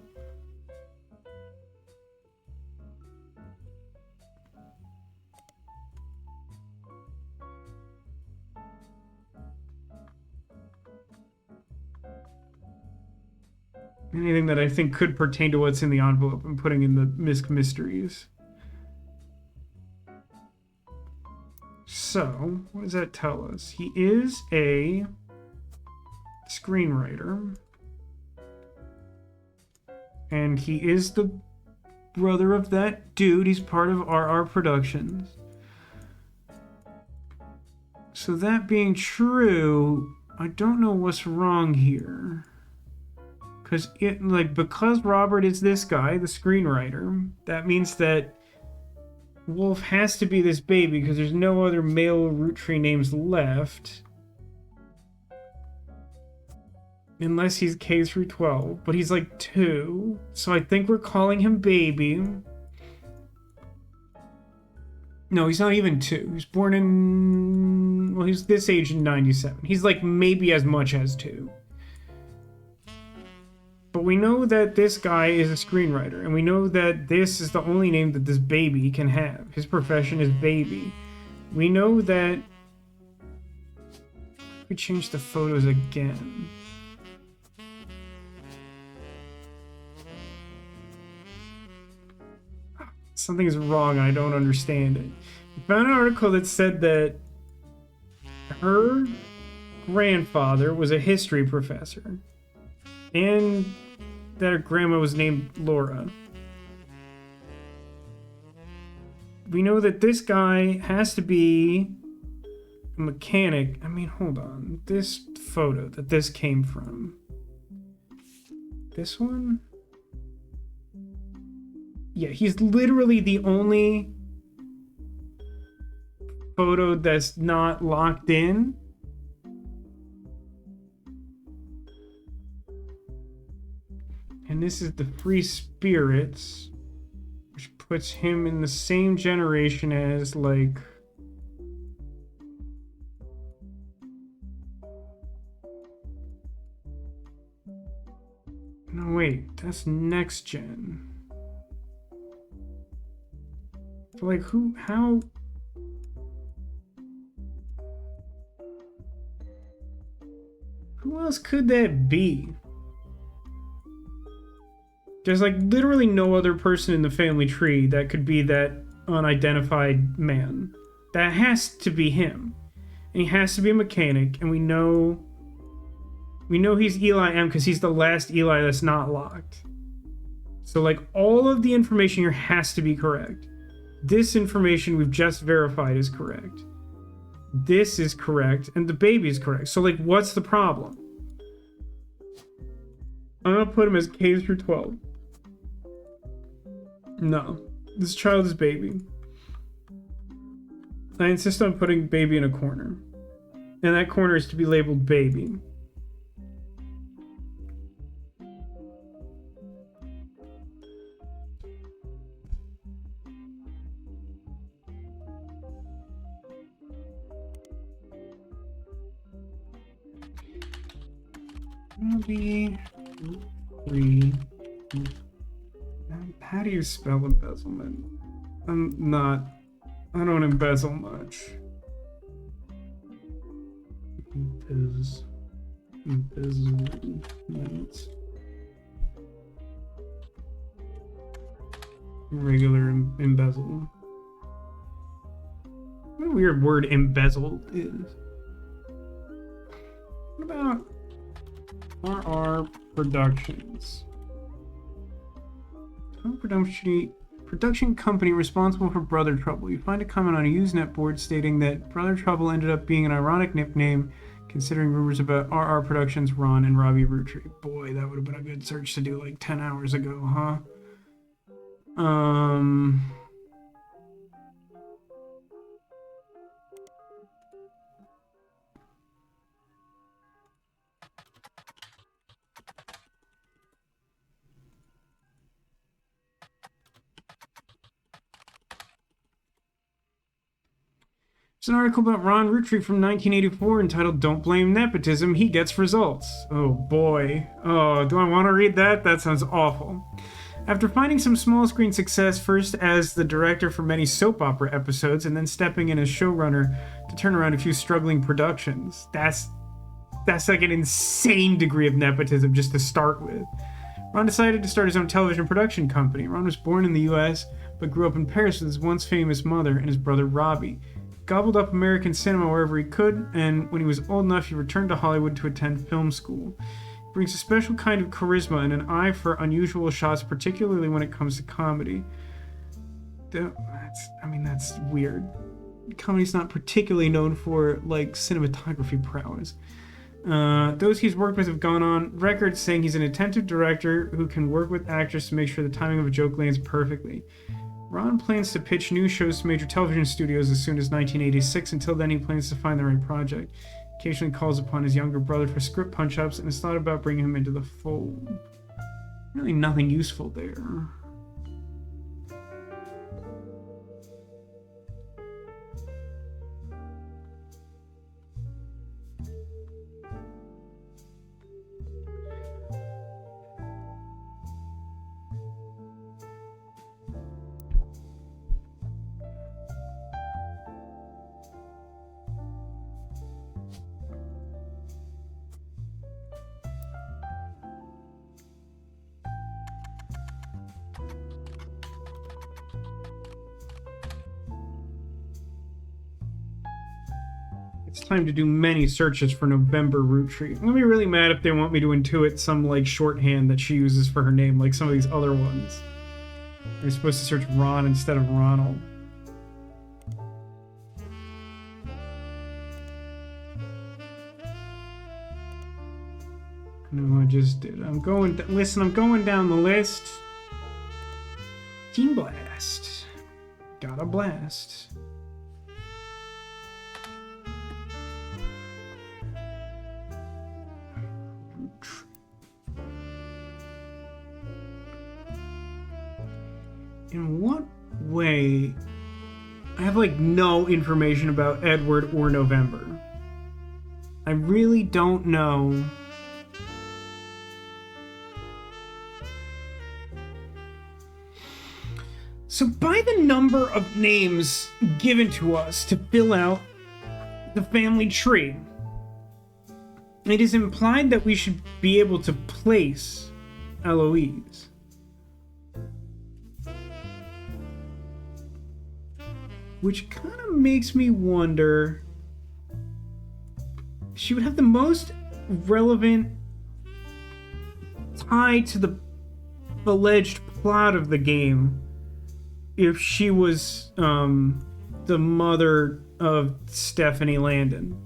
Anything that I think could pertain to what's in the envelope I'm putting in the Mysteries. So, what does that tell us? He is a screenwriter. And he is the brother of that dude. He's part of RR Productions. So that being true, I don't know what's wrong here. Because Robert is this guy, the screenwriter, that means that Wolf has to be this baby because there's no other male Roottree names left. Unless he's K through 12, but he's like 2. So I think we're calling him baby. No, he's not even 2. He's born in... Well, he's this age in 97. He's like maybe as much as 2. But we know that this guy is a screenwriter, and we know that this is the only name that this baby can have. His profession is baby. We know that... We change the photos again. Something is wrong and I don't understand it. We found an article that said that her grandfather was a history professor and that her grandma was named Laura. We know that this guy has to be a mechanic. I mean, hold on. This photo that this came from. This one? Yeah, he's literally the only photo that's not locked in. And this is the Free Spirits, which puts him in the same generation as, like... No, wait, that's next gen. Like, how... Who else could that be? There's, like, literally no other person in the family tree that could be that unidentified man. That has to be him. And he has to be a mechanic, and we know he's Eli M because he's the last Eli that's not locked. So, like, all of the information here has to be correct. This information we've just verified is correct. This is correct, and the baby is correct. So, like, what's the problem? I'm gonna put him as K through 12. No. This child is baby. I insist on putting baby in a corner. And that corner is to be labeled baby. Maybe 3. How do you spell embezzlement? I don't embezzle much. Embezzlement. Regular embezzle. What a weird word embezzle is. What about RR Productions? Production company responsible for Brother Trouble. You find a comment on a Usenet board stating that Brother Trouble ended up being an ironic nickname considering rumors about RR Productions, Ron, and Robbie Roottree. Boy, that would have been a good search to do like 10 hours ago, huh? There's an article about Ron Roottree from 1984 entitled Don't Blame Nepotism, He Gets Results. Oh boy. Oh, do I want to read that? That sounds awful. After finding some small screen success, first as the director for many soap opera episodes, and then stepping in as showrunner to turn around a few struggling productions. That's like an insane degree of nepotism just to start with. Ron decided to start his own television production company. Ron was born in the US, but grew up in Paris with his once famous mother and his brother Robbie. gobbled up American cinema wherever he could, and when he was old enough, he returned to Hollywood to attend film school. He brings a special kind of charisma and an eye for unusual shots, particularly when it comes to comedy. That's weird. Comedy's not particularly known for, like, cinematography prowess. Those he's worked with have gone on record saying he's an attentive director who can work with actors to make sure the timing of a joke lands perfectly. Ron plans to pitch new shows to major television studios as soon as 1986. Until then, he plans to find the right project. Occasionally calls upon his younger brother for script punch-ups and has thought about bringing him into the fold. Really nothing useful there. It's time to do many searches for November Roottree. I'm gonna be really mad if they want me to intuit some, like, shorthand that she uses for her name, like some of these other ones. You're supposed to search Ron instead of Ronald. No, I just did. I'm going down the list. Team Blast. Got a blast. In what way? I have, like, no information about Edward or November. I really don't know. So by the number of names given to us to fill out the family tree, it is implied that we should be able to place Eloise. Which kind of makes me wonder, she would have the most relevant tie to the alleged plot of the game if she was the mother of Stephanie Landon.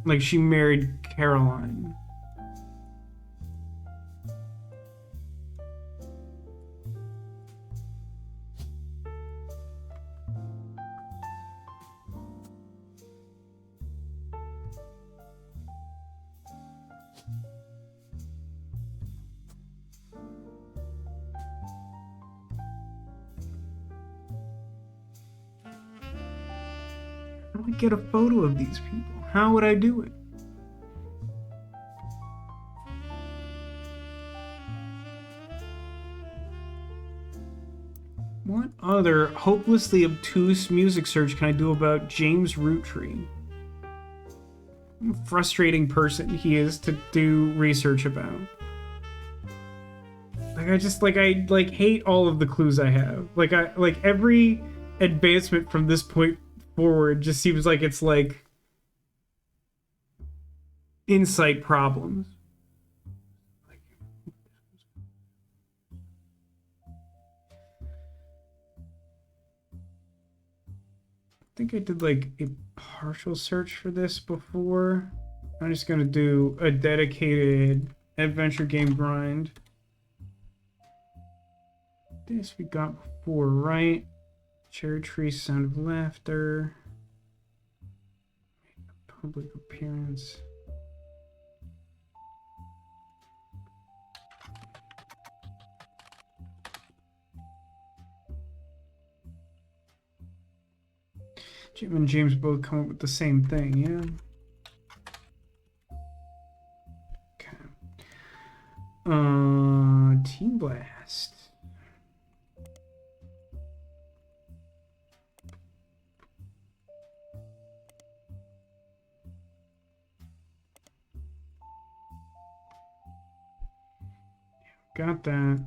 Like, she married Caroline. How do I get a photo of these people? How would I do it? What other hopelessly obtuse music search can I do about James Roottree? What a frustrating person he is to do research about. I hate all of the clues I have. Every advancement from this point forward just seems like it's like insight problems. I think I did like a partial search for this before. I'm just gonna do a dedicated adventure game grind. This we got before, right? Cherry Tree, Sound of Laughter. Public appearance. Jim and James both come up with the same thing, yeah? Okay. Team Blast. Got that.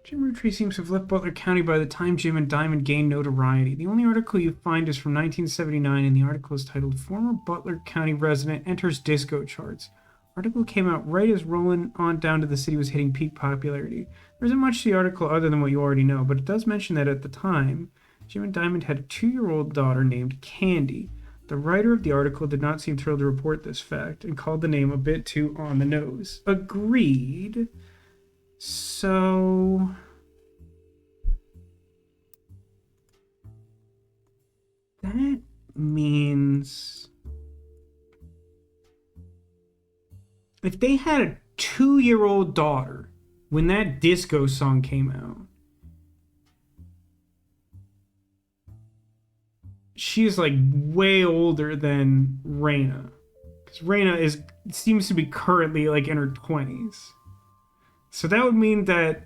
Jim Roottree seems to have left Butler County by the time Jim and Diamond gained notoriety. The only article you find is from 1979, and the article is titled Former Butler County Resident Enters Disco Charts. Article came out right as Rolling On Down to the City was hitting peak popularity. There isn't much to the article other than what you already know, but it does mention that at the time, Jim and Diamond had a 2-year-old daughter named Candy. The writer of the article did not seem thrilled to report this fact and called the name a bit too on the nose. Agreed. So... that means... if they had a 2-year-old daughter when that disco song came out, she is like way older than Raina. Because Raina seems to be currently like in her 20s. So that would mean that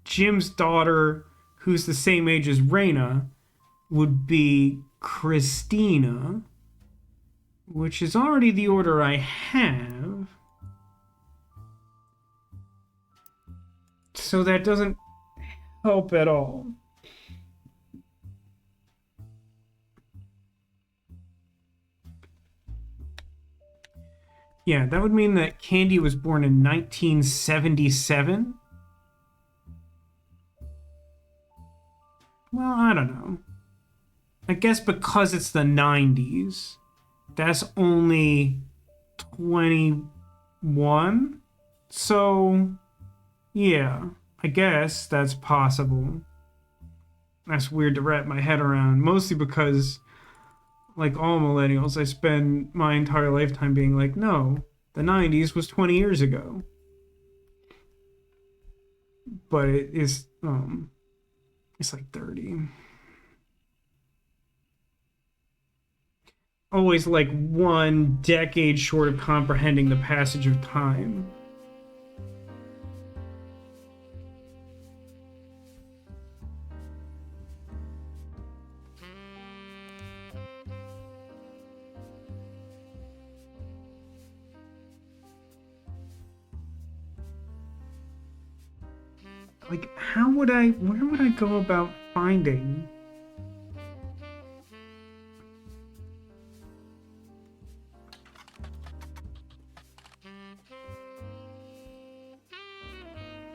Jim's daughter, who's the same age as Raina, would be Christina, which is already the order I have. So that doesn't help at all. Yeah, that would mean that Candy was born in 1977. Well, I don't know. I guess because it's the 90s, that's only 21. So, yeah, I guess that's possible. That's weird to wrap my head around, mostly because, like all millennials, I spend my entire lifetime being like, no, the 90s was 20 years ago. But it is, it's like 30. Always like 1 decade short of comprehending the passage of time. Like, where would I go about finding?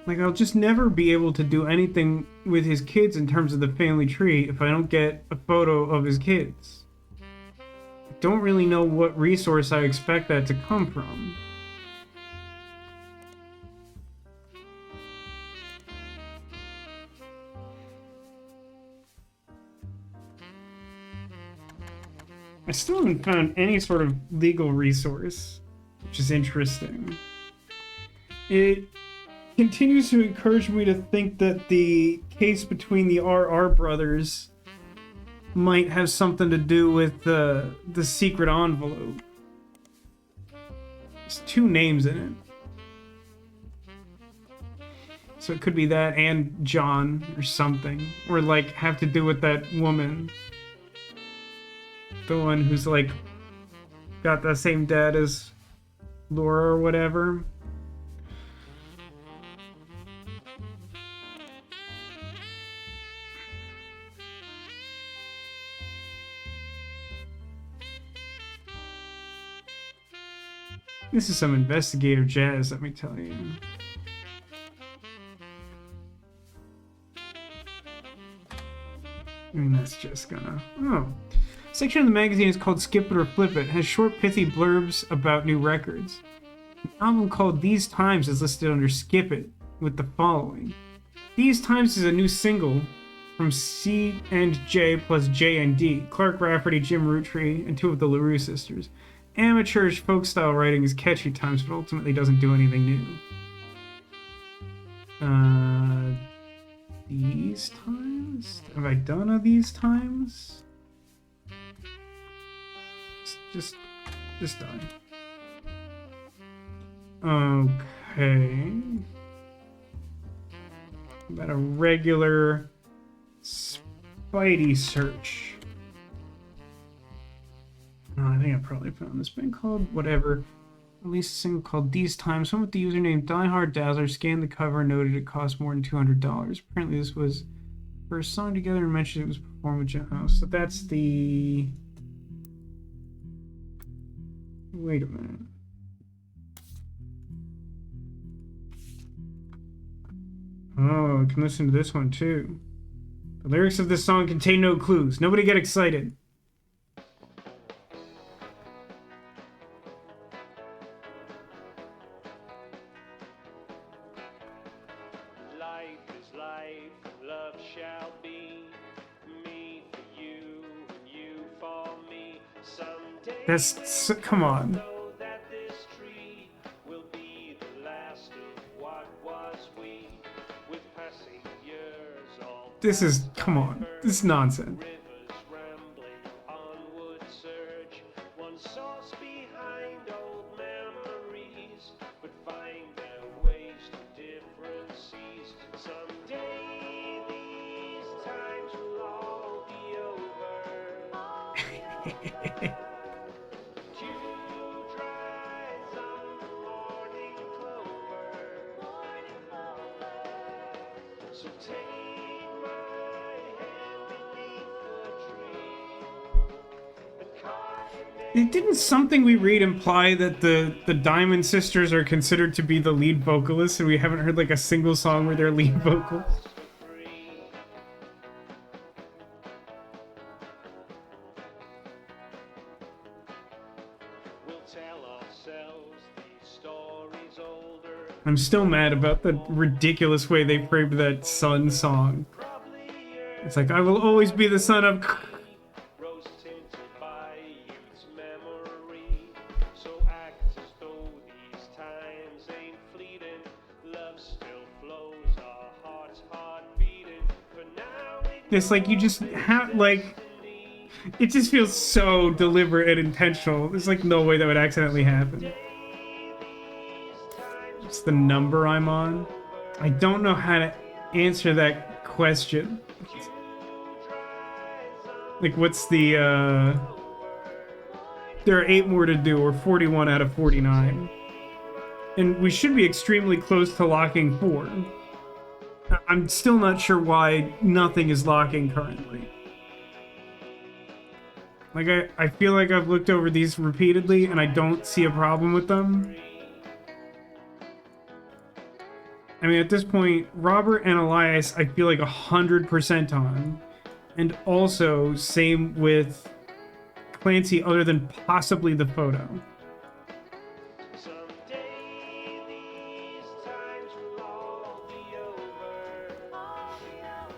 Like, I'll just never be able to do anything with his kids in terms of the family tree if I don't get a photo of his kids. I don't really know what resource I expect that to come from. I still haven't found any sort of legal resource, which is interesting. It continues to encourage me to think that the case between the RR brothers might have something to do with the secret envelope. There's 2 names in it. So it could be that and John or something. Or like have to do with that woman. The one who's like got the same dad as Laura or whatever. This is some investigative jazz, let me tell you. I mean, that's just gonna... Oh. Section of the magazine is called Skip It or Flip It. It has short, pithy blurbs about new records. An album called These Times is listed under Skip It with the following. These Times is a new single from C and J plus J and D, Clark Rafferty, Jim Roottree, and 2 of the LaRue sisters. Amateurish folk-style writing is catchy at times, but ultimately doesn't do anything new. These Times? Have I done a These Times? Just die. Okay. About a regular Spidey search. Oh, I think I probably found this band called whatever. released a single called These Times. Someone with the username Die Dazzler scanned the cover and noted it cost more than $200. Apparently, this was first song together and mentioned it was performed with John. So that's the. Wait a minute. Oh, I can listen to this one too. The lyrics of this song contain no clues. Nobody get excited. Life is life, love shall be. Me for you, and you for me. Someday That's come on. know that this tree will be the last of what was we. With passing years, all This is come on. This is nonsense. rivers rambling, onward surge. One source behind old memories, but find their ways to different seas. Someday these times will all be over. Dew dries on the morning clover. So take my hand beneath the tree and carve Didn't something we read imply that the Diamond Sisters are considered to be the lead vocalists, and we haven't heard like a single song where they're lead vocals? for free. We'll tell ourselves these stories older. I'm still mad about the ridiculous way they framed that Sun song. Probably years It's like, I will always be the son of. rose tinted by youth's memory. So act as though these times ain't fleeting. Love still flows, our hearts heart beating. For now it It's like you just have like. It just feels so deliberate and intentional. There's like no way that would accidentally happen. It's the number I'm on. I don't know how to answer that question. Like, what's the, There are 8 more to do, or 41 out of 49. And we should be extremely close to locking 4. I'm still not sure why nothing is locking currently. Like, I feel like I've looked over these repeatedly, and I don't see a problem with them. I mean, at this point, Robert and Elias, I feel like 100% on. And also, same with Clancy, other than possibly the photo. someday these times will all be over.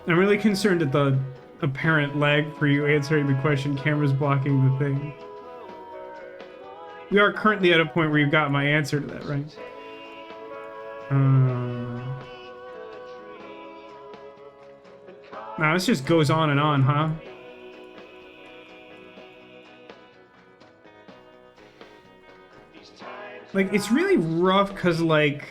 I'm really concerned at the apparent lag for you answering the question. Camera's blocking the thing. We are currently at a point where you've got my answer to that, right? Now this just goes on and on, huh? These times Like, it's really rough because, like...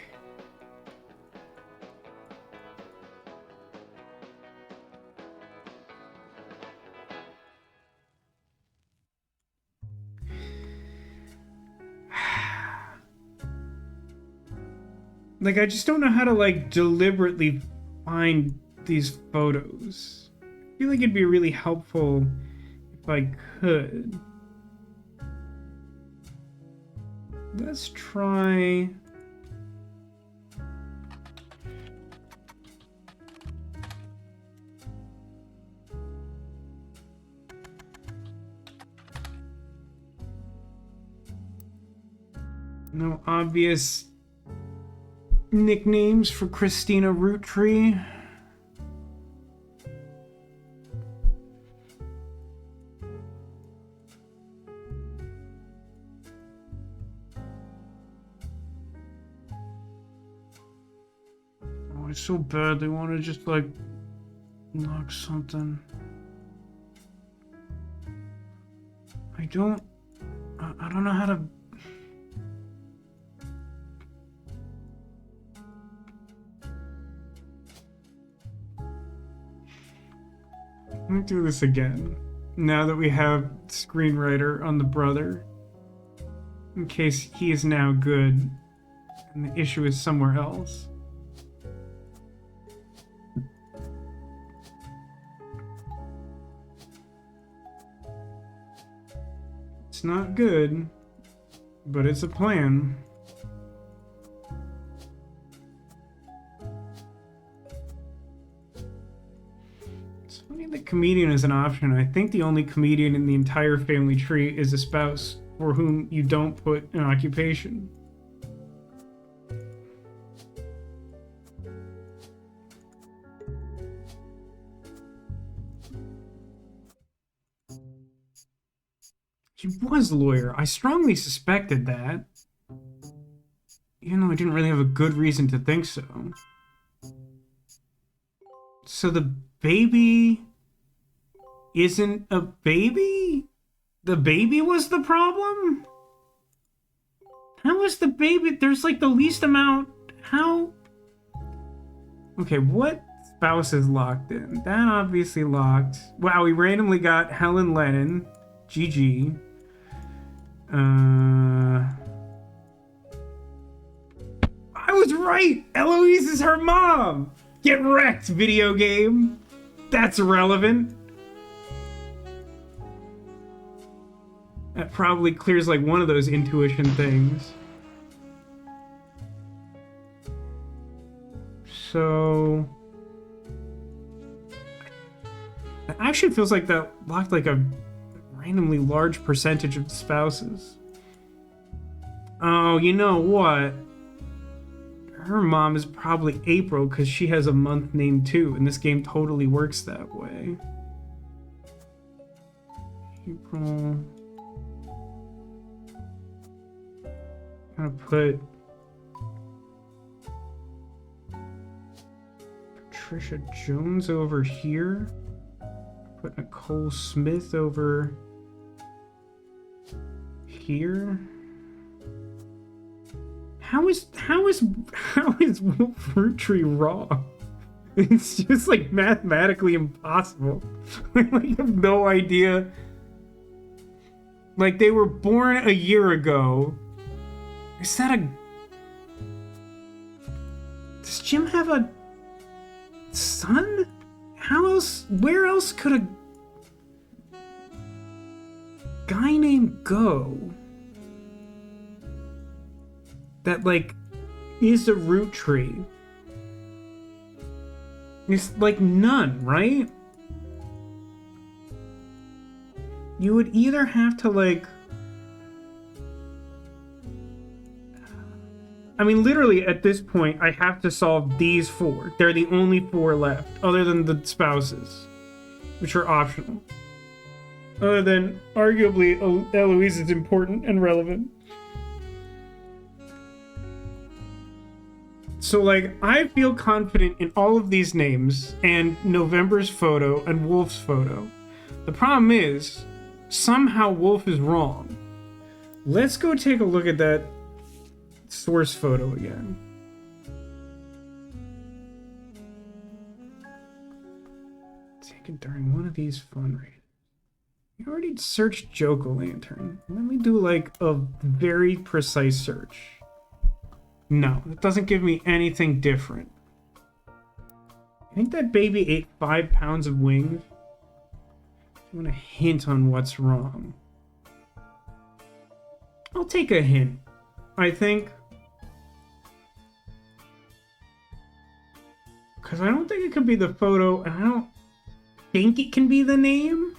Like, I just don't know how to, like, deliberately find these photos. I feel like it'd be really helpful if I could. Let's try... No obvious nicknames for Christina Roottree. Oh, I so badly want to just like lock something. I don't know how to. Let me do this again. Now that we have screenwriter on the brother. in case he is now good and the issue is somewhere else. It's not good, but it's a plan. It's funny that comedian is an option. I think the only comedian in the entire family tree is a spouse for whom you don't put an occupation. He was a lawyer. I strongly suspected that. Even though I didn't really have a good reason to think so. So the baby isn't a baby? The baby was the problem? How is the baby? There's like the least amount. How? Okay, what spouse is locked in? That obviously locked. Wow, we randomly got Helen Lennon. GG. I was right! Eloise is her mom! Get wrecked, video game! That's irrelevant. That probably clears like one of those intuition things. So... it actually feels like that locked like a randomly large percentage of spouses. Oh, you know what? Her mom is probably April because she has a month named too, and this game totally works that way. April. I'm gonna put Patricia Jones over here. Put Nicole Smith over here. How is Roottree wrong? It's just like mathematically impossible. I have no idea. Like they were born a year ago. Is that a? Does Jim have a son? How else? Where else could a guy named go? That like is a Roottree. It's like none, right? You would either have to like, I mean literally at this point I have to solve these four. They're the only four left other than the spouses, which are optional. Other than arguably Eloise is important and relevant. So, like, I feel confident in all of these names and November's photo and Wolf's photo. The problem is, somehow Wolf is wrong. Let's go take a look at that source photo again. Taken during one of these fundraisers. We already searched Joke-O-Lantern. Let me do, like, a very precise search. No, it doesn't give me anything different. I think that baby ate 5 pounds of wings. I want a hint on what's wrong. I'll take a hint. I think. Because I don't think it could be the photo, and I don't think it can be the name.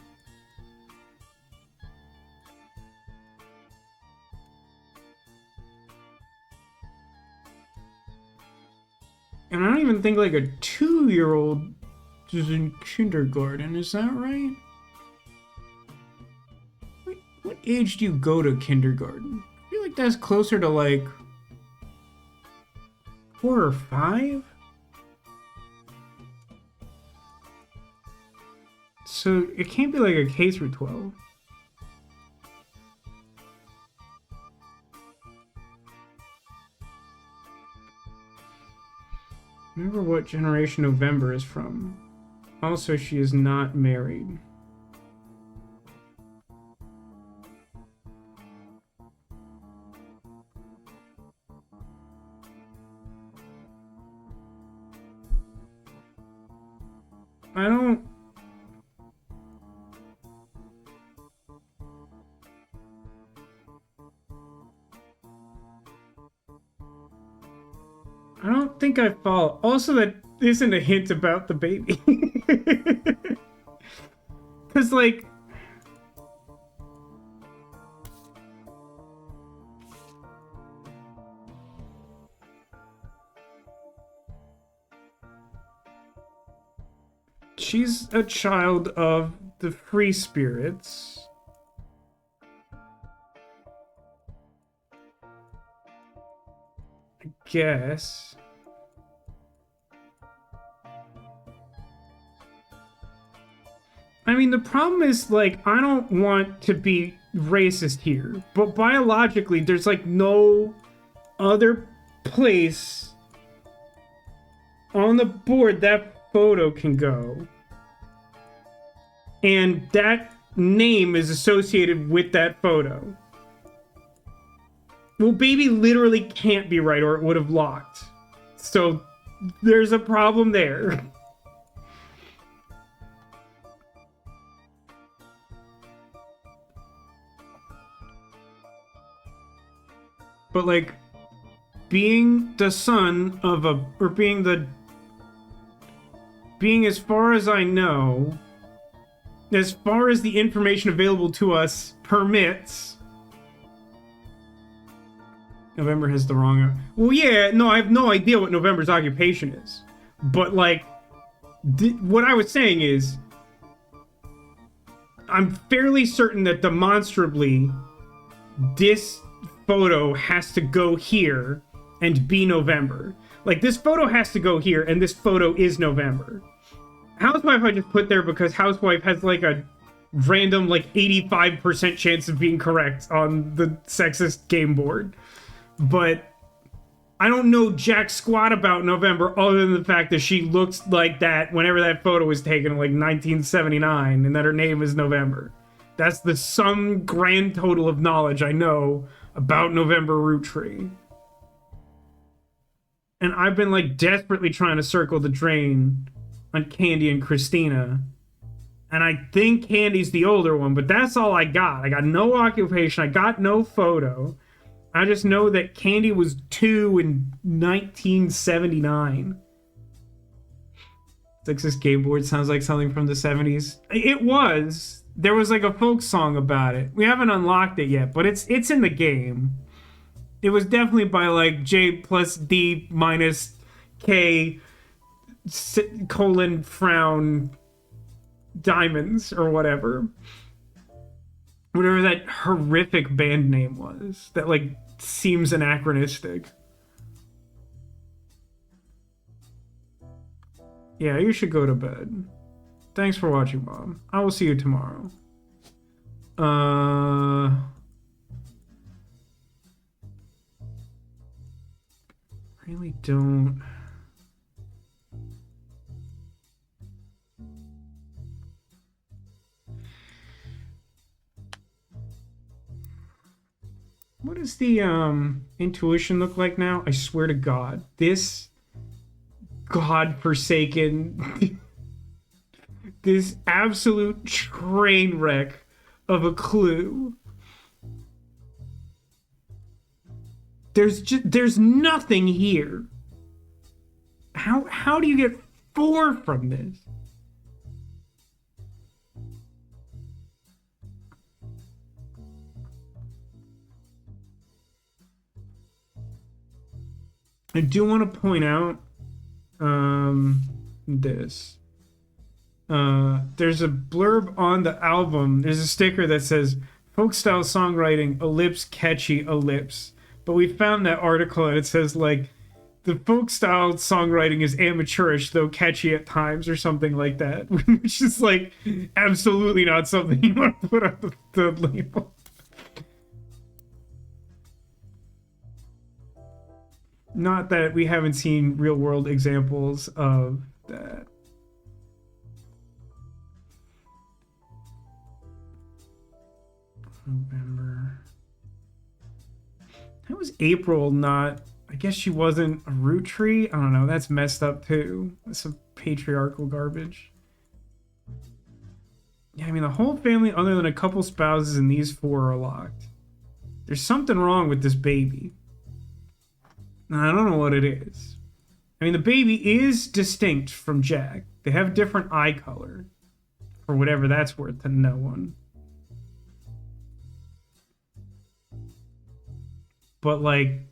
And I don't even think like a 2-year-old is in kindergarten, is that right? What age do you go to kindergarten? I feel like that's closer to like 4 or 5? So it can't be like a K through 12. Remember what generation November is from. Also, she is not married. I don't... I don't think I follow. Also, that isn't a hint about the baby. Because, like... she's a child of the free spirits. I guess. I mean, the problem is, like, I don't want to be racist here, but biologically, there's, like, no other place on the board that photo can go. And that name is associated with that photo. Well, baby literally can't be right, or it would have locked. So, there's a problem there. But, like, being the son of a... or being the... being, as far as I know... as far as the information available to us permits... November has the wrong... well, yeah, no, I have no idea what November's occupation is. But, like... what I was saying is... I'm fairly certain that demonstrably... this photo has to go here and be November. Like, this photo has to go here, and this photo is November. Housewife I just put there because Housewife has, like, a random, like, 85% chance of being correct on the sexist game board. But I don't know jack squat about November other than the fact that she looks like that whenever that photo was taken in, like, 1979, and that her name is November. That's the sum grand total of knowledge I know about November Roottree. And I've been, like, desperately trying to circle the drain on Candy and Christina. And I think Candy's the older one, but that's all I got. I got no occupation. I got no photo. I just know that Candy was 2 in 1979. Texas Game Board sounds like something from the 70s. It was. There was, like, a folk song about it. We haven't unlocked it yet, but it's in the game. It was definitely by, like, J plus D minus K colon frown diamonds or whatever. Whatever that horrific band name was. That, like, seems anachronistic. Yeah, you should go to bed. Thanks for watching, Mom. I will see you tomorrow. Really don't... what does the intuition look like now? I swear to God, this godforsaken, this absolute train wreck of a clue. There's nothing here. How do you get 4 from this? I do want to point out this. There's a blurb on the album. There's a sticker that says folk style songwriting, ellipse, catchy, ellipse. But we found that article and it says, like, the folk style songwriting is amateurish, though catchy at times, or something like that. Which is, like, absolutely not something you want to put on the label. Not that we haven't seen real world examples of that. November. How was April not... I guess she wasn't a Roottrie? I don't know. That's messed up too. That's some patriarchal garbage. Yeah, I mean, the whole family, other than a couple spouses and these four, are locked. There's something wrong with this baby. And I don't know what it is. I mean, the baby is distinct from Jack. They have different eye color. For whatever that's worth to no one. But, like,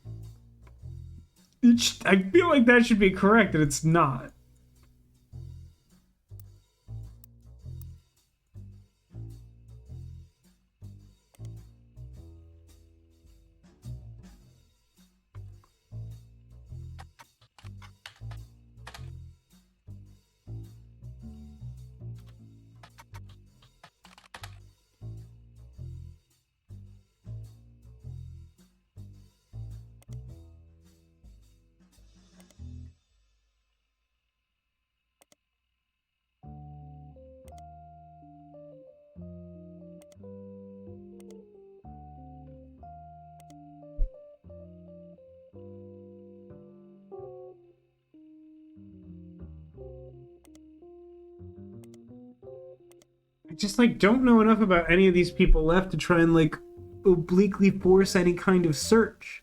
I feel like that should be correct, and it's not. I just, like, don't know enough about any of these people left to try and, like, obliquely force any kind of search.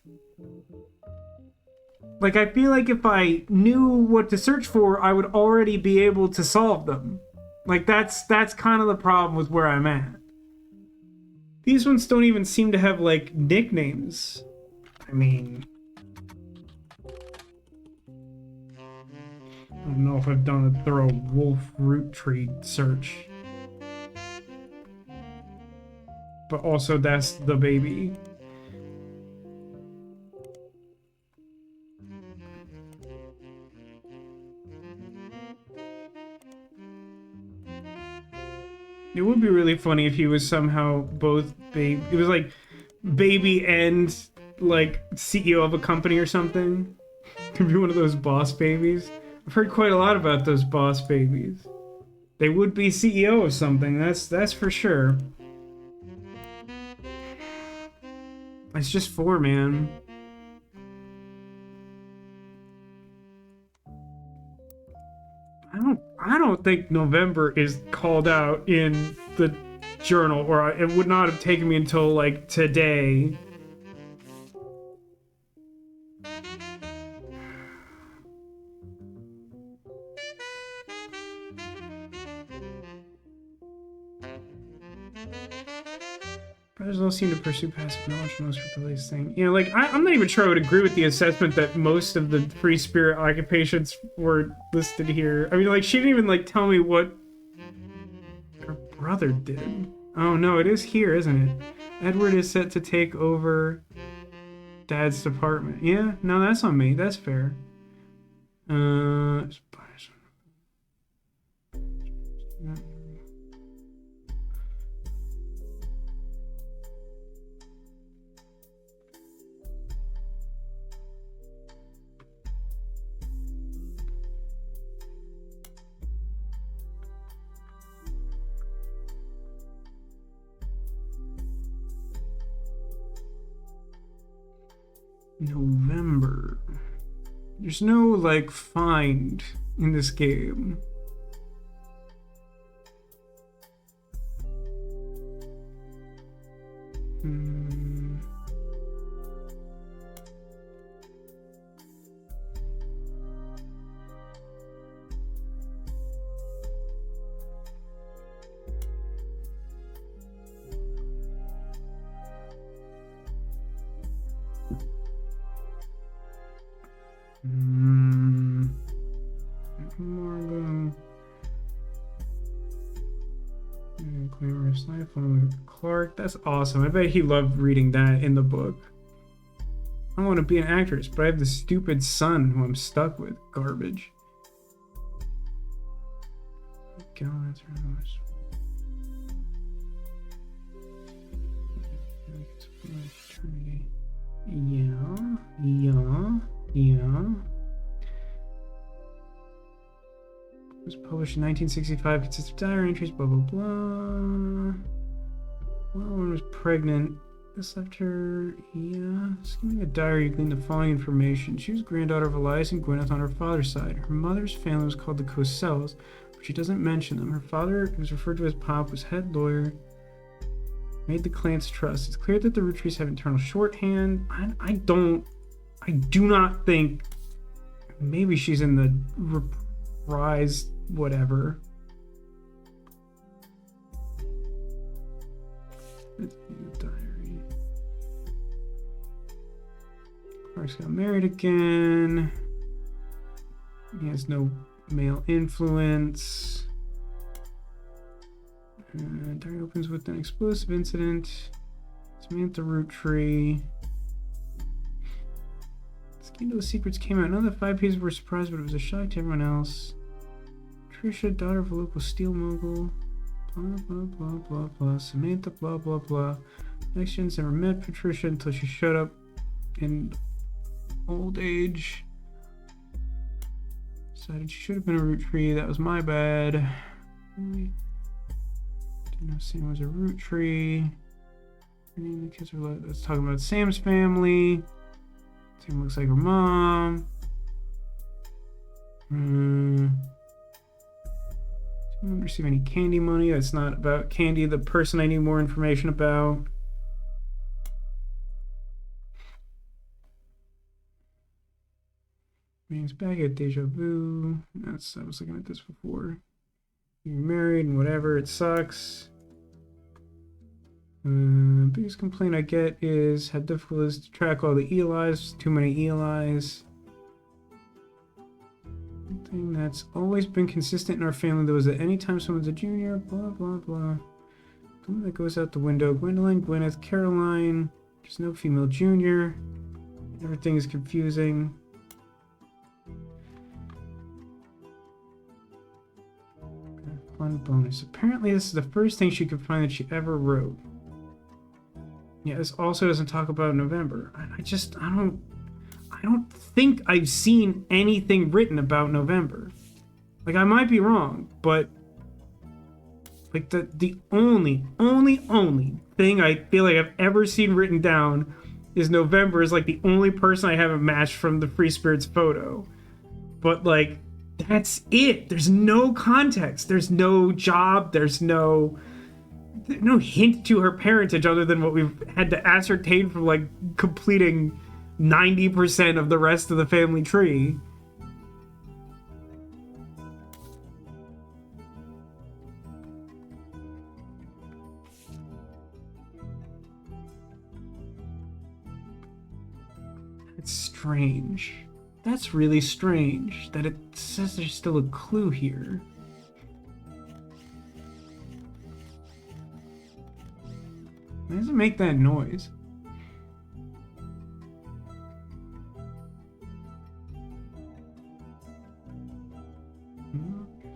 Like, I feel like if I knew what to search for, I would already be able to solve them. Like, that's kind of the problem with where I'm at. These ones don't even seem to have, like, nicknames. I mean, I don't know if I've done a thorough wolf Roottree search. But also, that's the baby. It would be really funny if he was somehow both baby. It was like baby and like CEO of a company or something. Could be one of those boss babies. I've heard quite a lot about those boss babies. They would be CEO of something. That's for sure. It's just 4, man. I don't think November is called out in the journal, or it would not have taken me until like today. Brothers all seem to pursue passive knowledge for most rebellious thing. You know, like, I'm not even sure I would agree with the assessment that most of the free spirit occupations were listed here. I mean, like, she didn't even, like, tell me what her brother did. Oh, no, it is here, isn't it? Edward is set to take over Dad's department. Yeah, no, that's on me. That's fair. November. There's no, like, find in this game. Clark, that's awesome. I bet he loved reading that in the book. I want to be an actress, but I have this stupid son who I'm stuck with. Garbage. Yeah. It was published in 1965. Consists of diary entries, blah, blah, blah. Well, one was pregnant. This left her, skimming a diary gleaned the following information. She was granddaughter of Elias and Gwyneth on her father's side. Her mother's family was called the Cossells. She doesn't mention them. Her father, who was referred to as Pop, was head lawyer. Made the clans trust. It's clear that the Roottrees have internal shorthand. I do not think. Maybe she's in the reprise, whatever. Diary. Clark's got married again. He has no male influence. Diary opens with an explosive incident. Samantha Roottree. Scandalous secrets came out. None of the 5 pieces were surprised, but it was a shock to everyone else. Trisha, daughter of a local steel mogul. Blah, blah, blah, blah, blah. Samantha, blah, blah, blah. Next gen's never met Patricia until she showed up in old age. Decided she should have been a Roottree. That was my bad. Didn't know Sam was a Roottree. The kids are like, let's talk about Sam's family. Sam looks like her mom. Didn't receive any candy money. That's not about Candy, the person I need more information about. Means back at Deja Vu. I was looking at this before. You're married and whatever. It sucks. Biggest complaint I get is how difficult it is to track all the Elias. Too many Elias. One thing that's always been consistent in our family, though, is that anytime someone's a junior, blah, blah, blah. Something that goes out the window. Gwendolyn, Gwyneth, Caroline. There's no female junior. Everything is confusing. Fun bonus. Apparently, this is the first thing she could find that she ever wrote. Yeah, this also doesn't talk about November. I don't think I've seen anything written about November. Like, I might be wrong, but like the only thing I feel like I've ever seen written down is November is like the only person I haven't matched from the Free Spirits photo. But like, that's it. There's no context. There's no job. There's no hint to her parentage other than what we've had to ascertain from like completing 90% of the rest of the family tree. It's strange. That's really strange that it says there's still a clue here. Why does it make that noise?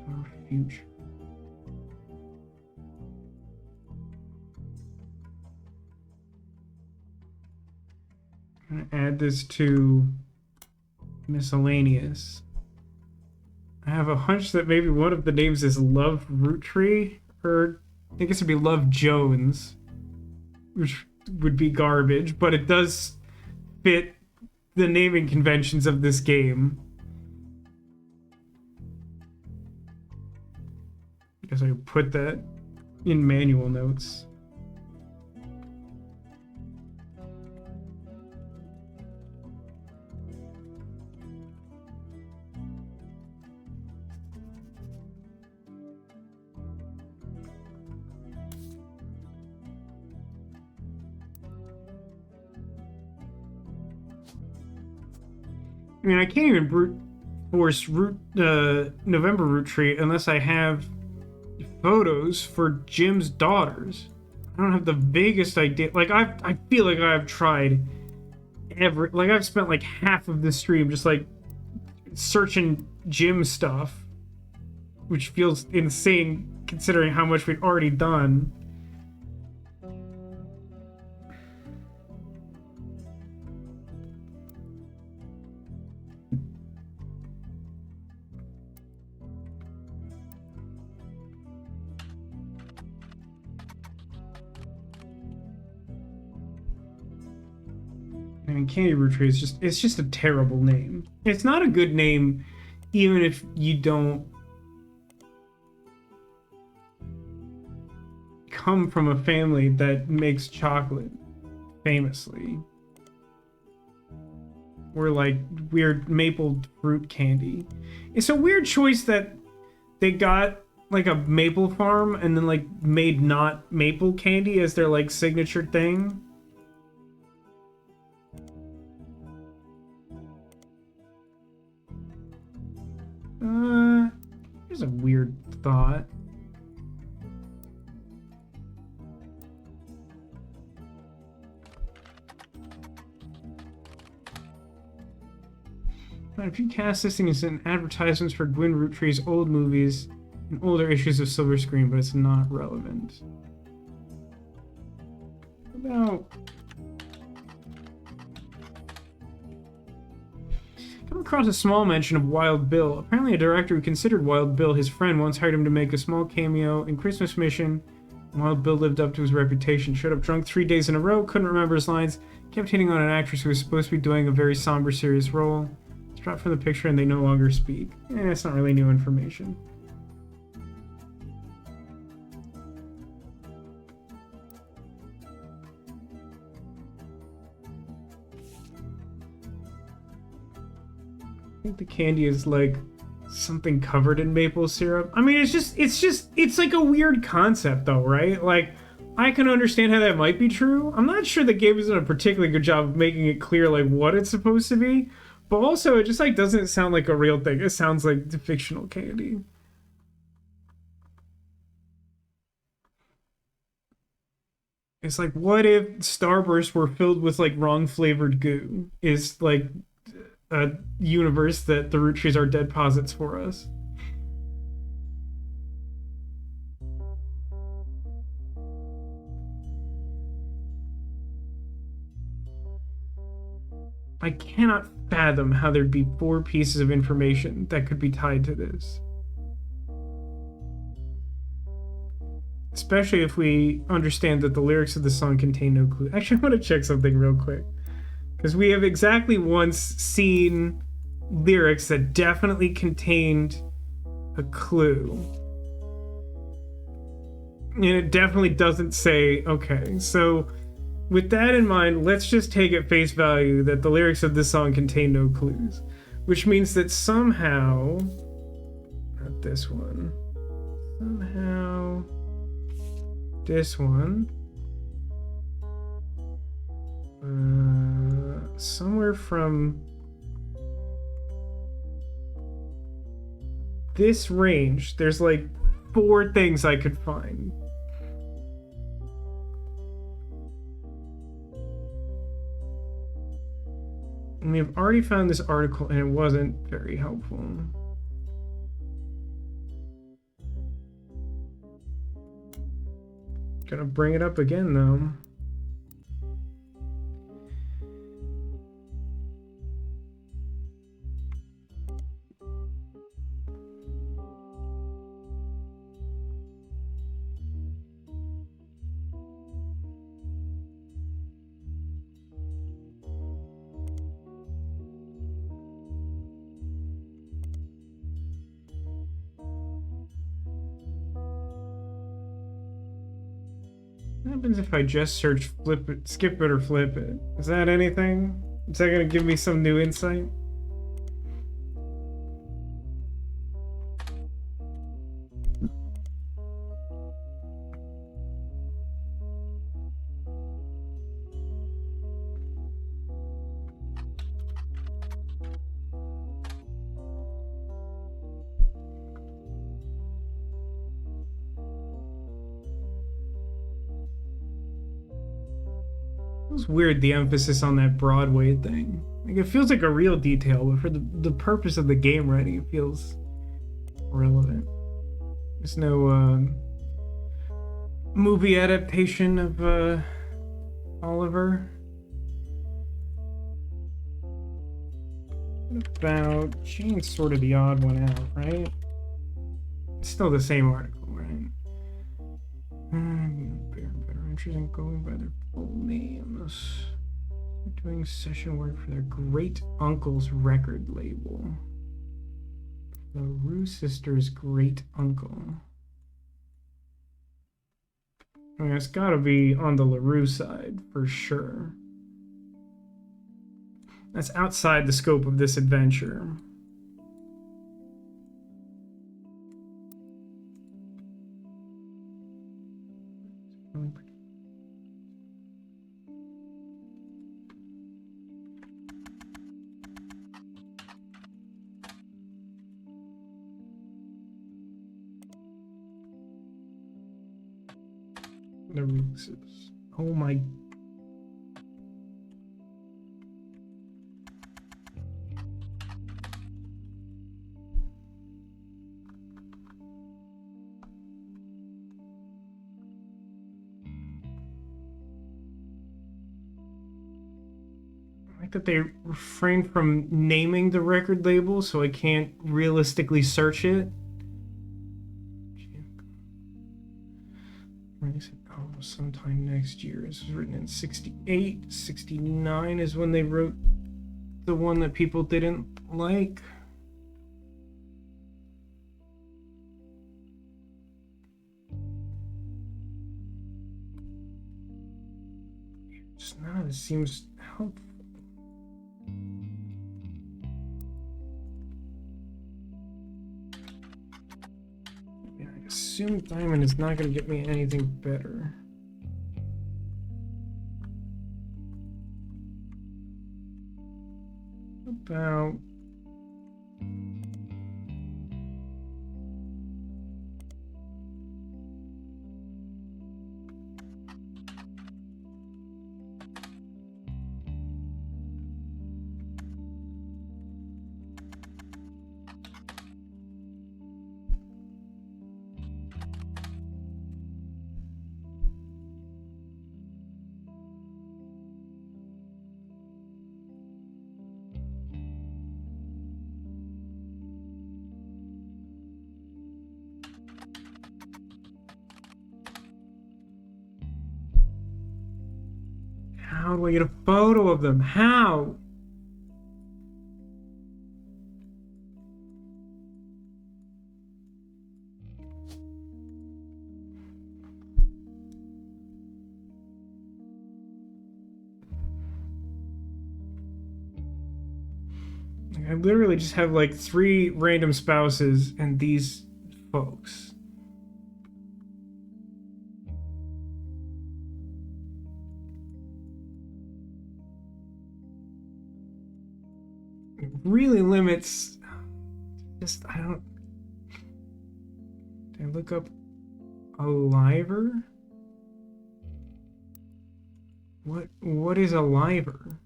Our future. I'm gonna add this to miscellaneous. I have a hunch that maybe one of the names is Love Roottree, or I guess it'd be Love Jones, which would be garbage, but it does fit the naming conventions of this game. I guess I could put that in manual notes. I mean, I can't even brute force November Roottree unless I have photos for Jim's daughters. I don't have the vaguest idea. Like, I feel like I've tried I've spent like half of this stream just like searching Jim stuff, which feels insane considering how much we've already done. I mean, Candy Roottree is it's just a terrible name. It's not a good name, even if you don't come from a family that makes chocolate, famously. Or like weird maple fruit candy. It's a weird choice that they got like a maple farm and then like made not maple candy as their like signature thing. Here's a weird thought. But if you cast this thing as an advertisements for Gwyn Roottree's old movies and older issues of Silver Screen, but it's not relevant. About come across a small mention of Wild Bill. Apparently a director who considered Wild Bill his friend once hired him to make a small cameo in Christmas Mission. Wild Bill lived up to his reputation. Showed up drunk 3 days in a row, couldn't remember his lines, kept hitting on an actress who was supposed to be doing a very somber, serious role. Dropped from the picture and they no longer speak. It's not really new information. I think the candy is like something covered in maple syrup. I mean, it's like a weird concept though, right? Like, I can understand how that might be true. I'm not sure the game has done a particularly good job of making it clear like what it's supposed to be. But also, it just like doesn't sound like a real thing. It sounds like the fictional candy. It's like, what if Starburst were filled with like wrong flavored goo? Is like a universe that the Roottrees are dead posits for us. I cannot fathom how there'd be 4 pieces of information that could be tied to this. Especially if we understand that the lyrics of the song contain no clue. Actually, I want to check something real quick. Because we have exactly once seen lyrics that definitely contained a clue. And it definitely doesn't say, okay, so with that in mind, let's just take at face value that the lyrics of this song contain no clues. Which means that somehow... Not this one. Somehow... This one... somewhere from... this range, there's like 4 things I could find. And we've already found this article and it wasn't very helpful. Gonna bring it up again though. What happens if I just search flip it, skip it, or flip it? Is that anything? Is that gonna give me some new insight? It's weird, the emphasis on that Broadway thing. Like, it feels like a real detail, but for the purpose of the game writing, it feels relevant. There's no movie adaptation of Oliver. What about Jane's sort of the odd one out, right? It's still the same article, right? Better entries in going by their full names. They're doing session work for their great uncle's record label. The Roo sisters' great uncle. I mean, it's got to be on the LaRue side for sure. That's outside the scope of this adventure. The releases. Oh my. I like that they refrain from naming the record label, so I can't realistically search it. Sometime next year. This was written in 68. 69 is when they wrote the one that people didn't like. Just none of this seems helpful. Yeah, I assume Diamond is not going to get me anything better. About how do I get a photo of them? How? I literally just have like 3 random spouses and these folks. It really limits. Just, I don't. Did I look up Aliver? What is Aliver?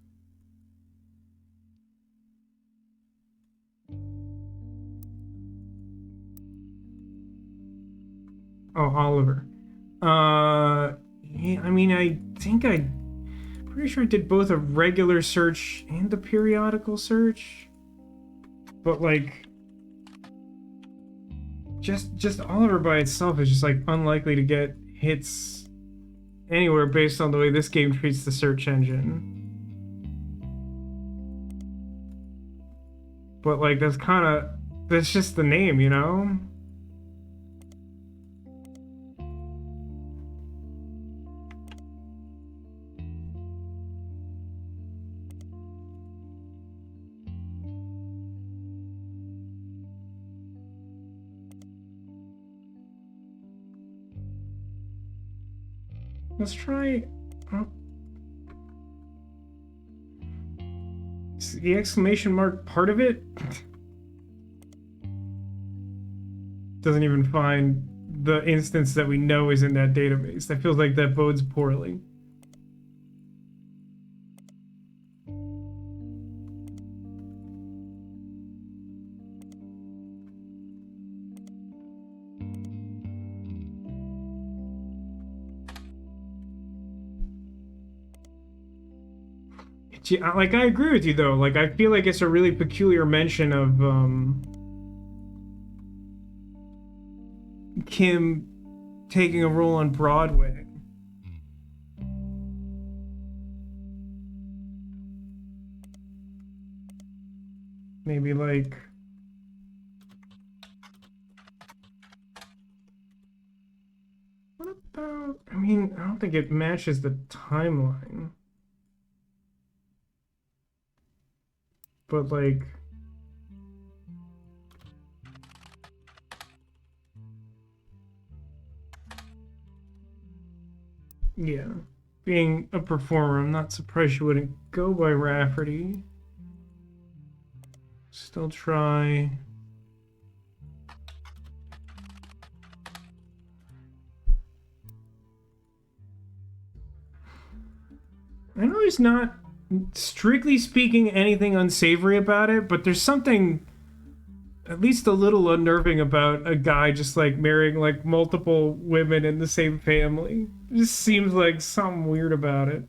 Oh, Oliver. Yeah, I mean, I think pretty sure I did both a regular search and a periodical search. But like, just Oliver by itself is just like unlikely to get hits anywhere based on the way this game treats the search engine. But like, that's just the name, you know? Let's try. Is the exclamation mark part of it? Doesn't even find the instance that we know is in that database. That feels like that bodes poorly. Like, I agree with you though. Like, I feel like it's a really peculiar mention of Kim taking a role on Broadway. Maybe like What about... I mean, I don't think it matches the timeline. But, like... Yeah. Being a performer, I'm not surprised you wouldn't go by Rafferty. Still try... I know there's not, strictly speaking, anything unsavory about it, but there's something at least a little unnerving about a guy just like marrying like multiple women in the same family. It just seems like something weird about it.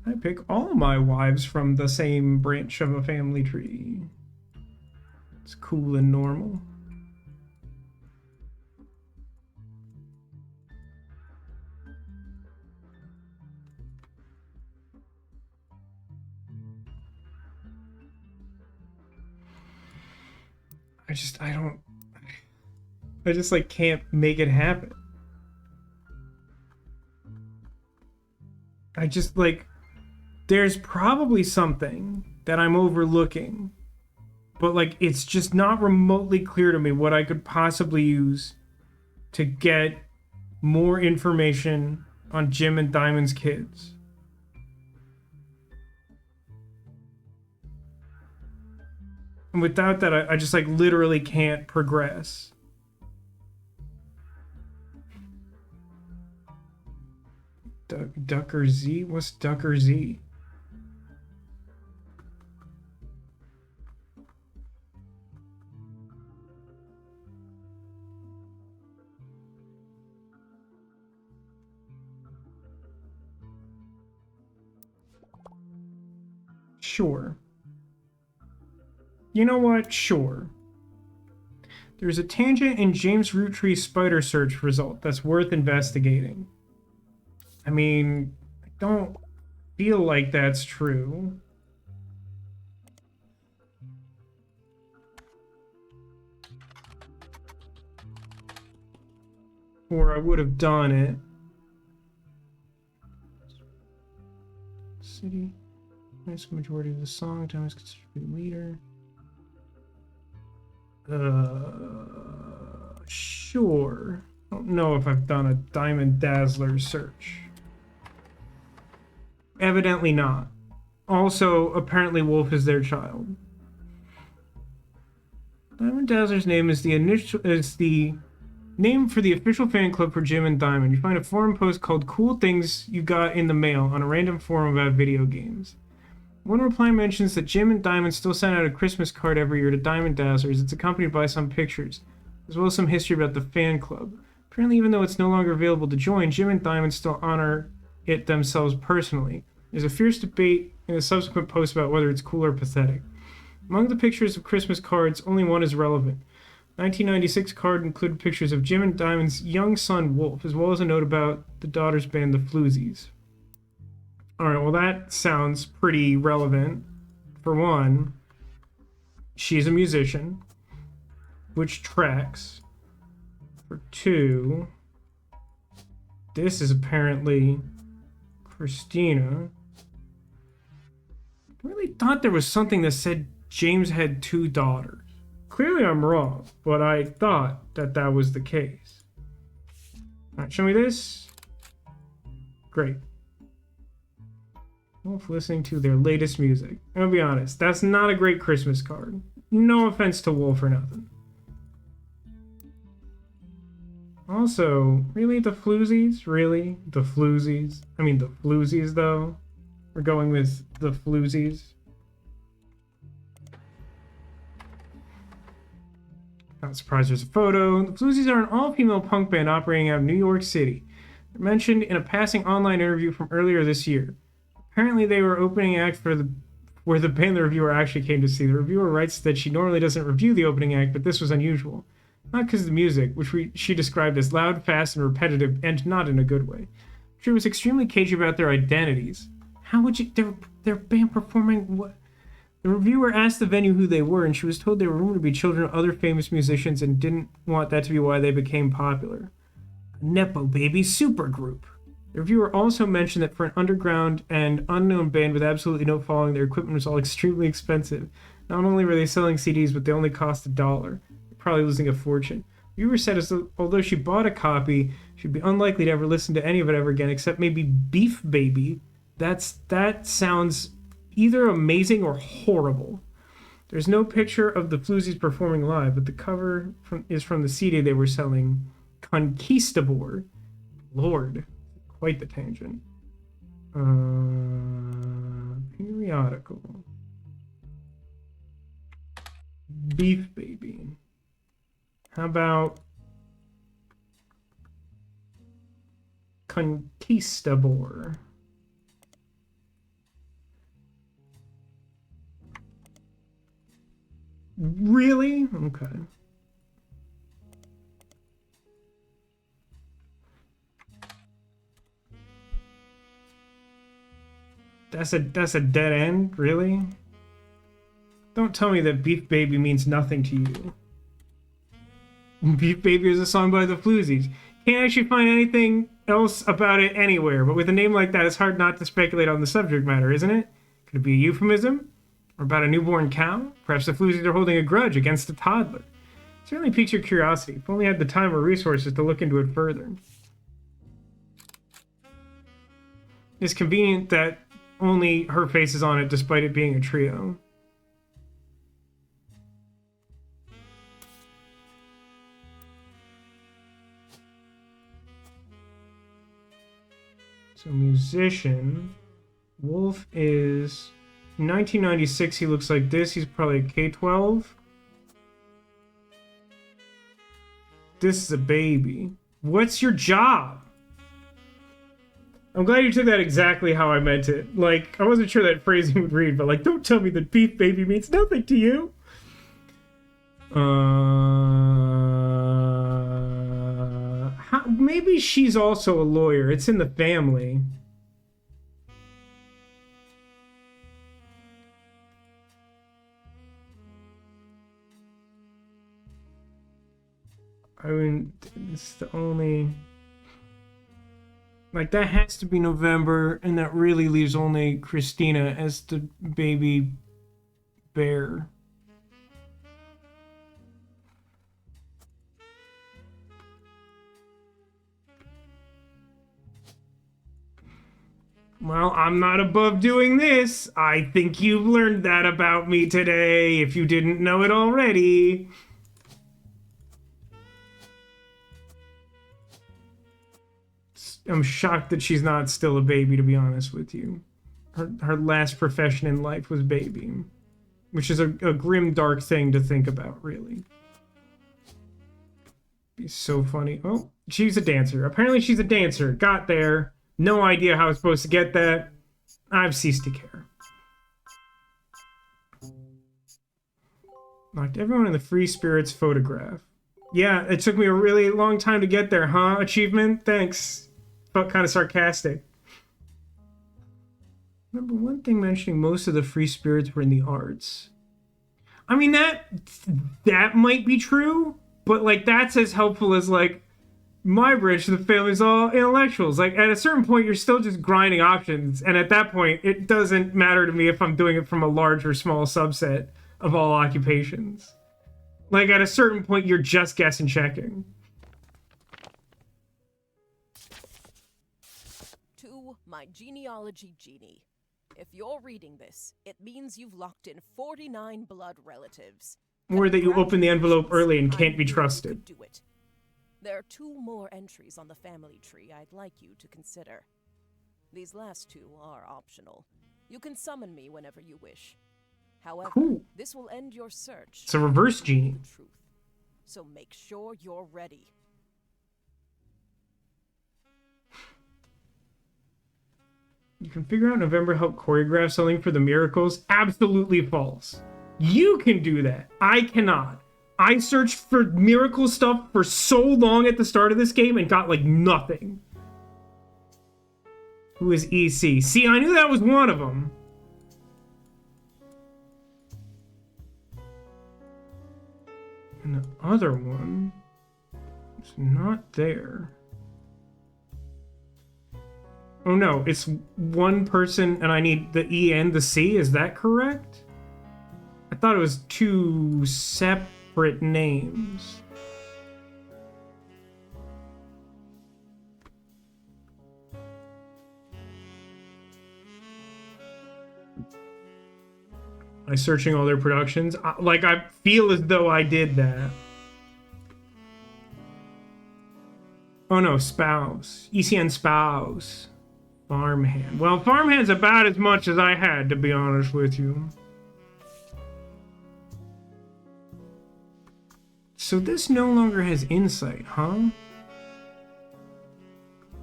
I pick all of my wives from the same branch of a family tree. It's cool and normal. I just like can't make it happen. I just like, there's probably something that I'm overlooking, but like it's just not remotely clear to me what I could possibly use to get more information on Jim and Diamond's kids. And without that, I just like literally can't progress. Ducker Z? What's Ducker Z? Sure. You know what? Sure. There's a tangent in James Roottree spider search result that's worth investigating. I mean, I don't feel like that's true. Or I would have done it. City. Nice majority of the song. Time is considered to be the leader. Sure. I don't know if I've done a Diamond Dazzler search. Evidently not. Also, apparently Wolf is their child. Diamond Dazzler's name is the name for the official fan club for Jim and Diamond. You find a forum post called Cool Things You Got in the Mail on a random forum about video games. One reply mentions that Jim and Diamond still send out a Christmas card every year to Diamond Dazzlers. It's accompanied by some pictures, as well as some history about the fan club. Apparently, even though it's no longer available to join, Jim and Diamond still honor it themselves personally. There's a fierce debate in a subsequent post about whether it's cool or pathetic. Among the pictures of Christmas cards, only one is relevant. 1996 card included pictures of Jim and Diamond's young son, Wolf, as well as a note about the daughter's band, the Floozies. Alright, well that sounds pretty relevant. For one, she's a musician, which tracks. For two, this is apparently Christina. I really thought there was something that said James had 2 daughters. Clearly I'm wrong, but I thought that that was the case. Alright, show me this. Great. Wolf listening to their latest music. I'll be honest, that's not a great Christmas card. No offense to Wolf or nothing. Also, really, the Floozies? Really? The Floozies? I mean, the Floozies, though? We're going with the Floozies. Not surprised there's a photo. The Floozies are an all-female punk band operating out of New York City. They're mentioned in a passing online interview from earlier this year. Apparently, they were opening act for where the band the reviewer actually came to see. The reviewer writes that she normally doesn't review the opening act, but this was unusual. Not because of the music, which she described as loud, fast, and repetitive, and not in a good way. She was extremely cagey about their identities. How would you... Their band performing... The reviewer asked the venue who they were, and she was told they were rumored to be children of other famous musicians and didn't want that to be why they became popular. A Nepo Baby supergroup. The reviewer also mentioned that for an underground and unknown band with absolutely no following, their equipment was all extremely expensive. Not only were they selling CDs, but they only cost $1. Probably losing a fortune. The viewer said as though, although she bought a copy, she'd be unlikely to ever listen to any of it ever again, except maybe Beef Baby. That sounds either amazing or horrible. There's no picture of the Floozies performing live, but the cover is from the CD they were selling, Conquistador. Lord, quite the tangent. Periodical. Beef Baby. How about Conquistador? Really? Okay. That's a dead end, really? Don't tell me that Beef Baby means nothing to you. Beef Baby is a song by the Floozies. Can't actually find anything else about it anywhere, but with a name like that, it's hard not to speculate on the subject matter, isn't it? Could it be a euphemism? Or about a newborn cow? Perhaps the Floozies are holding a grudge against a toddler. It certainly piques your curiosity, if only had the time or resources to look into it further. It's convenient that only her face is on it, despite it being a trio. So musician. Wolf is 1996. He looks like this. He's probably a K-12. This is a baby. What's your job? I'm glad you took that exactly how I meant it. Like, I wasn't sure that phrasing would read, but like, don't tell me that Beef Baby means nothing to you. Maybe she's also a lawyer. It's in the family. I mean, it's the only... Like, that has to be November, and that really leaves only Christina as the baby bear. Well, I'm not above doing this. I think you've learned that about me today, if you didn't know it already. I'm shocked that she's not still a baby, to be honest with you. Her last profession in life was babying, which is a grim, dark thing to think about, really. Be so funny. Oh, she's a dancer. Apparently she's a dancer. Got there. No idea how I was supposed to get that. I've ceased to care. Knocked everyone in the Free Spirits photograph. Yeah, it took me a really long time to get there, huh? Achievement? Thanks. Felt kind of sarcastic. Remember one thing mentioning most of the Free Spirits were in the arts. I mean, that might be true, but like that's as helpful as like my branch of the family is all intellectuals. Like, at a certain point, you're still just grinding options. And at that point, it doesn't matter to me if I'm doing it from a large or small subset of all occupations. Like, at a certain point, you're just guess and checking. To my genealogy genie. If you're reading this, it means you've locked in 49 blood relatives. Or that you open the envelope early and can't be trusted. Do it. There are 2 more entries on the family tree I'd like you to consider. These last 2 are optional. You can summon me whenever you wish. However, this will end your search. It's a reverse genie. Truth. So make sure you're ready. You can figure out November help choreograph something for the miracles. Absolutely false. You can do that. I cannot. I searched for miracle stuff for so long at the start of this game and got, like, nothing. Who is EC? See, I knew that was one of them. And the other one is not there. Oh no, it's one person and I need the E and the C, is that correct? I thought it was two separate names. By searching all their productions, I feel as though I did that. Oh no, spouse. ECN spouse. Farmhand. Well, farmhand's about as much as I had, to be honest with you. So this no longer has insight, huh?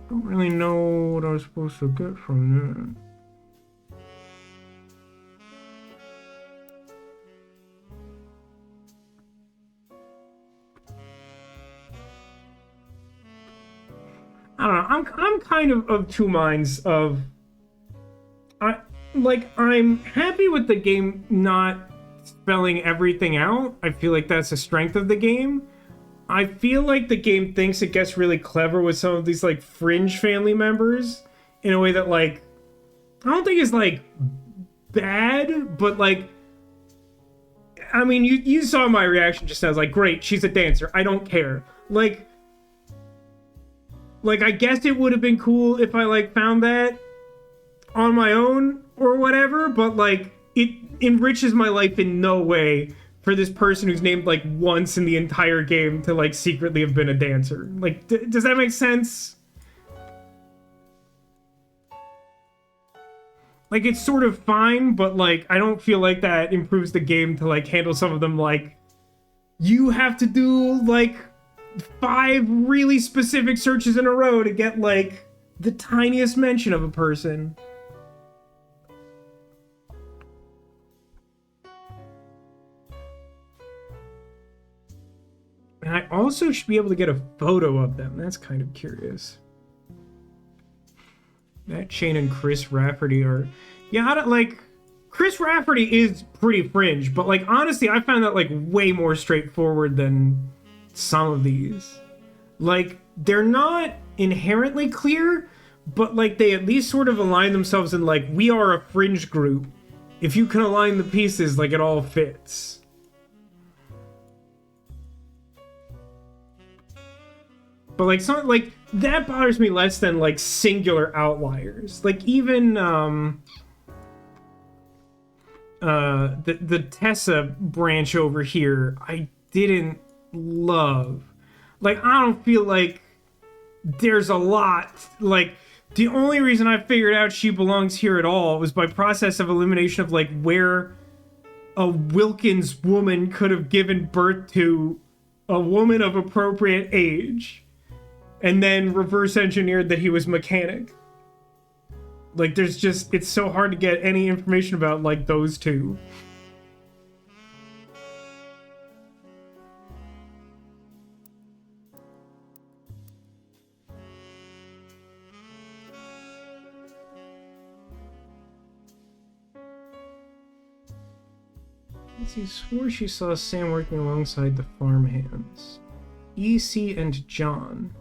Don't really know what I was supposed to get from that. I don't know. I'm kind of two minds of. I'm happy with the game not spelling everything out. I feel like that's a strength of the game. I feel like the game thinks it gets really clever with some of these like fringe family members in a way that I don't think is bad, but I mean, you saw my reaction just now. I was like, great, she's a dancer. I don't care. I guess it would have been cool if I found that on my own or whatever, but it enriches my life in no way for this person who's named once in the entire game to secretly have been a dancer. Does that make sense? It's sort of fine, but I don't feel like that improves the game to handle some of them. You have to do 5 really specific searches in a row to get the tiniest mention of a person. And I also should be able to get a photo of them. That's kind of curious. That Shane and Chris Rafferty are... Yeah, I don't Chris Rafferty is pretty fringe, but honestly, I found that way more straightforward than some of these. They're not inherently clear, but they at least sort of align themselves in we are a fringe group. If you can align the pieces, it all fits. But that bothers me less than singular outliers. Even the Tessa branch over here, I didn't love. I don't feel there's a lot. The only reason I figured out she belongs here at all was by process of elimination of where a Wilkins woman could have given birth to a woman of appropriate age, and then reverse engineered that he was mechanic. There's just, it's so hard to get any information about those two. He swore she saw Sam working alongside the farmhands. EC and John.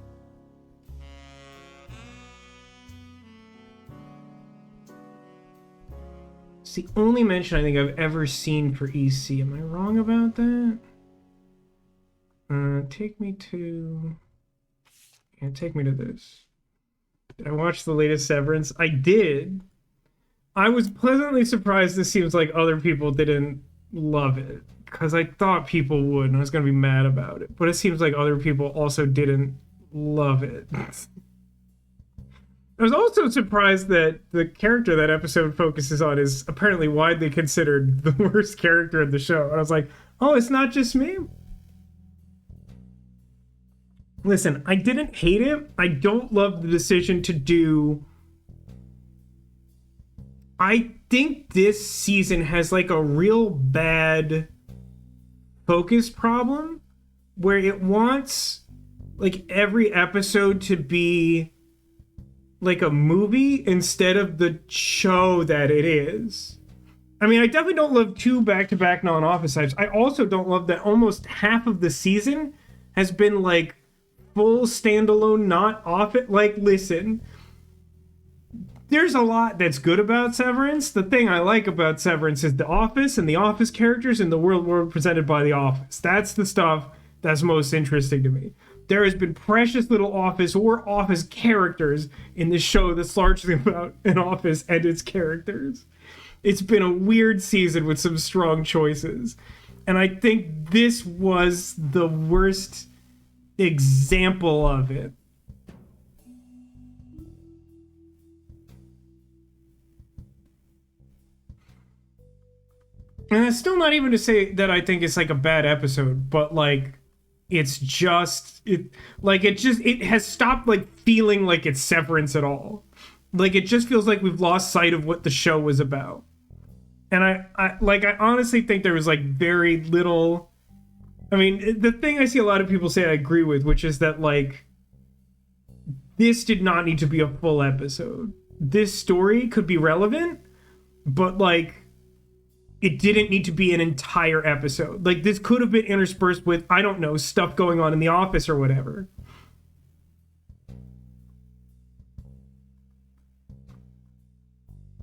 It's the only mention I think I've ever seen for EC. Am I wrong about that? Take me to this. Did I watch the latest Severance? I did. I was pleasantly surprised this seems like other people didn't love it, because I thought people would and I was going to be mad about it, but it seems like other people also didn't love it. I was also surprised that the character that episode focuses on is apparently widely considered the worst character in the show. And I was like, oh, it's not just me? Listen, I didn't hate it. I don't love the decision to do... I think this season has a real bad focus problem where it wants every episode to be a movie instead of the show that it is. I mean, I definitely don't love 2 back-to-back non-office types. I also don't love that almost half of the season has been like full standalone, not office. Like, listen, there's a lot that's good about Severance. The thing I like about Severance is the Office and the Office characters and the world represented by the Office. That's the stuff that's most interesting to me. There has been precious little Office or Office characters in this show that's largely about an Office and its characters. It's been a weird season with some strong choices. And I think this was the worst example of it. And it's still not even to say that I think it's like a bad episode, but like it's just it has stopped like feeling like it's Severance at all. Like it just feels like we've lost sight of what the show was about. And I honestly think there was like very little. I mean, the thing I see a lot of people say I agree with, which is that like this did not need to be a full episode. This story could be relevant, but like it didn't need to be an entire episode. Like this could have been interspersed with, I don't know, stuff going on in the office or whatever.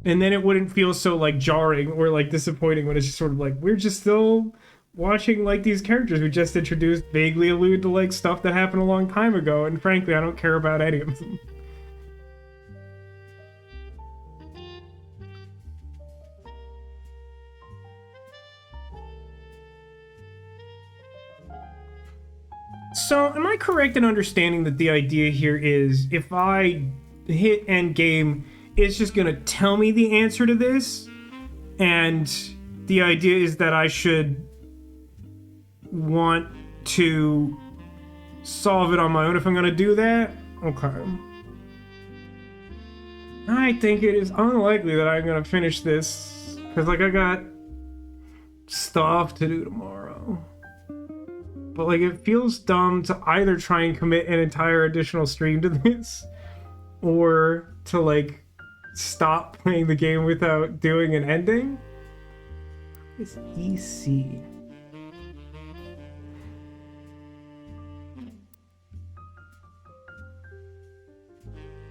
And then it wouldn't feel so like jarring or like disappointing when it's just sort of like, we're just still watching like these characters we just introduced vaguely allude to like stuff that happened a long time ago, and frankly I don't care about any of them. So am I correct in understanding that the idea here is if I hit end game, it's just gonna tell me the answer to this, and the idea is that I should want to solve it on my own if I'm gonna do that? Okay. I think it is unlikely that I'm gonna finish this, because like I got stuff to do tomorrow. But like it feels dumb to either try and commit an entire additional stream to this, or to like stop playing the game without doing an ending. It's EC.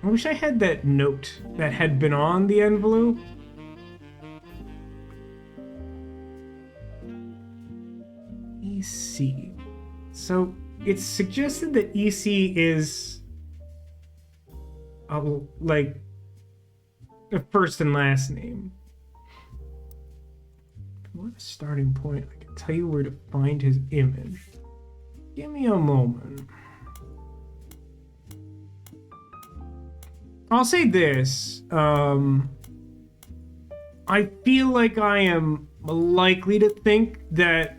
I wish I had that note that had been on the envelope. EC. So it's suggested that EC is like a first and last name. What a starting point. I can tell you where to find his image. Give me a moment. I'll say this. I feel like I am likely to think that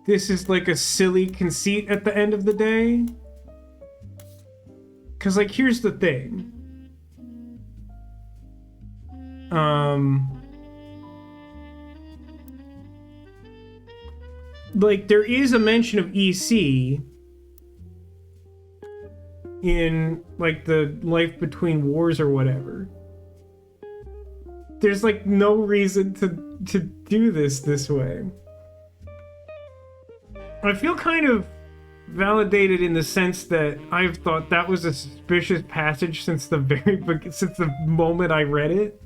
this is like a silly conceit at the end of the day. Because, like, here's the thing. Like, there is a mention of EC in, like, the Life Between Wars or whatever. There's, like, no reason to do this way. I feel kind of validated in the sense that I've thought that was a suspicious passage since the moment I read it.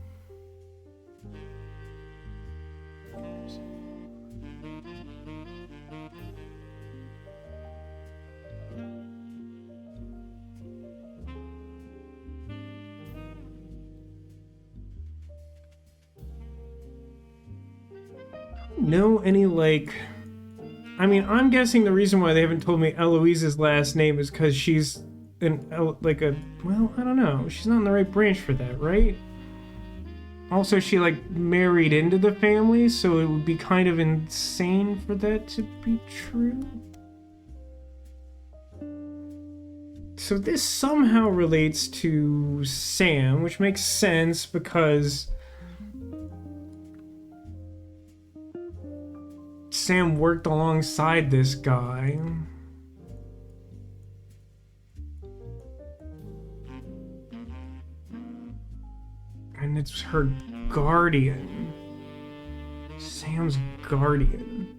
Know any like, I mean, I'm guessing the reason why they haven't told me Eloise's last name is because she's well, I don't know. She's not in the right branch for that, right? Also, she, like, married into the family, so it would be kind of insane for that to be true. So this somehow relates to Sam, which makes sense because Sam worked alongside this guy. And it's her guardian. Sam's guardian.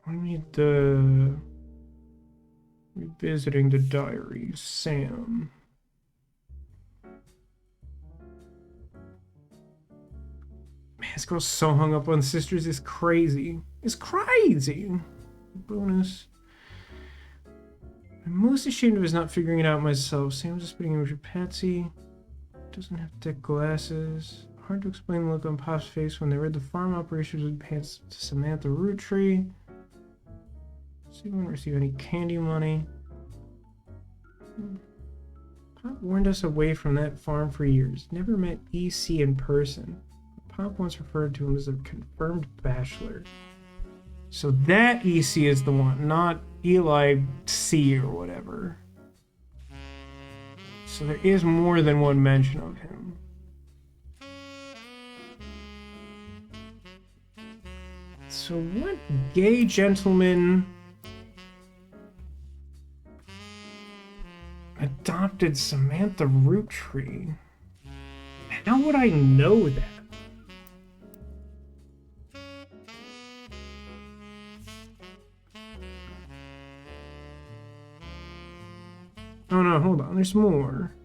I need the revisiting the diary. Sam. Man, this girl's so hung up on sisters. It's crazy. It's crazy. Bonus. I'm most ashamed of is not figuring it out myself. Sam's just putting image of Patsy. Doesn't have thick glasses. Hard to explain the look on Pop's face when they read the farm operations with pants to Samantha Roottree. See if we won't receive any candy money. Pop warned us away from that farm for years. Never met EC in person. Pop once referred to him as a confirmed bachelor. So that EC is the one, not Eli C or whatever. So there is more than one mention of him. So what gay gentleman adopted Samantha Roottree? How would I know that? Oh no, hold on, there's more.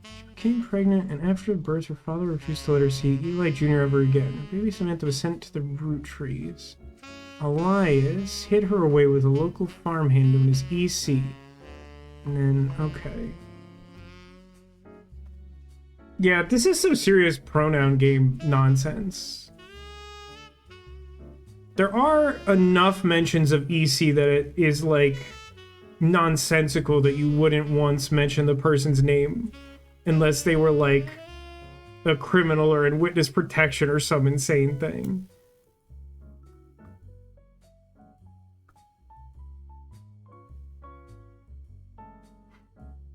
She became pregnant, and after the birth, her father refused to let her see Eli Jr. ever again. Her baby Samantha was sent to the Roottrees. Elias hid her away with a local farmhand known as EC. And then, okay. Yeah, this is some serious pronoun game nonsense. There are enough mentions of EC that it is, like, nonsensical that you wouldn't once mention the person's name unless they were, like, a criminal or in witness protection or some insane thing.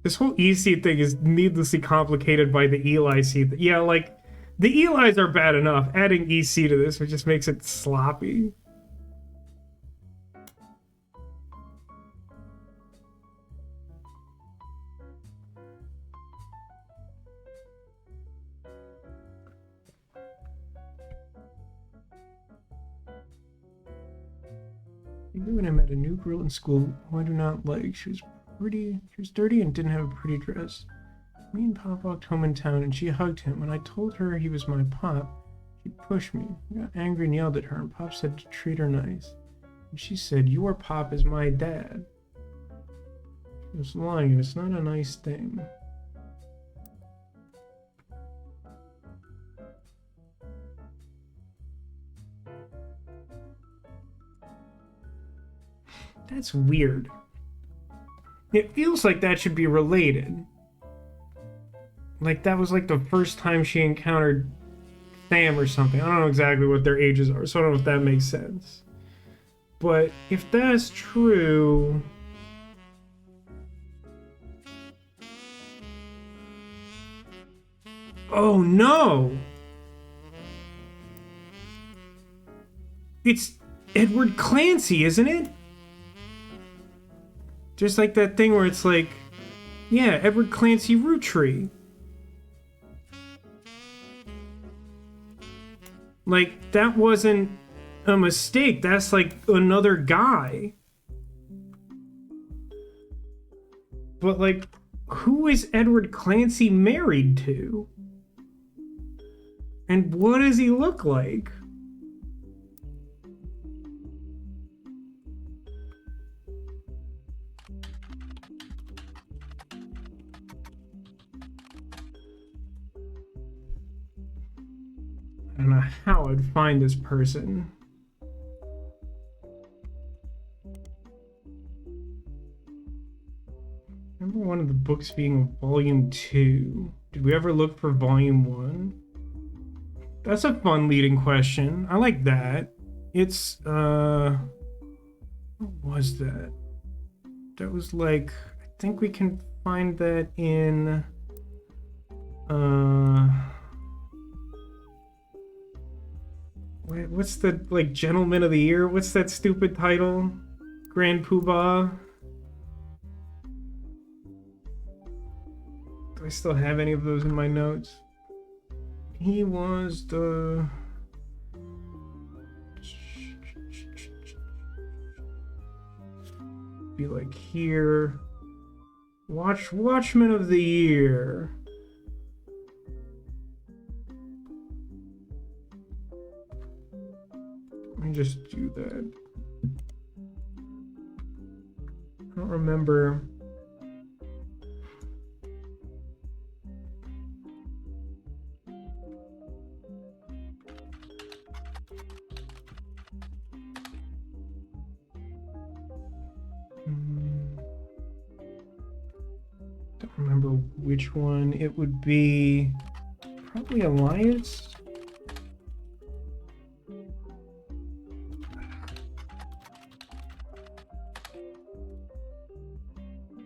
This whole EC thing is needlessly complicated by the Eli C. Yeah, like, the Elis are bad enough. Adding EC to this just makes it sloppy. Even when I met a new girl in school who I do not like, she was dirty and didn't have a pretty dress. Me and Pop walked home in town and she hugged him. When I told her he was my Pop, she pushed me. I got angry and yelled at her, and Pop said to treat her nice. And she said, "Your Pop is my dad." She was lying, and it's not a nice thing. That's weird. It feels like that should be related. Like that was like the first time she encountered Sam or something. I don't know exactly what their ages are, so I don't know if that makes sense. But if that's true... Oh no! It's Edward Clancy, isn't it? Just like that thing where it's like, yeah, Edward Clancy Roottree. Like, that wasn't a mistake. That's like another guy. But like, who is Edward Clancy married to? And what does he look like? I don't know how I'd find this person. Remember one of the books being volume 2. Did we ever look for volume 1? That's a fun leading question. I like that. It's, what was that? That was like, I think we can find that in, What's the, like, Gentleman of the Year? What's that stupid title? Grand Poobah? Do I still have any of those in my notes? He was the... Be like here. Watchman of the Year. Let me just do that. I don't remember. Don't remember which one. It would be probably Elias.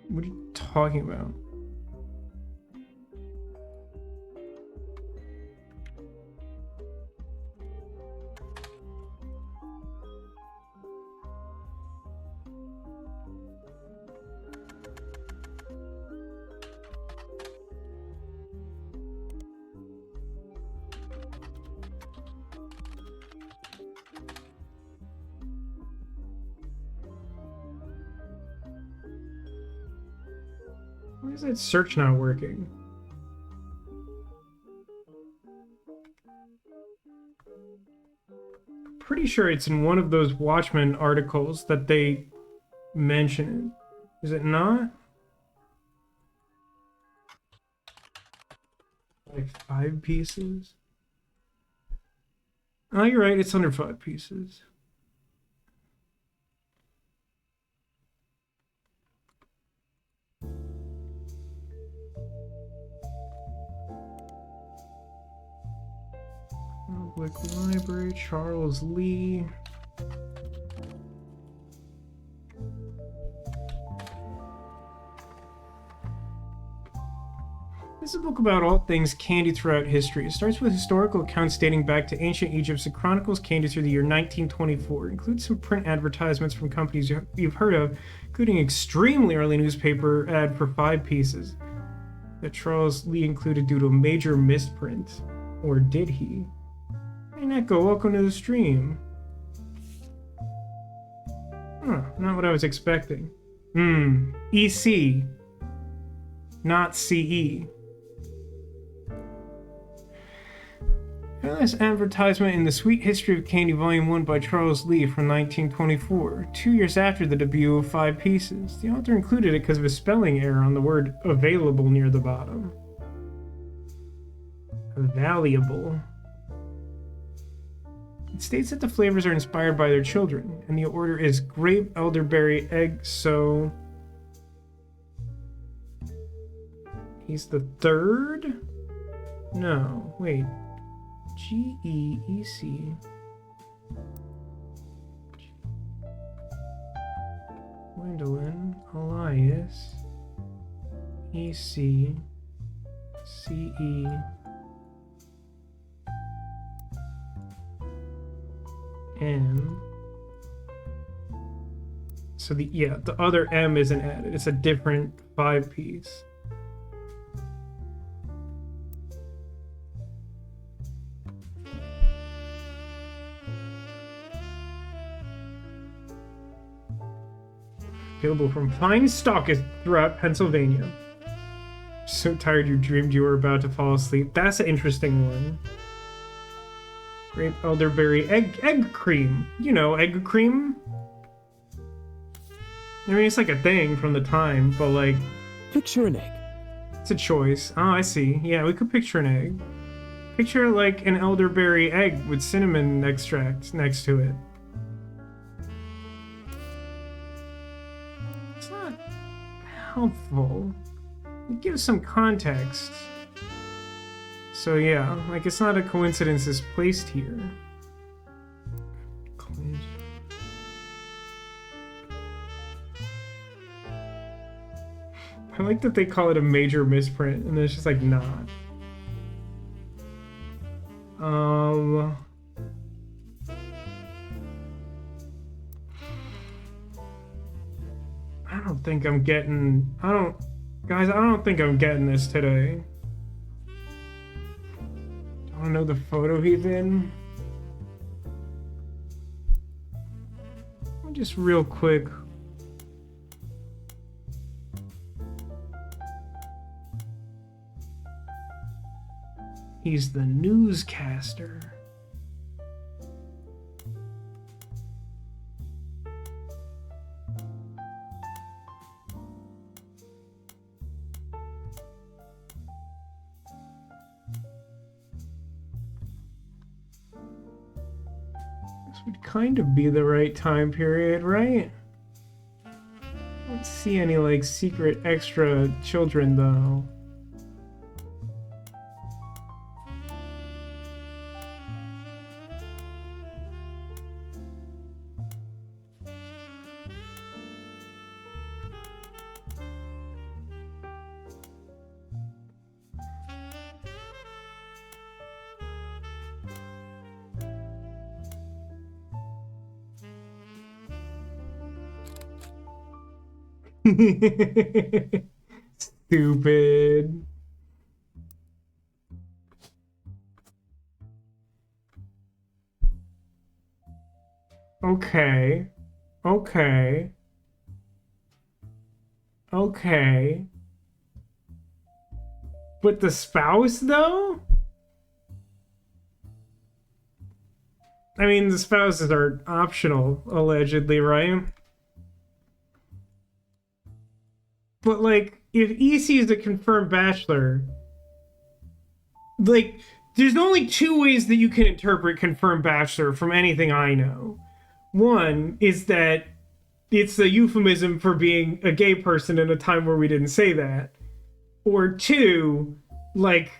What are you talking about? Why is that search not working? Pretty sure it's in one of those Watchmen articles that they mention it. Is it not? Like 5 pieces? Oh, you're right, it's under 5 pieces. Public Library, Charles Lee. This is a book about all things candy throughout history. It starts with historical accounts dating back to ancient Egypt. It chronicles candy through the year 1924. It includes some print advertisements from companies you've heard of, including an extremely early newspaper ad for 5 pieces that Charles Lee included due to a major misprint. Or did he? Hey Neko, welcome to the stream. Huh, not what I was expecting. EC. Not CE. Found this advertisement in The Sweet History of Candy Volume 1 by Charles Lee from 1924, 2 years after the debut of 5 pieces. The author included it because of a spelling error on the word available near the bottom. Valuable. It states that the flavors are inspired by their children, and the order is grape, elderberry, egg, so... He's the 3rd? No, wait. G-E-E-C. Gwendolyn, Elias, E-C, C-E... M. So the other M isn't added. It's a different 5 piece. Available from fine stockists throughout Pennsylvania. So tired you dreamed you were about to fall asleep. That's an interesting one. Grape, elderberry, egg cream. You know, egg cream. I mean, it's like a thing from the time, but like... Picture an egg. It's a choice. Oh, I see. Yeah, we could picture an egg. Picture like an elderberry egg with cinnamon extract next to it. It's not helpful. It gives some context. So yeah, like it's not a coincidence it's placed here. I like that they call it a major misprint and it's just like not. don't think I'm getting... Guys, I don't think I'm getting this today. I don't know the photo he's in. Just real quick. He's the newscaster. Would kind of be the right time period, right? I don't see any like secret extra children though. Stupid. Okay. Okay. Okay. But the spouse, though? I mean, the spouses are optional, allegedly, right? But, like, if EC is a confirmed bachelor, like, there's only two ways that you can interpret confirmed bachelor from anything I know. One is that it's a euphemism for being a gay person in a time where we didn't say that. Or two, like,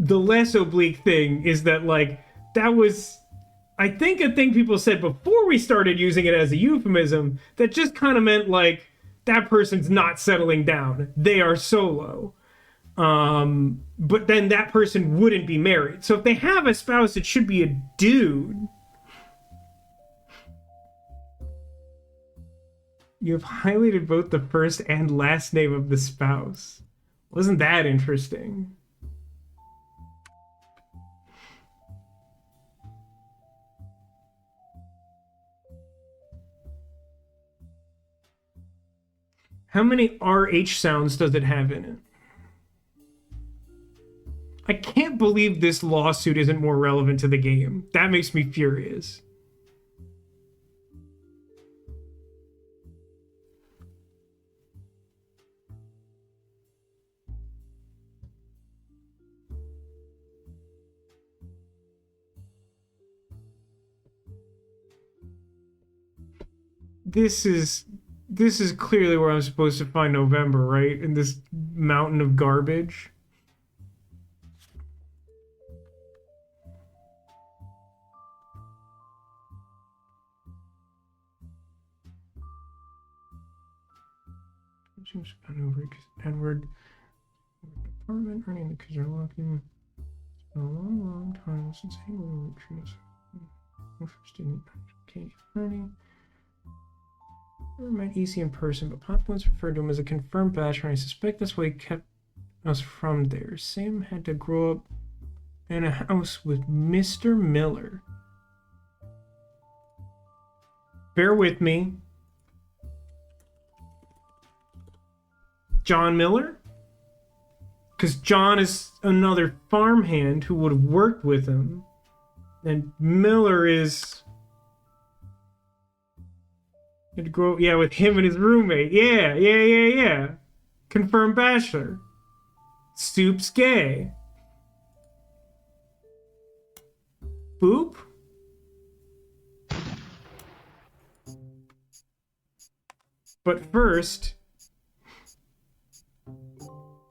the less oblique thing is that, like, that was, I think, a thing people said before we started using it as a euphemism that just kind of meant, like, that person's not settling down. They are solo. But then that person wouldn't be married. So if they have a spouse, it should be a dude. You have highlighted both the first and last name of the spouse. Wasn't that interesting? How many RH sounds does it have in it? I can't believe this lawsuit isn't more relevant to the game. That makes me furious. This is clearly where I'm supposed to find November, right? In this mountain of garbage. Seems over because Edward apartment running the kids are looking. It's been a long time since he was Roottrees. First didn't Katie Ernie. Never met EC in person, but Pop once referred to him as a confirmed bachelor, and I suspect that's why he kept us from there. Sam had to grow up in a house with Mr. Miller. Bear with me. John Miller? Because John is another farmhand who would have worked with him. And Miller is... Had to grow up, yeah, with him and his roommate. Yeah. Confirmed bachelor. Stoops gay. Boop? But first...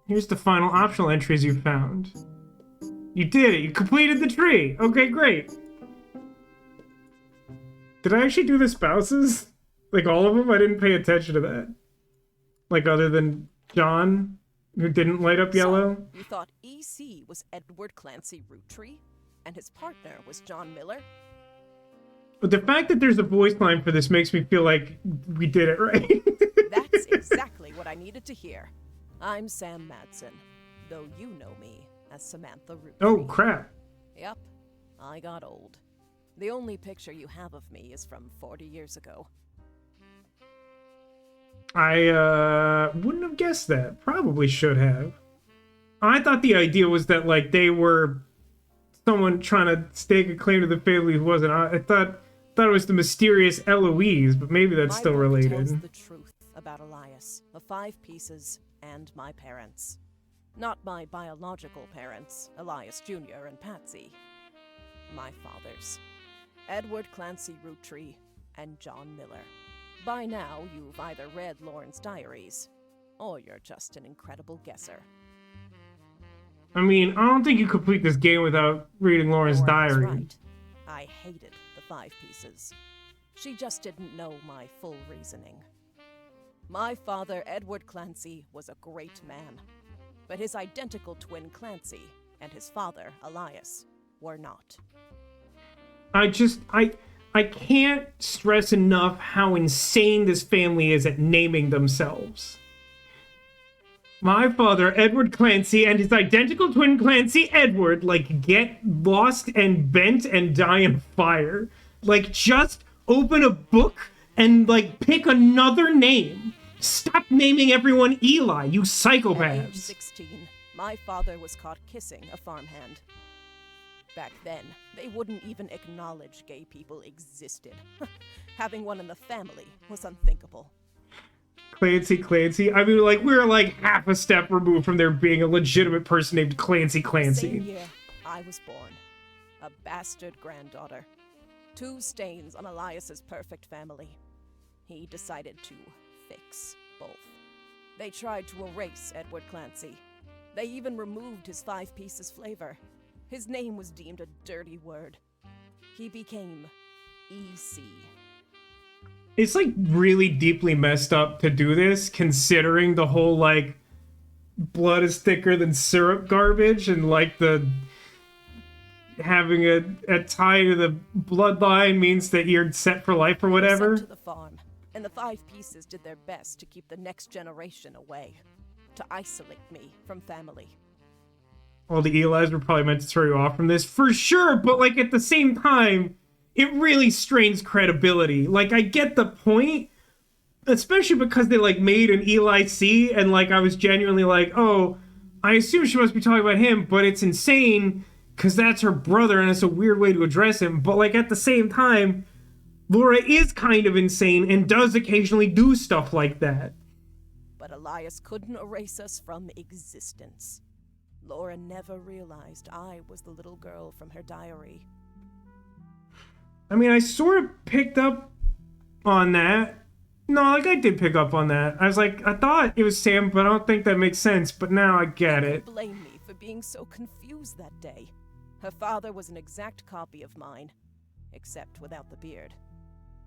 Here's the final optional entries you found. You did it. You completed the tree. Okay, great. Did I actually do the spouses? Like all of them? I didn't pay attention to that. Like other than John, who didn't light up yellow. So, you thought EC was Edward Clancy Roottree, and his partner was John Miller? But the fact that there's a voice line for this makes me feel like we did it right. That's I needed to hear. I'm Sam Madsen, though you know me as Samantha Roottrees. Oh, crap. Yep, I got old. The only picture you have of me is from 40 years ago. I wouldn't have guessed that. Probably should have. I thought the idea was that, like, they were someone trying to stake a claim to the family who wasn't. I thought it was the mysterious Eloise, but maybe that's still My book related. tells the truth about Elias, the 5 pieces, and my parents. Not my biological parents, Elias Jr. and Patsy. My fathers, Edward Clancy Roottree and John Miller. By now, you've either read Lauren's diaries, or you're just an incredible guesser. I mean, I don't think you complete this game without reading Lauren's Lauren was diary. right. I hated the 5 pieces. She just didn't know my full reasoning. My father, Edward Clancy, was a great man, but his identical twin Clancy and his father, Elias, were not. I can't stress enough how insane this family is at naming themselves. My father, Edward Clancy, and his identical twin Clancy, Edward, like, get lost and bent and die in fire. Like, just open a book and, like, pick another name. Stop naming everyone Eli, you At age psychopaths. 16, my father was caught kissing a farmhand. Back then, they wouldn't even acknowledge gay people existed. Having one in the family was unthinkable. Clancy. I mean, like, we're like half a step removed from there being a legitimate person named Clancy. Same year, I was born. A bastard granddaughter. 2 stains on Elias's perfect family. He decided to fix both. They tried to erase Edward Clancy. They even removed his 5 pieces flavor. His name was deemed a dirty word. He became EC. It's like really deeply messed up to do this, considering the whole like blood is thicker than syrup garbage and like the having a tie to the bloodline means that you're set for life or whatever. Sent to the farm, and the 5 pieces did their best to keep the next generation away, to isolate me from family. Well, the Eli's were probably meant to throw you off from this for sure, but like at the same time, it really strains credibility. Like, I get the point, especially because they like made an Eli C, and like I was genuinely like, oh, I assume she must be talking about him, but it's insane because that's her brother and it's a weird way to address him. But like at the same time, Laura is kind of insane and does occasionally do stuff like that. But Elias couldn't erase us from existence. Laura never realized I was the little girl from her diary. I mean, I sort of picked up on that. No, like, I did pick up on that. I was like, I thought it was Sam, but I don't think that makes sense. But now I get it. Blame me for being so confused that day. Her father was an exact copy of mine, except without the beard.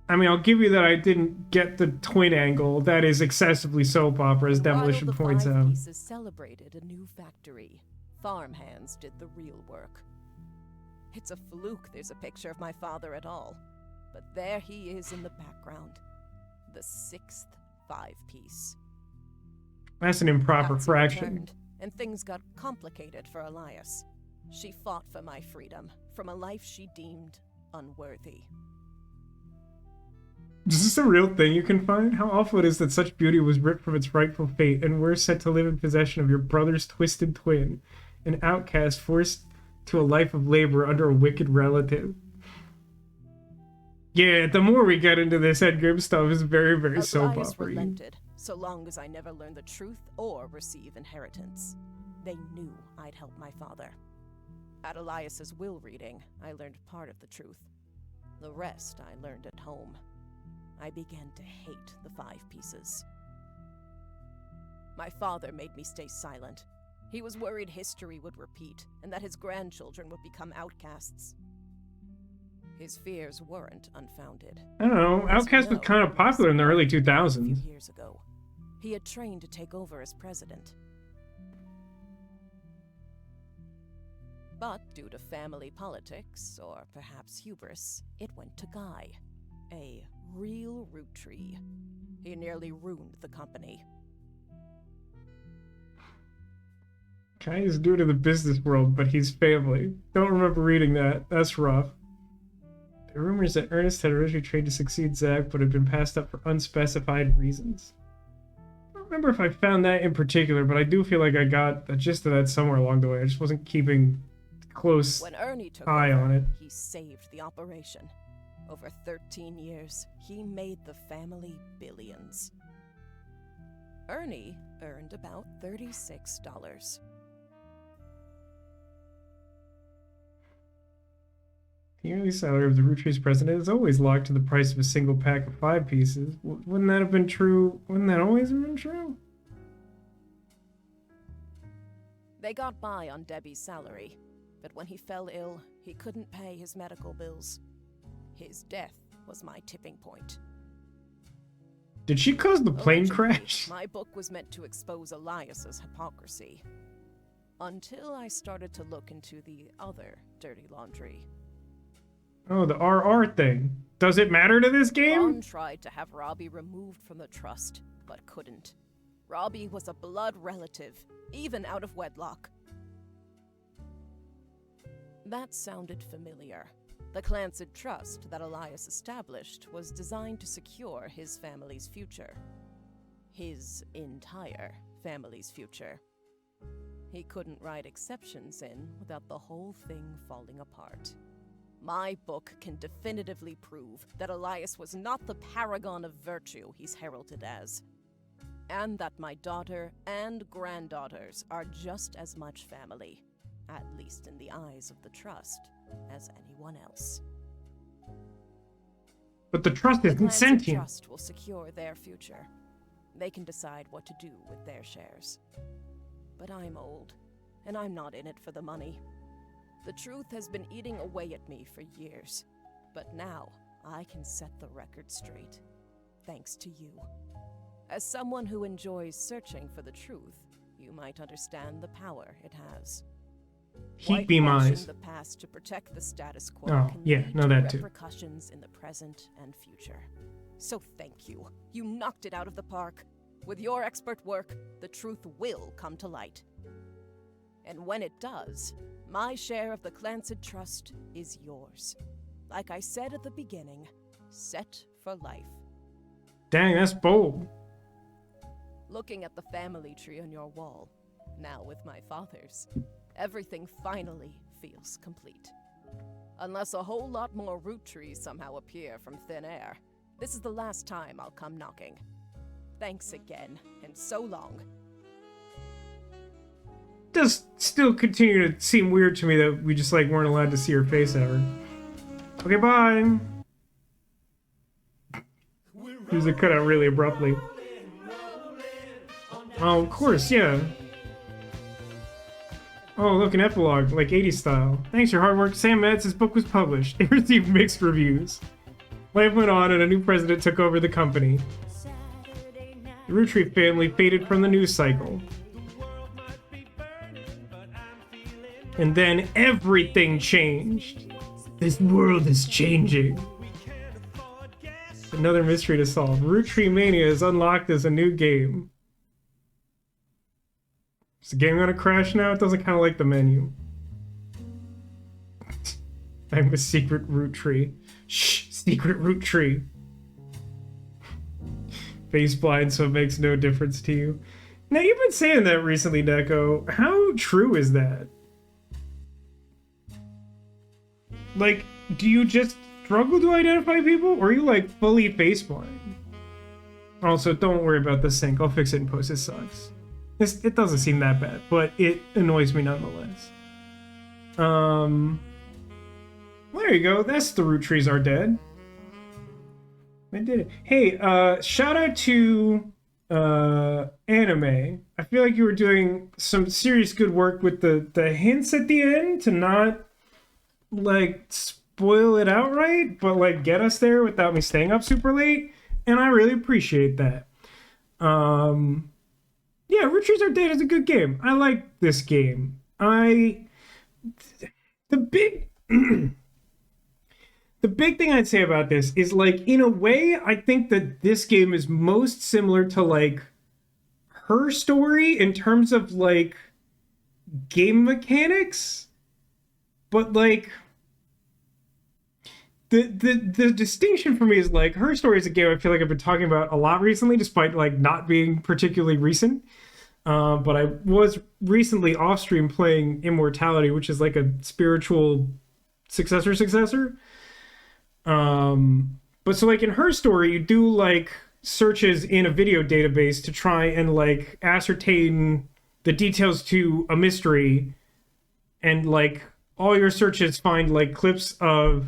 I mean, I'll give you that I didn't get the twin angle. That is excessively soap opera, as Demolition points While out. the 5 pieces celebrated a new factory, farmhands did the real work. It's a fluke there's a picture of my father at all, but there he is in the background. The 6th 5-piece. That's an improper Patsy fraction. returned, and things got complicated for Elias. She fought for my freedom, from a life she deemed unworthy. Is this a real thing you can find? How awful it is that such beauty was ripped from its rightful fate, and we're set to live in possession of your brother's twisted twin, an outcast forced to a life of labor under a wicked relative. Yeah, the more we get into this Ed Grimm stuff is very, very soap Elias opera. relented, so long as I never learned the truth or receive inheritance. They knew I'd help my father. At Elias's will reading, I learned part of the truth. The rest I learned at home. I began to hate the 5 pieces. My father made me stay silent. He was worried history would repeat, and that his grandchildren would become outcasts. His fears weren't unfounded. I don't know, Outcast was kind of popular in the early A few 2000s. years ago, he had trained to take over as president. But due to family politics, or perhaps hubris, it went to Guy, a real Roottrie. He nearly ruined the company. Guy is new to the business world, but he's family. Don't remember reading that. That's rough. The rumors that Ernest had originally trained to succeed Zach, but had been passed up for unspecified reasons. I don't remember if I found that in particular, but I do feel like I got the gist of that somewhere along the way. I just wasn't keeping close When Ernie took eye over, on it. he saved the operation. Over 13 years, he made the family billions. Ernie earned about $36. The yearly salary of the Rootrees president is always locked to the price of a single pack of 5 pieces. Wouldn't that have been true? Wouldn't that always have been true? They got by on Debbie's salary, but when he fell ill, he couldn't pay his medical bills. His death was my tipping point. Did she cause the plane Originally, crash? My book was meant to expose Elias's hypocrisy. Until I started to look into the other dirty laundry. Oh, the RR thing. Does it matter to this game? Ron tried to have Robbie removed from the trust, but couldn't. Robbie was a blood relative, even out of wedlock. That sounded familiar. The Clancid Trust that Elias established was designed to secure his family's future. His entire family's future. He couldn't write exceptions in without the whole thing falling apart. My book can definitively prove that Elias was not the paragon of virtue he's heralded as. And that my daughter and granddaughters are just as much family, at least in the eyes of the Trust, as anyone else. But the trust The isn't Clancid sentient. Trust will secure their future. They can decide what to do with their shares. But I'm old, and I'm not in it for the money. The truth has been eating away at me for years, but now I can set the record straight, thanks to you. As someone who enjoys searching for the truth, you might understand the power it has. Heat beam Whitewashing eyes. the past to protect the status quo Oh, can yeah, lead no, to that too. repercussions in the present and future. So thank you. You knocked it out of the park. With your expert work, the truth will come to light. And when it does, my share of the Clancid Trust is yours. Like I said at the beginning, set for life. Dang, that's bold. Looking at the family tree on your wall, now with my father's, everything finally feels complete. Unless a whole lot more Roottrees somehow appear from thin air, this is the last time I'll come knocking. Thanks again, and so long. Does still continue to seem weird to me that we just like weren't allowed to see her face ever. Okay, bye. Music cut out really abruptly. Oh, of course, yeah. Oh, look, an epilogue, like 80s style. Thanks for your hard work, Sam Metz' book was published. It received mixed reviews. Life went on and a new president took over the company. The Roottree family faded from the news cycle. And then everything changed. This world is changing. Another mystery to solve. Roottree Mania is unlocked as a new game. Is the game gonna crash now? It doesn't kind of like the menu. I'm a secret Roottree. Shh, secret Roottree. Face blind, so it makes no difference to you. Now, you've been saying that recently, Neko. How true is that? Like, do you just struggle to identify people, or are you, like, fully face blind? Also, don't worry about the sync. I'll fix it in post. It sucks. It doesn't seem that bad, but it annoys me nonetheless. Well, there you go. That's the Rootrees are dead. I did it. Hey, shout out to Anime. I feel like you were doing some serious good work with the hints at the end to not, like, spoil it outright, but, like, get us there without me staying up super late, and I really appreciate that. Yeah, Roottrees Are Dead is a good game. I like this game. The big thing I'd say about this is, like, in a way, I think that this game is most similar to, like, Her Story in terms of, like, game mechanics, but like the distinction for me is like Her Story is a game I feel like I've been talking about a lot recently, despite like not being particularly recent. But I was recently off stream playing Immortality, which is like a spiritual successor. But so like in Her Story, you do like searches in a video database to try and like ascertain the details to a mystery, and like all your searches find like clips of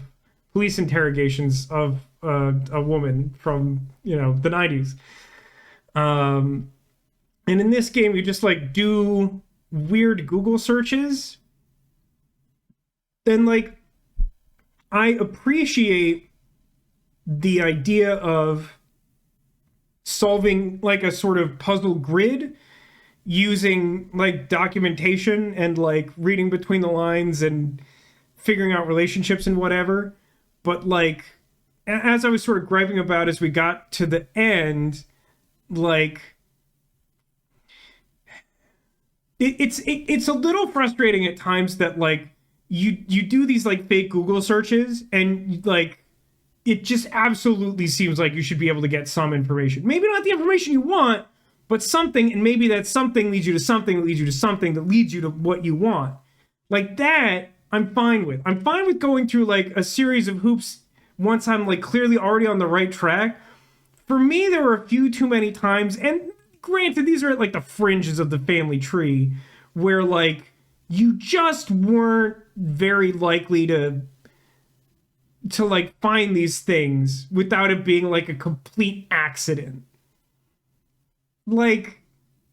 police interrogations of a woman from the 90s. And in this game, you just like do weird Google searches. Then like I appreciate the idea of solving like a sort of puzzle grid using like documentation and like reading between the lines and figuring out relationships and whatever. But like, as I was sort of griping about as we got to the end, like it's a little frustrating at times that like you do these like fake Google searches and like it just absolutely seems like you should be able to get some information. Maybe not the information you want, but something, and maybe that something leads you to something that leads you to something that leads you to what you want. Like that, I'm fine with. I'm fine with going through like a series of hoops once I'm like clearly already on the right track. For me, there were a few too many times, and granted, these are at like the fringes of the family tree, where like you just weren't very likely to like find these things without it being like a complete accident. Like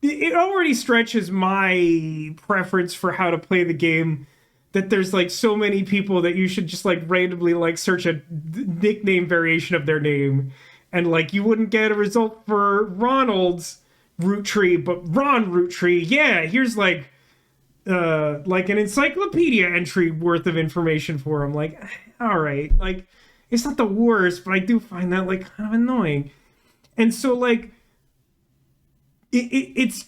it already stretches my preference for how to play the game that there's like so many people that you should just like randomly like search a nickname variation of their name, and like you wouldn't get a result for Ronald's Roottree, but Ron Roottree, yeah, here's like an encyclopedia entry worth of information for him. Like, all right, like it's not the worst, but I do find that like kind of annoying. And so like it's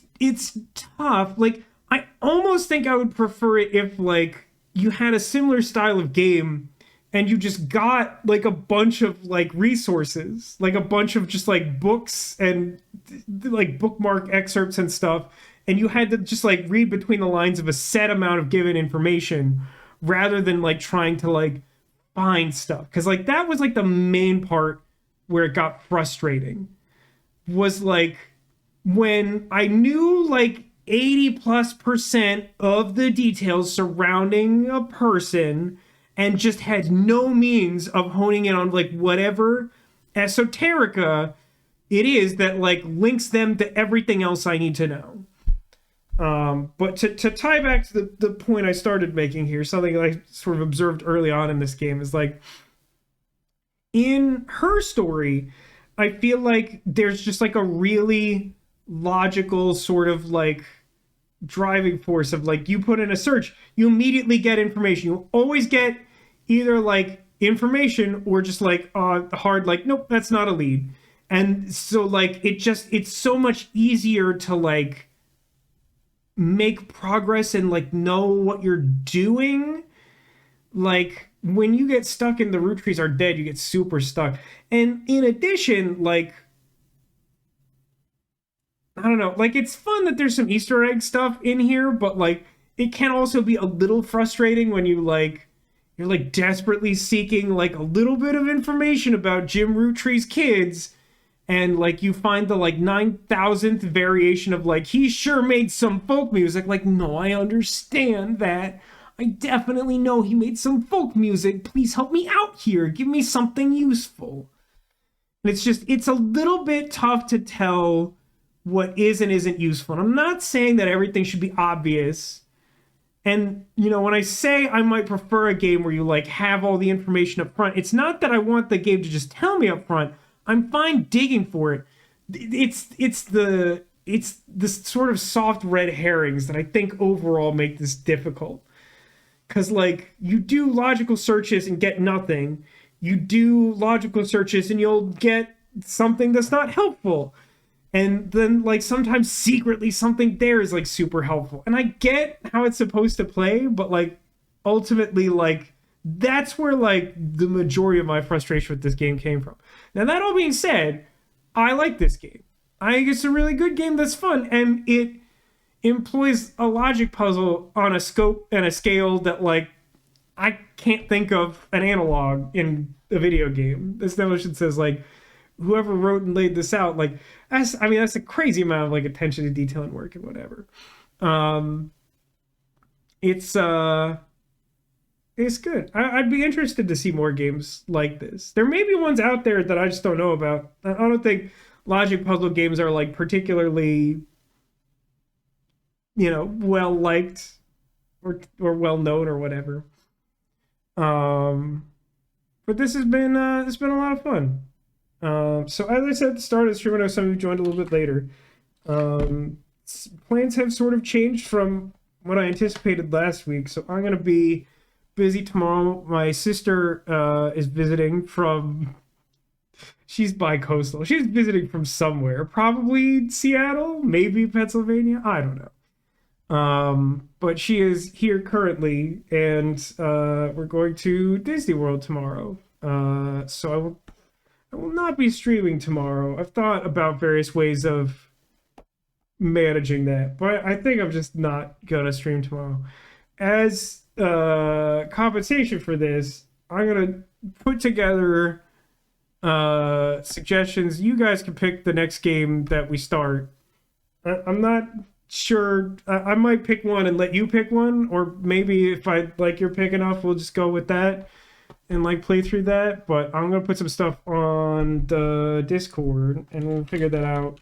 tough. Like I almost think I would prefer it if like you had a similar style of game and you just got like a bunch of like resources, like a bunch of just like books and like bookmark excerpts and stuff, and you had to just like read between the lines of a set amount of given information rather than like trying to like find stuff. Because like that was like the main part where it got frustrating, was like when I knew like 80+% of the details surrounding a person and just had no means of honing in on like whatever esoterica it is that like links them to everything else I need to know. But to tie back to the point I started making here, something I sort of observed early on in this game is like in Her Story, I feel like there's just like a really logical sort of like driving force of like you put in a search, you immediately get information. You always get either like information or just like hard like nope, that's not a lead. And so like it's so much easier to like make progress and like know what you're doing. Like when you get stuck in the Roottrees are dead, you get super stuck. And in addition, like I don't know, like it's fun that there's some Easter egg stuff in here, but like it can also be a little frustrating when you're like desperately seeking like a little bit of information about Jim Roottree's kids, and like you find the like 9,000th variation of like he sure made some folk music. Like no, I understand that. I definitely know he made some folk music. Please help me out here. Give me something useful. And it's a little bit tough to tell what is and isn't useful. And I'm not saying that everything should be obvious. And, when I say I might prefer a game where you like have all the information up front, it's not that I want the game to just tell me up front. I'm fine digging for it. It's the sort of soft red herrings that I think overall make this difficult. Because, like, you do logical searches and get nothing. You do logical searches and you'll get something that's not helpful. And then like sometimes secretly something there is like super helpful. And I get how it's supposed to play, but like ultimately like that's where like the majority of my frustration with this game came from. Now that all being said, I like this game. I think it's a really good game that's fun, and it employs a logic puzzle on a scope and a scale that like I can't think of an analog in a video game. This notion says like whoever wrote and laid this out, like that's a crazy amount of like attention to detail and work and whatever. It's good. I'd be interested to see more games like this. There may be ones out there that I just don't know about. I don't think logic puzzle games are like particularly, well liked or well known or whatever. But this has been it's been a lot of fun. So as I said at the start of the stream, I know some of you joined a little bit later. Plans have sort of changed from what I anticipated last week, so I'm gonna be busy tomorrow. My sister is visiting from. She's bi-coastal. She's visiting from somewhere, probably Seattle, maybe Pennsylvania. I don't know. But she is here currently, and we're going to Disney World tomorrow. So I will not be streaming tomorrow. I've thought about various ways of managing that, but I think I'm just not gonna stream tomorrow. As compensation for this, I'm gonna put together suggestions. You guys can pick the next game that we start. I'm not sure. I might pick one and let you pick one, or maybe if I like your pick enough, we'll just go with that and like play through that. But I'm gonna put some stuff on the Discord and we'll figure that out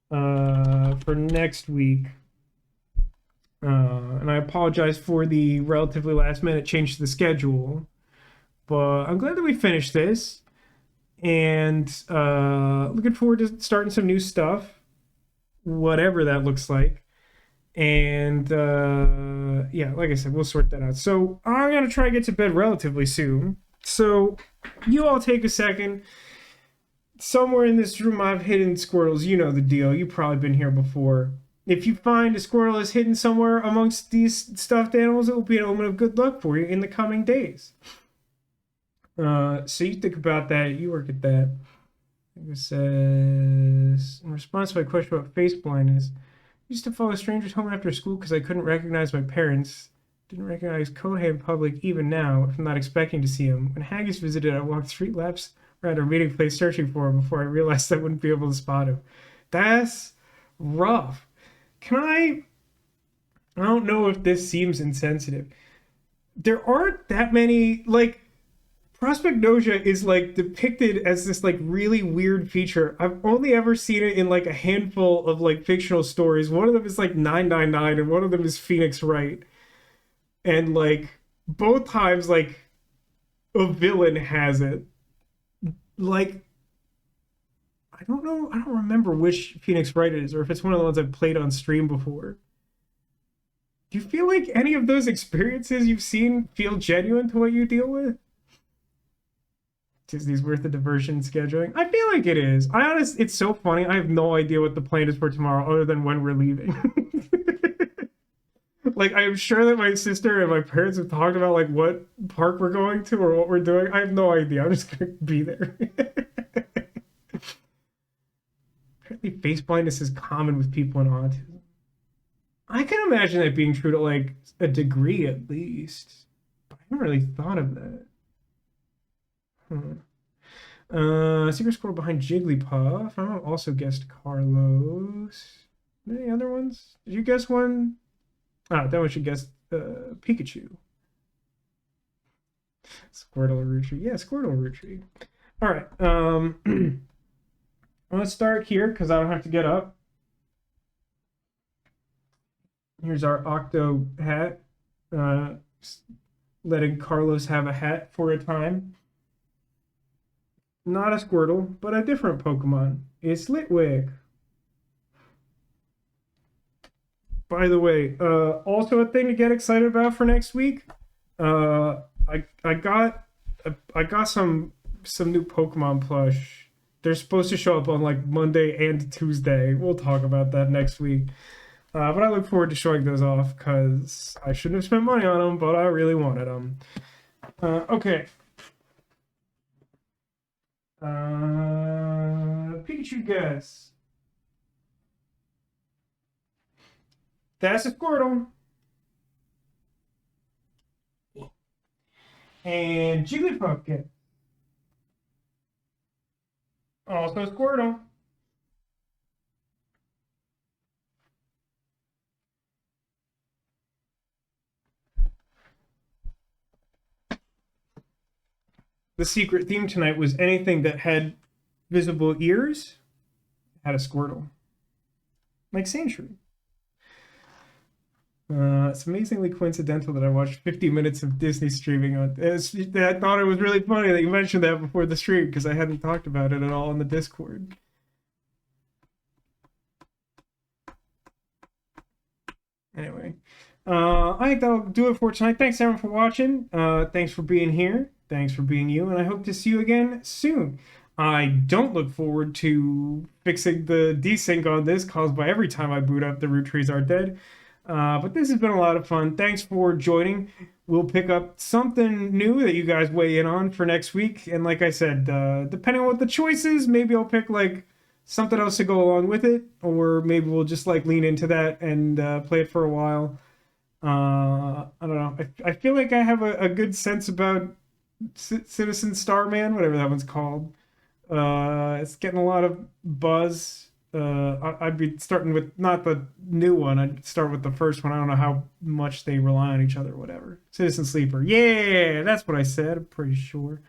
for next week. And I apologize for the relatively last minute change to the schedule, but I'm glad that we finished this, and looking forward to starting some new stuff, whatever that looks like. And yeah, like I said, we'll sort that out. So I'm gonna try to get to bed relatively soon, so you all take a second. Somewhere in this room I've hidden Squirtles. You know the deal. You've probably been here before. If you find a Squirtle is hidden somewhere amongst these stuffed animals, it will be an omen of good luck for you in the coming days. So you think about that. You work at that. It says, in response to my question about face blindness, I used to follow strangers home after school because I couldn't recognize my parents. Didn't recognize Kohei in public even now if I'm not expecting to see him. When Haggis visited, I walked 3 laps around our meeting place searching for him before I realized I wouldn't be able to spot him. That's rough. I don't know if this seems insensitive. There aren't that many, like, prospect nausea is like depicted as this like really weird feature. I've only ever seen it in like a handful of like fictional stories. One of them is like 999 and one of them is Phoenix Wright. And like both times like a villain has it. Like I don't remember which Phoenix Wright it is, or if it's one of the ones I've played on stream before. Do you feel like any of those experiences you've seen feel genuine to what you deal with? Disney's worth the diversion scheduling. I feel like it is. It's so funny. I have no idea what the plan is for tomorrow other than when we're leaving. Like, I am sure that my sister and my parents have talked about like what park we're going to or what we're doing. I have no idea. I'm just gonna be there. Apparently face blindness is common with people in autism. I can imagine that being true to like a degree at least. But I haven't really thought of that. Secret Squirrel behind Jigglypuff. I also guessed Carlos. Any other ones? Did you guess one? That one should guess Pikachu. Squirtle Roottree. Yeah, Squirtle Roottree. All right. Let's start here because I don't have to get up. Here's our Octo hat. Letting Carlos have a hat for a time. Not a Squirtle, but a different Pokemon. It's Litwick. By the way, also a thing to get excited about for next week. I got some new Pokemon plush they're supposed to show up on like Monday and Tuesday. We'll talk about that next week. But I look forward to showing those off because I shouldn't have spent money on them, but I really wanted them. Okay. Pikachu guess. That's a Squirtle. And Jigglypuff guess. Also Squirtle. The secret theme tonight was anything that had visible ears had a Squirtle. Like Sandshrew. It's amazingly coincidental that I watched 50 minutes of Disney streaming on. I thought it was really funny that you mentioned that before the stream because I hadn't talked about it at all in the Discord. Anyway, I think that'll do it for tonight. Thanks everyone for watching. Thanks for being here. Thanks for being you, and I hope to see you again soon. I don't look forward to fixing the desync on this caused by every time I boot up the Roottrees are dead. But this has been a lot of fun. Thanks for joining. We'll pick up something new that you guys weigh in on for next week. And like I said, depending on what the choice is, maybe I'll pick like something else to go along with it, or maybe we'll just like lean into that and play it for a while. I don't know. I feel like I have a good sense about Citizen Starman, whatever that one's called. It's getting a lot of buzz. I'd be starting with not the new one. I'd start with the first one. I don't know how much they rely on each other or whatever. Citizen Sleeper. Yeah, that's what I said. I'm pretty sure.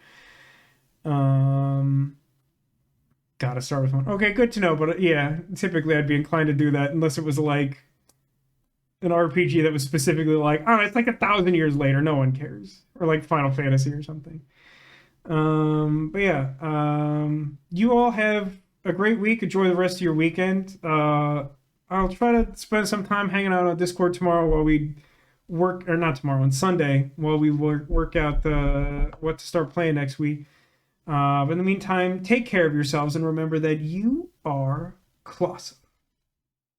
Gotta start with one. Okay, good to know. But yeah, typically I'd be inclined to do that unless it was like an RPG that was specifically like, oh, it's like 1,000 years later. No one cares. Or like Final Fantasy or something. But yeah, you all have a great week. Enjoy the rest of your weekend. I'll try to spend some time hanging out on Discord tomorrow while we work, or not tomorrow, on Sunday, while we work out what to start playing next week. But in the meantime, take care of yourselves and remember that you are Colossus.